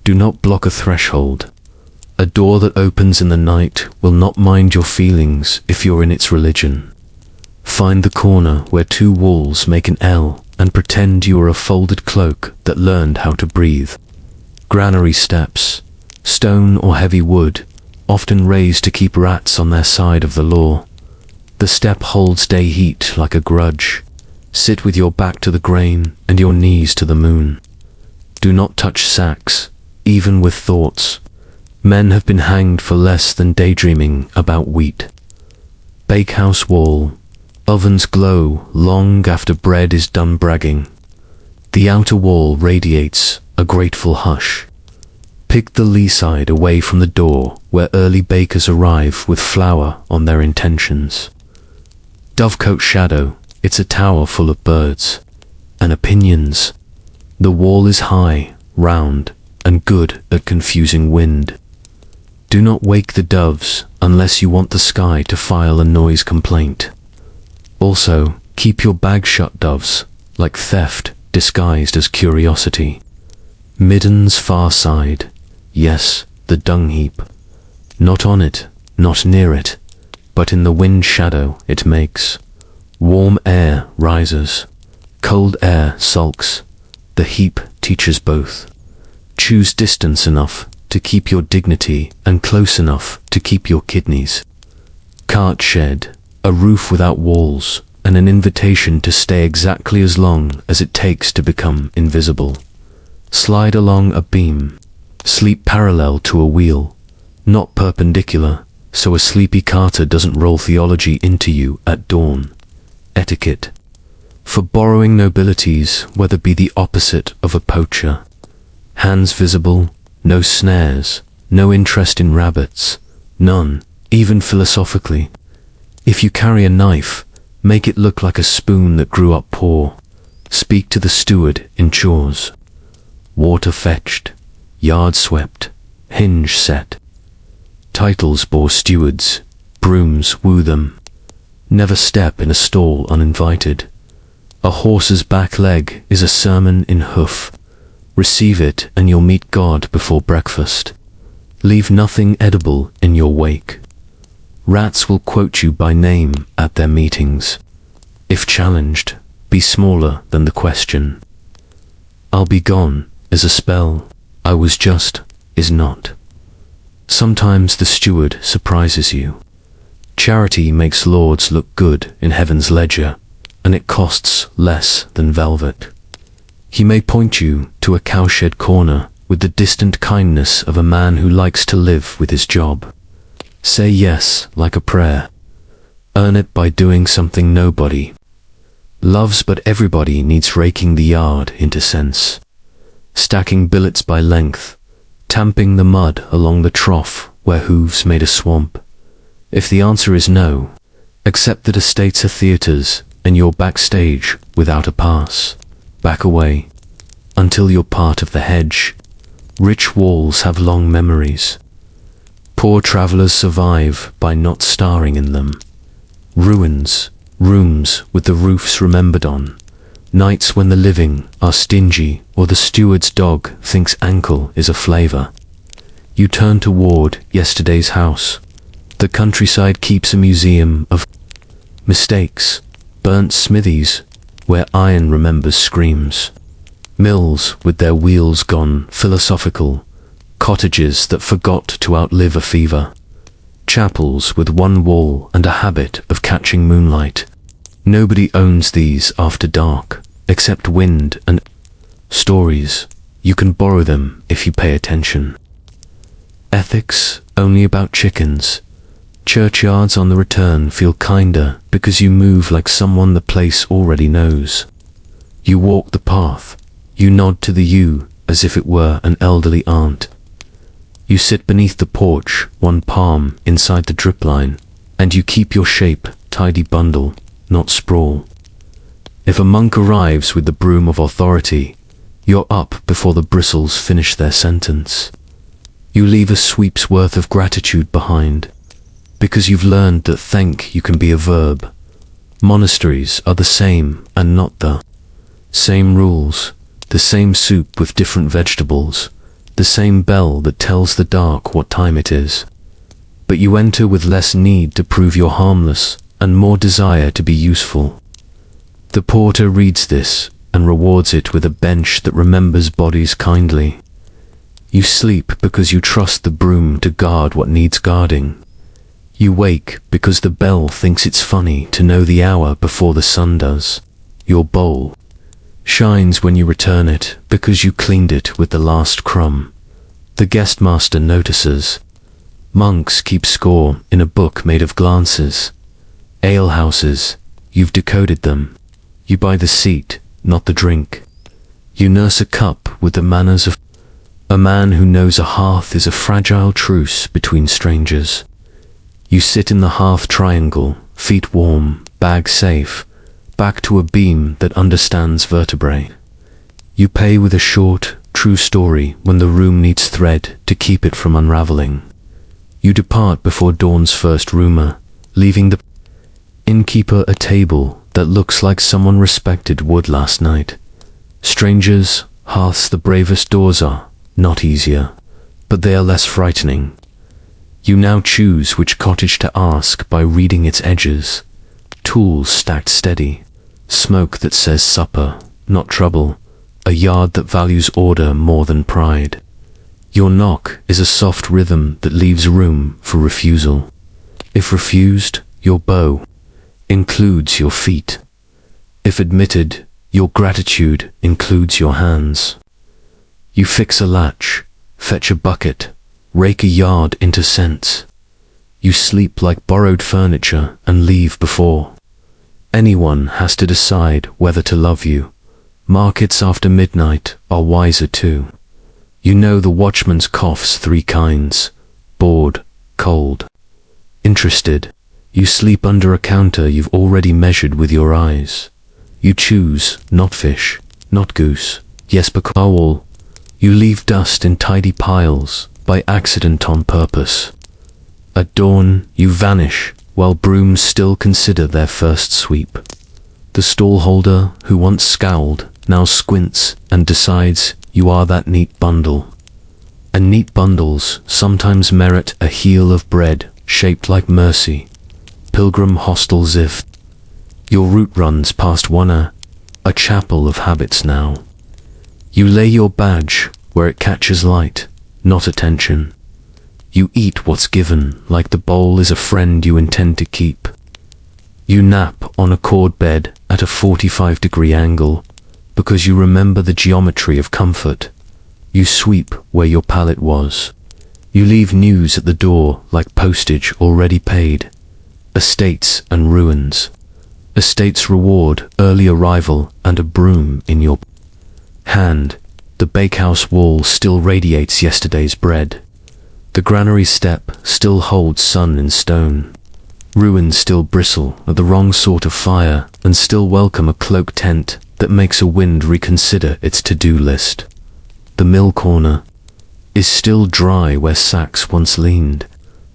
Do not block a threshold. A door that opens in the night will not mind your feelings if you're in its religion. Find the corner where two walls make an L and pretend you are a folded cloak that learned how to breathe. Granary steps, stone or heavy wood, often raised to keep rats on their side of the law. The step holds day heat like a grudge. Sit with your back to the grain and your knees to the moon. Do not touch sacks, even with thoughts. Men have been hanged for less than daydreaming about wheat. Bakehouse wall. Ovens glow long after bread is done bragging. The outer wall radiates a grateful hush. Pick the lee side away from the door where early bakers arrive with flour on their intentions. Dovecote shadow. It's a tower full of birds and opinions. The wall is high, round, and good at confusing wind. Do not wake the doves unless you want the sky to file a noise complaint. Also, keep your bag shut, doves, like theft disguised as curiosity. Midden's far side. Yes, the dung heap. Not on it, not near it, but in the wind shadow it makes. Warm air rises, cold air sulks. The heap teaches both. Choose distance enough to keep your dignity and close enough to keep your kidneys. Cart shed, a roof without walls, and an invitation to stay exactly as long as it takes to become invisible. Slide along a beam. Sleep parallel to a wheel, not perpendicular, so a sleepy carter doesn't roll theology into you at dawn. Etiquette. For borrowing nobilities, whether be the opposite of a poacher. Hands visible, no snares, no interest in rabbits, none, even philosophically. If you carry a knife, make it look like a spoon that grew up poor. Speak to the steward in chores. Water fetched, yard swept, hinge set. Titles bore stewards, brooms woo them. Never step in a stall uninvited. A horse's back leg is a sermon in hoof. Receive it and you'll meet God before breakfast. Leave nothing edible in your wake. Rats will quote you by name at their meetings. If challenged, be smaller than the question. I'll be gone is a spell. I was just is not. Sometimes the steward surprises you. Charity makes lords look good in heaven's ledger, and it costs less than velvet. He may point you to a cowshed corner with the distant kindness of a man who likes to live with his job. Say yes like a prayer. Earn it by doing something nobody loves, but everybody needs raking the yard into sense. Stacking billets by length, tamping the mud along the trough where hooves made a swamp. If the answer is no, accept that estates are theatres and you're backstage without a pass. Back away, until you're part of the hedge. Rich walls have long memories. Poor travellers survive by not starring in them. Ruins, rooms with the roofs remembered on. Nights when the living are stingy or the steward's dog thinks ankle is a flavour. You turn toward yesterday's house. The countryside keeps a museum of mistakes, burnt smithies where iron remembers screams. Mills with their wheels gone philosophical, cottages that forgot to outlive a fever. Chapels with one wall and a habit of catching moonlight. Nobody owns these after dark, except wind and stories. You can borrow them if you pay attention. Ethics only about chickens. Churchyards on the return feel kinder because you move like someone the place already knows. You walk the path. You nod to the ewe as if it were an elderly aunt. You sit beneath the porch, one palm inside the drip line, and you keep your shape, tidy bundle, not sprawl. If a monk arrives with the broom of authority, you're up before the bristles finish their sentence. You leave a sweep's worth of gratitude behind. because you've learned that thank you can be a verb. Monasteries are the same and not the same rules, the same soup with different vegetables, the same bell that tells the dark what time it is. But you enter with less need to prove you're harmless and more desire to be useful. The porter reads this and rewards it with a bench that remembers bodies kindly. You sleep because you trust the broom to guard what needs guarding. You wake because the bell thinks it's funny to know the hour before the sun does. Your bowl shines when you return it because you cleaned it with the last crumb. The guest master notices. Monks keep score in a book made of glances. Alehouses, you've decoded them. You buy the seat, not the drink. You nurse a cup with the manners of a man who knows a hearth is a fragile truce between strangers. You sit in the half triangle, feet warm, bag safe, back to a beam that understands vertebrae. You pay with a short, true story when the room needs thread to keep it from unraveling. You depart before dawn's first rumor, leaving the innkeeper a table that looks like someone respected wood last night. Strangers, hearths the bravest doors are, not easier, but they are less frightening. You now choose which cottage to ask by reading its edges. Tools stacked steady, smoke that says supper, not trouble, a yard that values order more than pride. Your knock is a soft rhythm that leaves room for refusal. If refused, your bow includes your feet. If admitted, your gratitude includes your hands. You fix a latch, fetch a bucket, rake a yard into scents. You sleep like borrowed furniture and leave before anyone has to decide whether to love you. Markets after midnight are wiser too. You know the watchman's coughs three kinds: bored, cold, interested. You sleep under a counter you've already measured with your eyes. You choose not fish, not goose, yes but owl. You leave dust in tidy piles, by accident on purpose. At dawn, you vanish, while brooms still consider their first sweep. The stallholder, who once scowled, now squints and decides you are that neat bundle. And neat bundles sometimes merit a heel of bread shaped like mercy. Pilgrim hostels if your route runs past one a chapel of habits now. You lay your badge where it catches light, not attention. You eat what's given, like the bowl is a friend you intend to keep. You nap on a cord bed at a 45-degree angle, because you remember the geometry of comfort. You sweep where your pallet was. You leave news at the door like postage already paid. Estates and ruins. Estates reward early arrival and a broom in your hand. The bakehouse wall still radiates yesterday's bread. The granary step still holds sun in stone. Ruins still bristle at the wrong sort of fire and still welcome a cloak tent that makes a wind reconsider its to-do list. The mill corner is still dry where sacks once leaned.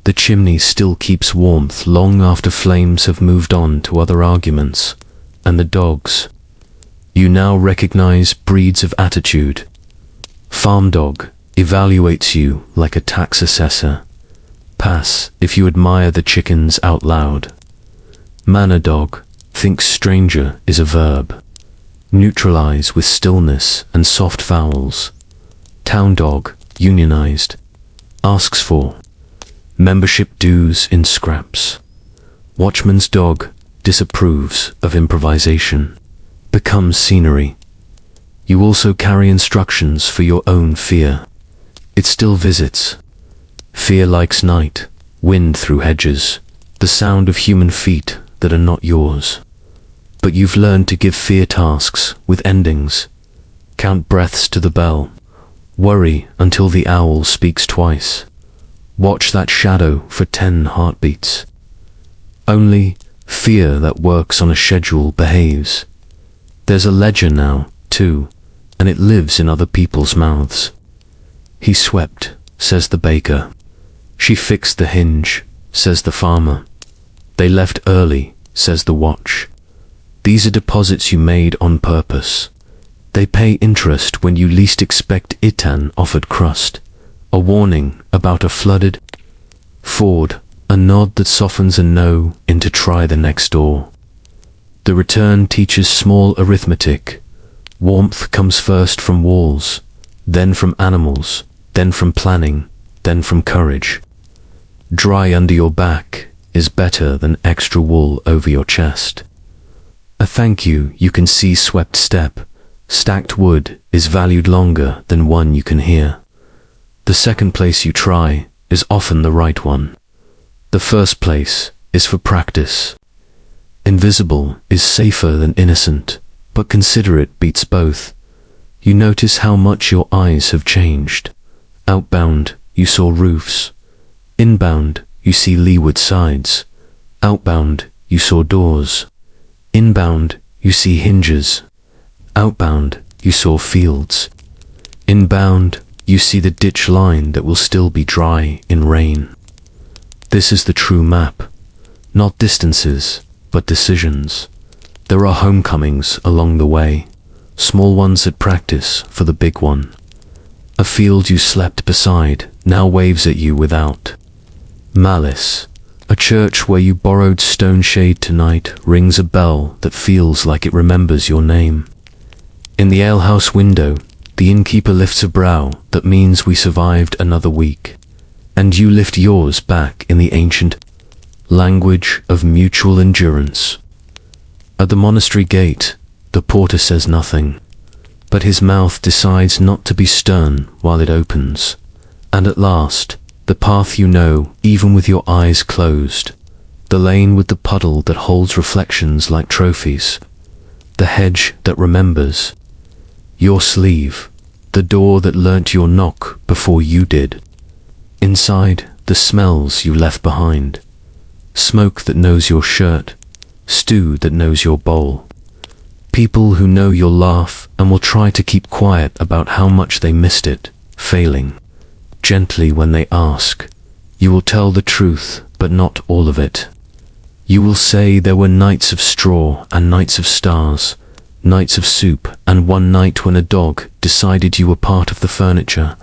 The chimney still keeps warmth long after flames have moved on to other arguments. And the dogs. You now recognize breeds of attitude. Farm dog evaluates you like a tax assessor. Pass if you admire the chickens out loud. Manor dog thinks stranger is a verb. Neutralize with stillness and soft vowels. Town dog, unionized, asks for membership dues in scraps. Watchman's dog disapproves of improvisation, becomes scenery. You also carry instructions for your own fear. It still visits. Fear likes night, wind through hedges, the sound of human feet that are not yours. But you've learned to give fear tasks with endings. Count breaths to the bell. Worry until the owl speaks twice. Watch that shadow for 10 heartbeats. Only fear that works on a schedule behaves. There's a ledger now, too, and it lives in other people's mouths. He swept, says the baker. She fixed the hinge, says the farmer. They left early, says the watch. These are deposits you made on purpose. They pay interest when you least expect it. An offered crust, a warning about a flooded ford, a nod that softens a no into try the next door. The return teaches small arithmetic. Warmth comes first from walls, then from animals, then from planning, then from courage. Dry under your back is better than extra wool over your chest. A thank you can see swept step. Stacked wood is valued longer than one you can hear. The second place you try is often the right one. The first place is for practice. Invisible is safer than innocent, but considerate beats both. You notice how much your eyes have changed. Outbound, you saw roofs. Inbound, you see leeward sides. Outbound, you saw doors. Inbound, you see hinges. Outbound, you saw fields. Inbound, you see the ditch line that will still be dry in rain. This is the true map. Not distances, but decisions. There are homecomings along the way, small ones at practice for the big one. A field you slept beside now waves at you without malice. A church where you borrowed stone shade tonight rings a bell that feels like it remembers your name. In the alehouse window, the innkeeper lifts a brow that means we survived another week, and you lift yours back in the ancient language of mutual endurance. At the monastery gate, the porter says nothing, but his mouth decides not to be stern while it opens, and at last, the path you know even with your eyes closed, the lane with the puddle that holds reflections like trophies, the hedge that remembers, your sleeve, the door that learnt your knock before you did. Inside, the smells you left behind, smoke that knows your shirt, stew that knows your bowl. People who know you'll laugh and will try to keep quiet about how much they missed it, failing. Gently when they ask, you will tell the truth, but not all of it. You will say there were nights of straw and nights of stars, nights of soup, and one night when a dog decided you were part of the furniture.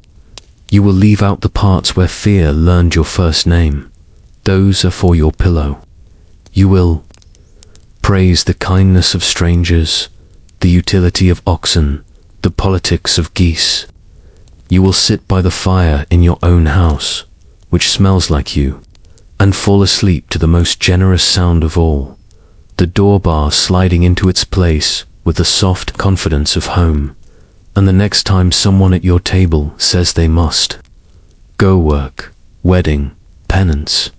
You will leave out the parts where fear learned your first name. Those are for your pillow. You will praise the kindness of strangers, the utility of oxen, the politics of geese. You will sit by the fire in your own house, which smells like you, and fall asleep to the most generous sound of all, the door bar sliding into its place with the soft confidence of home, and the next time someone at your table says they must go work, wedding, penance,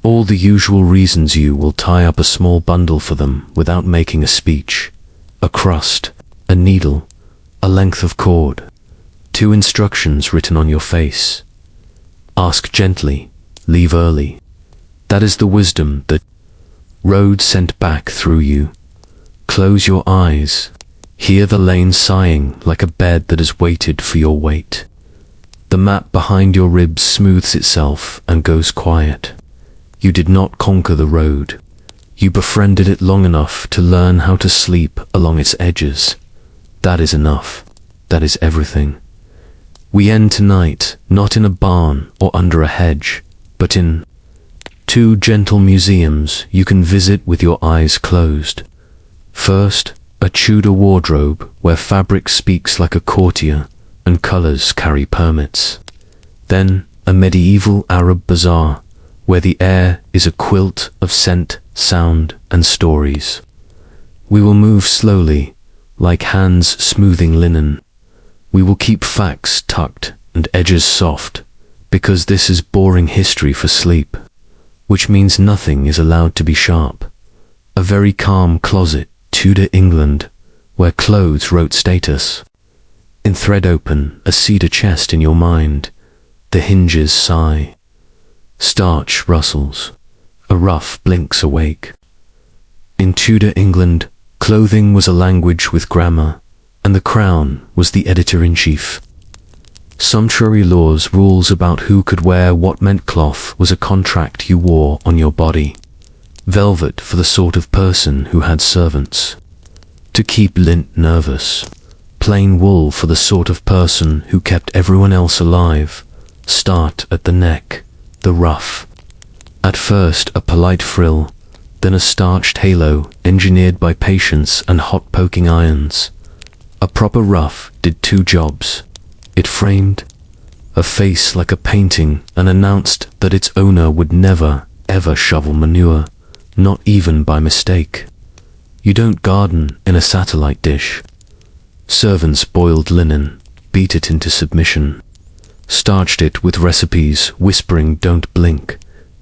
all the usual reasons, you will tie up a small bundle for them without making a speech, a crust, a needle, a length of cord, 2 instructions written on your face. Ask gently, leave early. That is the wisdom that road sent back through you. Close your eyes. Hear the lane sighing like a bed that has waited for your weight. The map behind your ribs smooths itself and goes quiet. You did not conquer the road. You befriended it long enough to learn how to sleep along its edges. That is enough. That is everything. We end tonight not in a barn or under a hedge, but in 2 gentle museums you can visit with your eyes closed. First, a Tudor wardrobe where fabric speaks like a courtier and colors carry permits. Then, a medieval Arab bazaar where the air is a quilt of scent, sound, and stories. We will move slowly, like hands smoothing linen. We will keep facts tucked and edges soft, because this is boring history for sleep, which means nothing is allowed to be sharp. A very calm closet, Tudor England, where clothes wrote status. In thread open, a cedar chest in your mind, the hinges sigh. Starch rustles, a ruff blinks awake. In Tudor England, clothing was a language with grammar, and the crown was the editor-in-chief. Sumptuary laws, rules about who could wear what meant cloth was a contract you wore on your body. Velvet for the sort of person who had servants. To keep lint nervous. Plain wool for the sort of person who kept everyone else alive. Start at the neck, the ruff. At first a polite frill, then a starched halo engineered by patience and hot poking irons. A proper ruff did two jobs. It framed a face like a painting and announced that its owner would never, ever shovel manure, not even by mistake. You don't garden in a satellite dish. Servants boiled linen, beat it into submission, starched it with recipes whispering don't blink,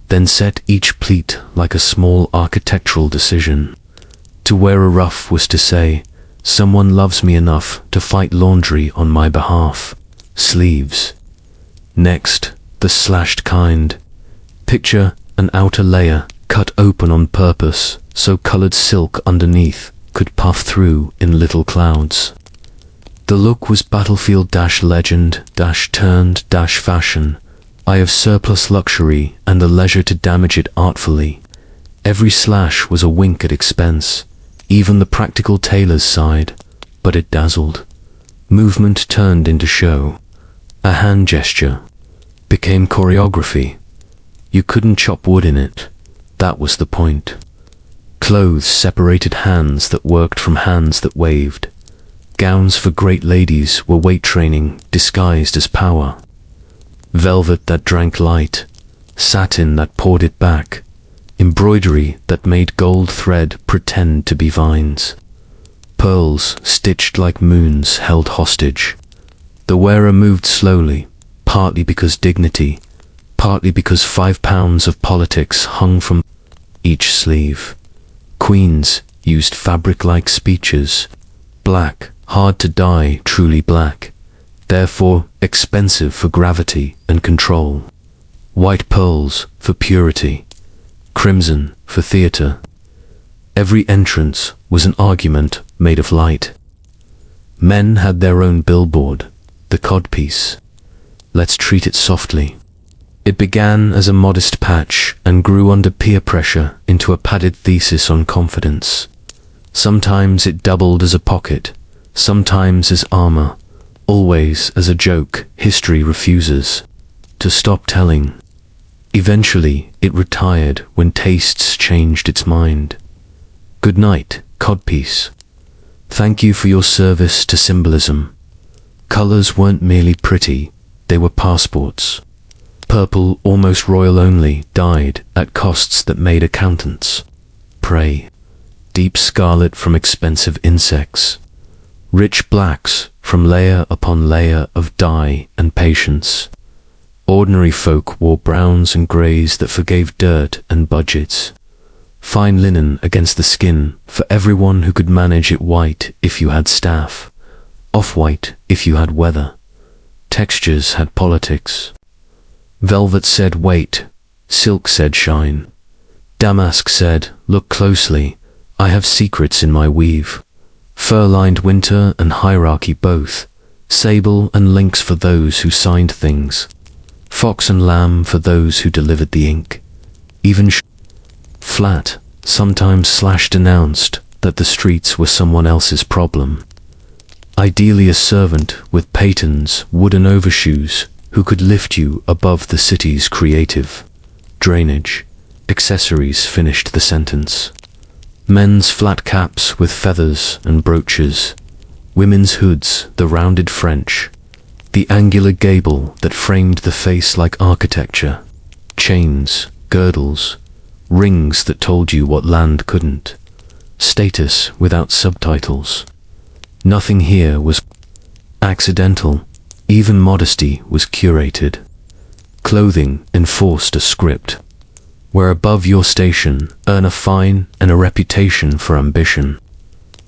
then set each pleat like a small architectural decision. To wear a ruff was to say, someone loves me enough to fight laundry on my behalf. Sleeves. Next, the slashed kind. Picture an outer layer cut open on purpose so colored silk underneath could puff through in little clouds. The look was battlefield-legend-turned-fashion. I have surplus luxury and the leisure to damage it artfully. Every slash was a wink at expense, even the practical tailors sighed, but it dazzled. Movement turned into show. A hand gesture became choreography. You couldn't chop wood in it. That was the point. Clothes separated hands that worked from hands that waved. Gowns for great ladies were weight training disguised as power. Velvet that drank light, satin that poured it back, embroidery that made gold thread pretend to be vines. Pearls stitched like moons held hostage. The wearer moved slowly, partly because dignity, partly because 5 pounds of politics hung from each sleeve. Queens used fabric-like speeches, black, hard to dye, truly black, therefore expensive for gravity and control. White pearls for purity, crimson for theatre. Every entrance was an argument made of light. Men had their own billboard, the codpiece. Let's treat it softly. It began as a modest patch and grew under peer pressure into a padded thesis on confidence. Sometimes it doubled as a pocket, sometimes as armor, always as a joke history refuses to stop telling. Eventually, it retired when tastes changed its mind. Good night, codpiece. Thank you for your service to symbolism. Colors weren't merely pretty, they were passports. Purple, almost royal only, died at costs that made accountants pray. Deep scarlet from expensive insects. Rich blacks from layer upon layer of dye and patience. Ordinary folk wore browns and greys that forgave dirt and budgets. Fine linen against the skin for everyone who could manage it, white if you had staff, off-white if you had weather. Textures had politics. Velvet said wait, silk said shine. Damask said look closely, I have secrets in my weave. Fur-lined winter and hierarchy both, sable and lynx for those who signed things, fox and lamb for those who delivered the ink. Even flat, sometimes slashed announced that the streets were someone else's problem. Ideally a servant with patons, wooden overshoes, who could lift you above the city's creative drainage. Accessories finished the sentence. Men's flat caps with feathers and brooches, women's hoods, the rounded French, the angular gable that framed the face like architecture, chains, girdles, rings that told you what land couldn't, status without subtitles. Nothing here was accidental, even modesty was curated. Clothing enforced a script. Where above your station, earn a fine and a reputation for ambition.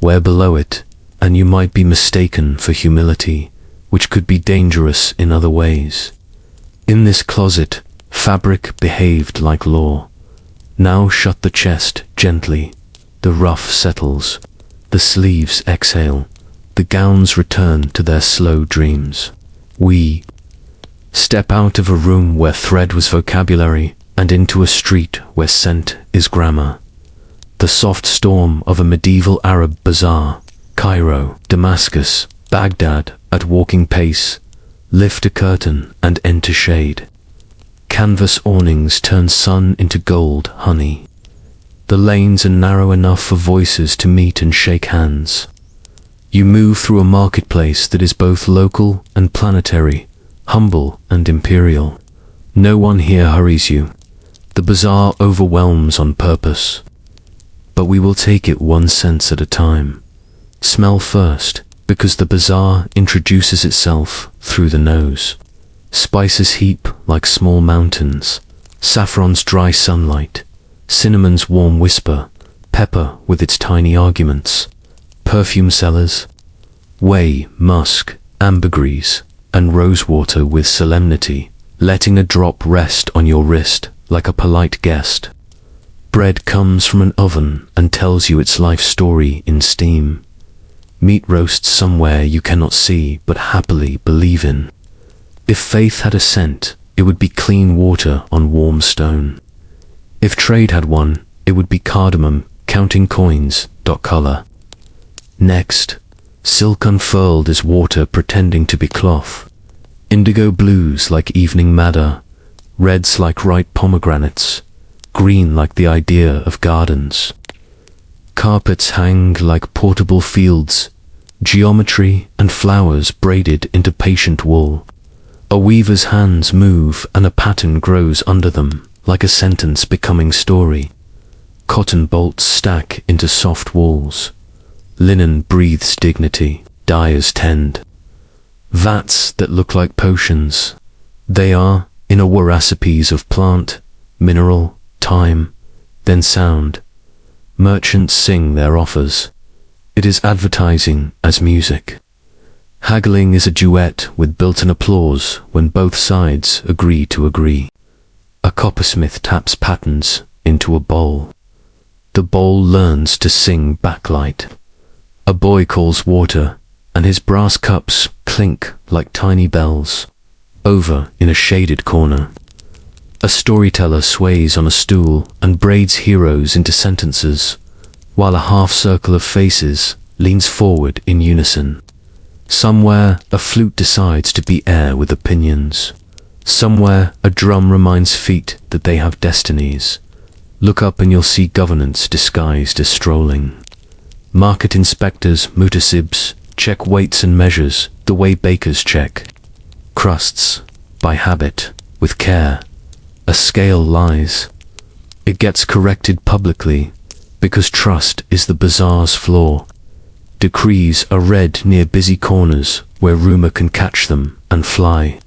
Where below it, and you might be mistaken for humility, which could be dangerous in other ways. In this closet, fabric behaved like law. Now shut the chest gently. The ruff settles. The sleeves exhale. The gowns return to their slow dreams. We Step out of a room where thread was vocabulary and into a street where scent is grammar. The soft storm of a medieval Arab bazaar, Cairo, Damascus, Baghdad, at walking pace, lift a curtain and enter shade. Canvas awnings turn sun into gold honey. The lanes are narrow enough for voices to meet and shake hands. You move through a marketplace that is both local and planetary, humble and imperial. No one here hurries you. The bazaar overwhelms on purpose. But we will take it one sense at a time. Smell first, because the bazaar introduces itself through the nose. Spices heap like small mountains, saffron's dry sunlight, cinnamon's warm whisper, pepper with its tiny arguments, perfume sellers, whey, musk, ambergris, and rosewater with solemnity, letting a drop rest on your wrist like a polite guest. Bread comes from an oven and tells you its life story in steam. Meat roasts somewhere you cannot see but happily believe in. If faith had a scent, it would be clean water on warm stone. If trade had one, it would be cardamom, counting coins, color. Next, silk unfurled is water pretending to be cloth. Indigo blues like evening madder, reds like ripe pomegranates, green like the idea of gardens. Carpets hang like portable fields, geometry and flowers braided into patient wool. A weaver's hands move and a pattern grows under them, like a sentence becoming story. Cotton bolts stack into soft walls. Linen breathes dignity, dyers tend. Vats that look like potions. They are, in a recipes of plant, mineral, time, then sound. Merchants sing their offers. It is advertising as music. Haggling is a duet with built-in applause when both sides agree to agree. A coppersmith taps patterns into a bowl. The bowl learns to sing backlight. A boy calls water, and his brass cups clink like tiny bells. Over in a shaded corner. A storyteller sways on a stool and braids heroes into sentences, while a half circle of faces leans forward in unison. Somewhere, a flute decides to be air with opinions. Somewhere, a drum reminds feet that they have destinies. Look up and you'll see governance disguised as strolling. Market inspectors, mutasibs, check weights and measures the way bakers check. Crusts, by habit, with care. A scale lies. It gets corrected publicly, because trust is the bazaar's flaw. Decrees are read near busy corners where rumor can catch them and fly.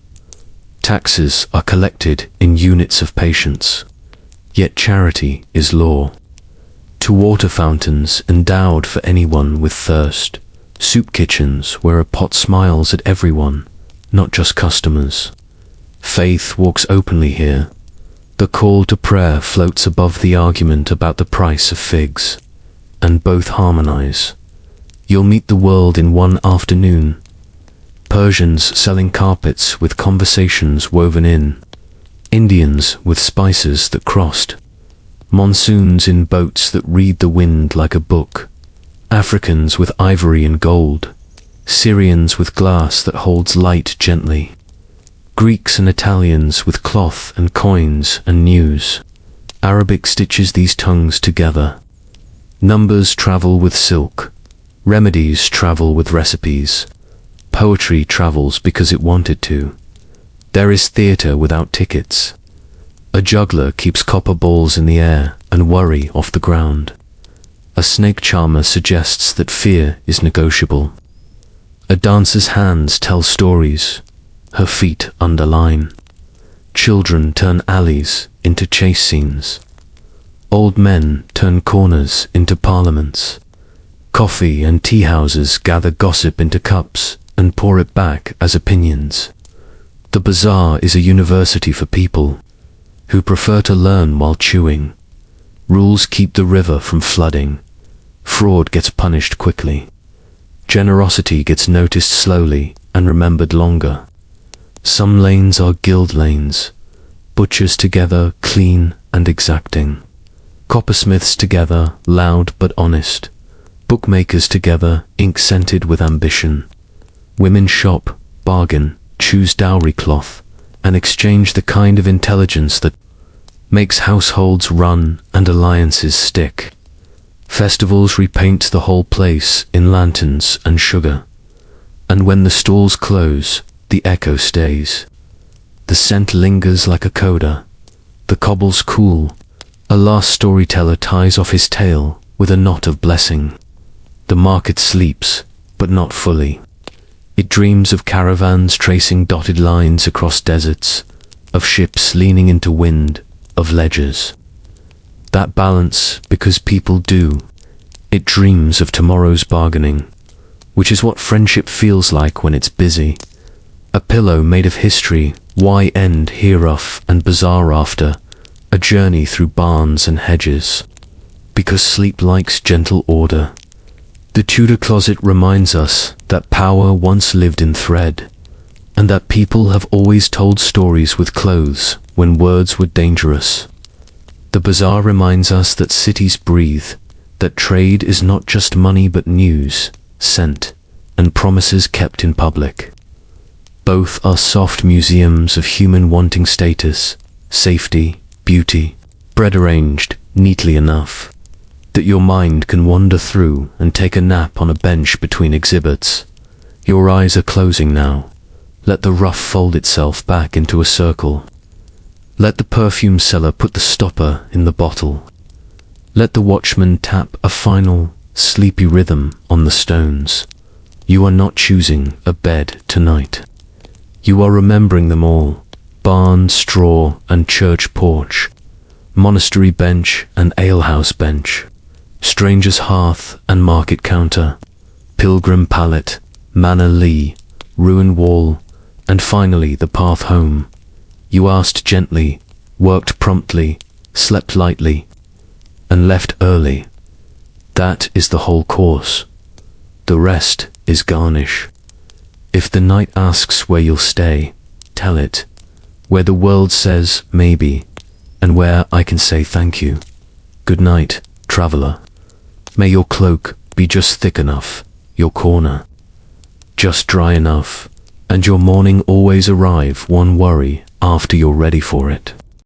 Taxes are collected in units of patience, yet charity is law. To water fountains endowed for anyone with thirst, soup kitchens where a pot smiles at everyone, not just customers. Faith walks openly here. The call to prayer floats above the argument about the price of figs, and both harmonize. You'll meet the world in one afternoon. Persians selling carpets with conversations woven in. Indians with spices that crossed. Monsoons in boats that read the wind like a book. Africans with ivory and gold. Syrians with glass that holds light gently. Greeks and Italians with cloth and coins and news. Arabic stitches these tongues together. Numbers travel with silk. Remedies travel with recipes. Poetry travels because it wanted to. There is theatre without tickets. A juggler keeps copper balls in the air and worry off the ground. A snake charmer suggests that fear is negotiable. A dancer's hands tell stories. Her feet underline. Children turn alleys into chase scenes. Old men turn corners into parliaments. Coffee and tea houses gather gossip into cups and pour it back as opinions. The bazaar is a university for people who prefer to learn while chewing. Rules keep the river from flooding. Fraud gets punished quickly. Generosity gets noticed slowly and remembered longer. Some lanes are guild lanes, butchers together, clean and exacting. Coppersmiths together, loud but honest. Bookmakers together, ink-scented with ambition. Women shop, bargain, choose dowry cloth, and exchange the kind of intelligence that makes households run and alliances stick. Festivals repaint the whole place in lanterns and sugar. And when the stalls close, the echo stays. The scent lingers like a coda. The cobbles cool. A last storyteller ties off his tale with a knot of blessing. The market sleeps, but not fully. It dreams of caravans tracing dotted lines across deserts, of ships leaning into wind, of ledgers. That balance, because people do. It dreams of tomorrow's bargaining, which is what friendship feels like when it's busy. A pillow made of history, why end hereof and bazaar after, a journey through barns and hedges. Because sleep likes gentle order. The Tudor closet reminds us that power once lived in thread, and that people have always told stories with clothes when words were dangerous. The bazaar reminds us that cities breathe, that trade is not just money but news, scent, and promises kept in public. Both are soft museums of human wanting status, safety, beauty, bread arranged neatly enough that your mind can wander through and take a nap on a bench between exhibits. Your eyes are closing now. Let the rough fold itself back into a circle. Let the perfume seller put the stopper in the bottle. Let the watchman tap a final, sleepy rhythm on the stones. You are not choosing a bed tonight. You are remembering them all. Barn, straw, and church porch. Monastery bench and alehouse bench. Stranger's hearth and market counter. Pilgrim pallet, manor lea, ruin wall, and finally the path home. You asked gently, worked promptly, slept lightly, and left early. That is the whole course. The rest is garnish. If the night asks where you'll stay, tell it. Where the world says maybe, and where I can say thank you. Good night, traveller. May your cloak be just thick enough, your corner just dry enough, and your morning always arrive one worry after you're ready for it.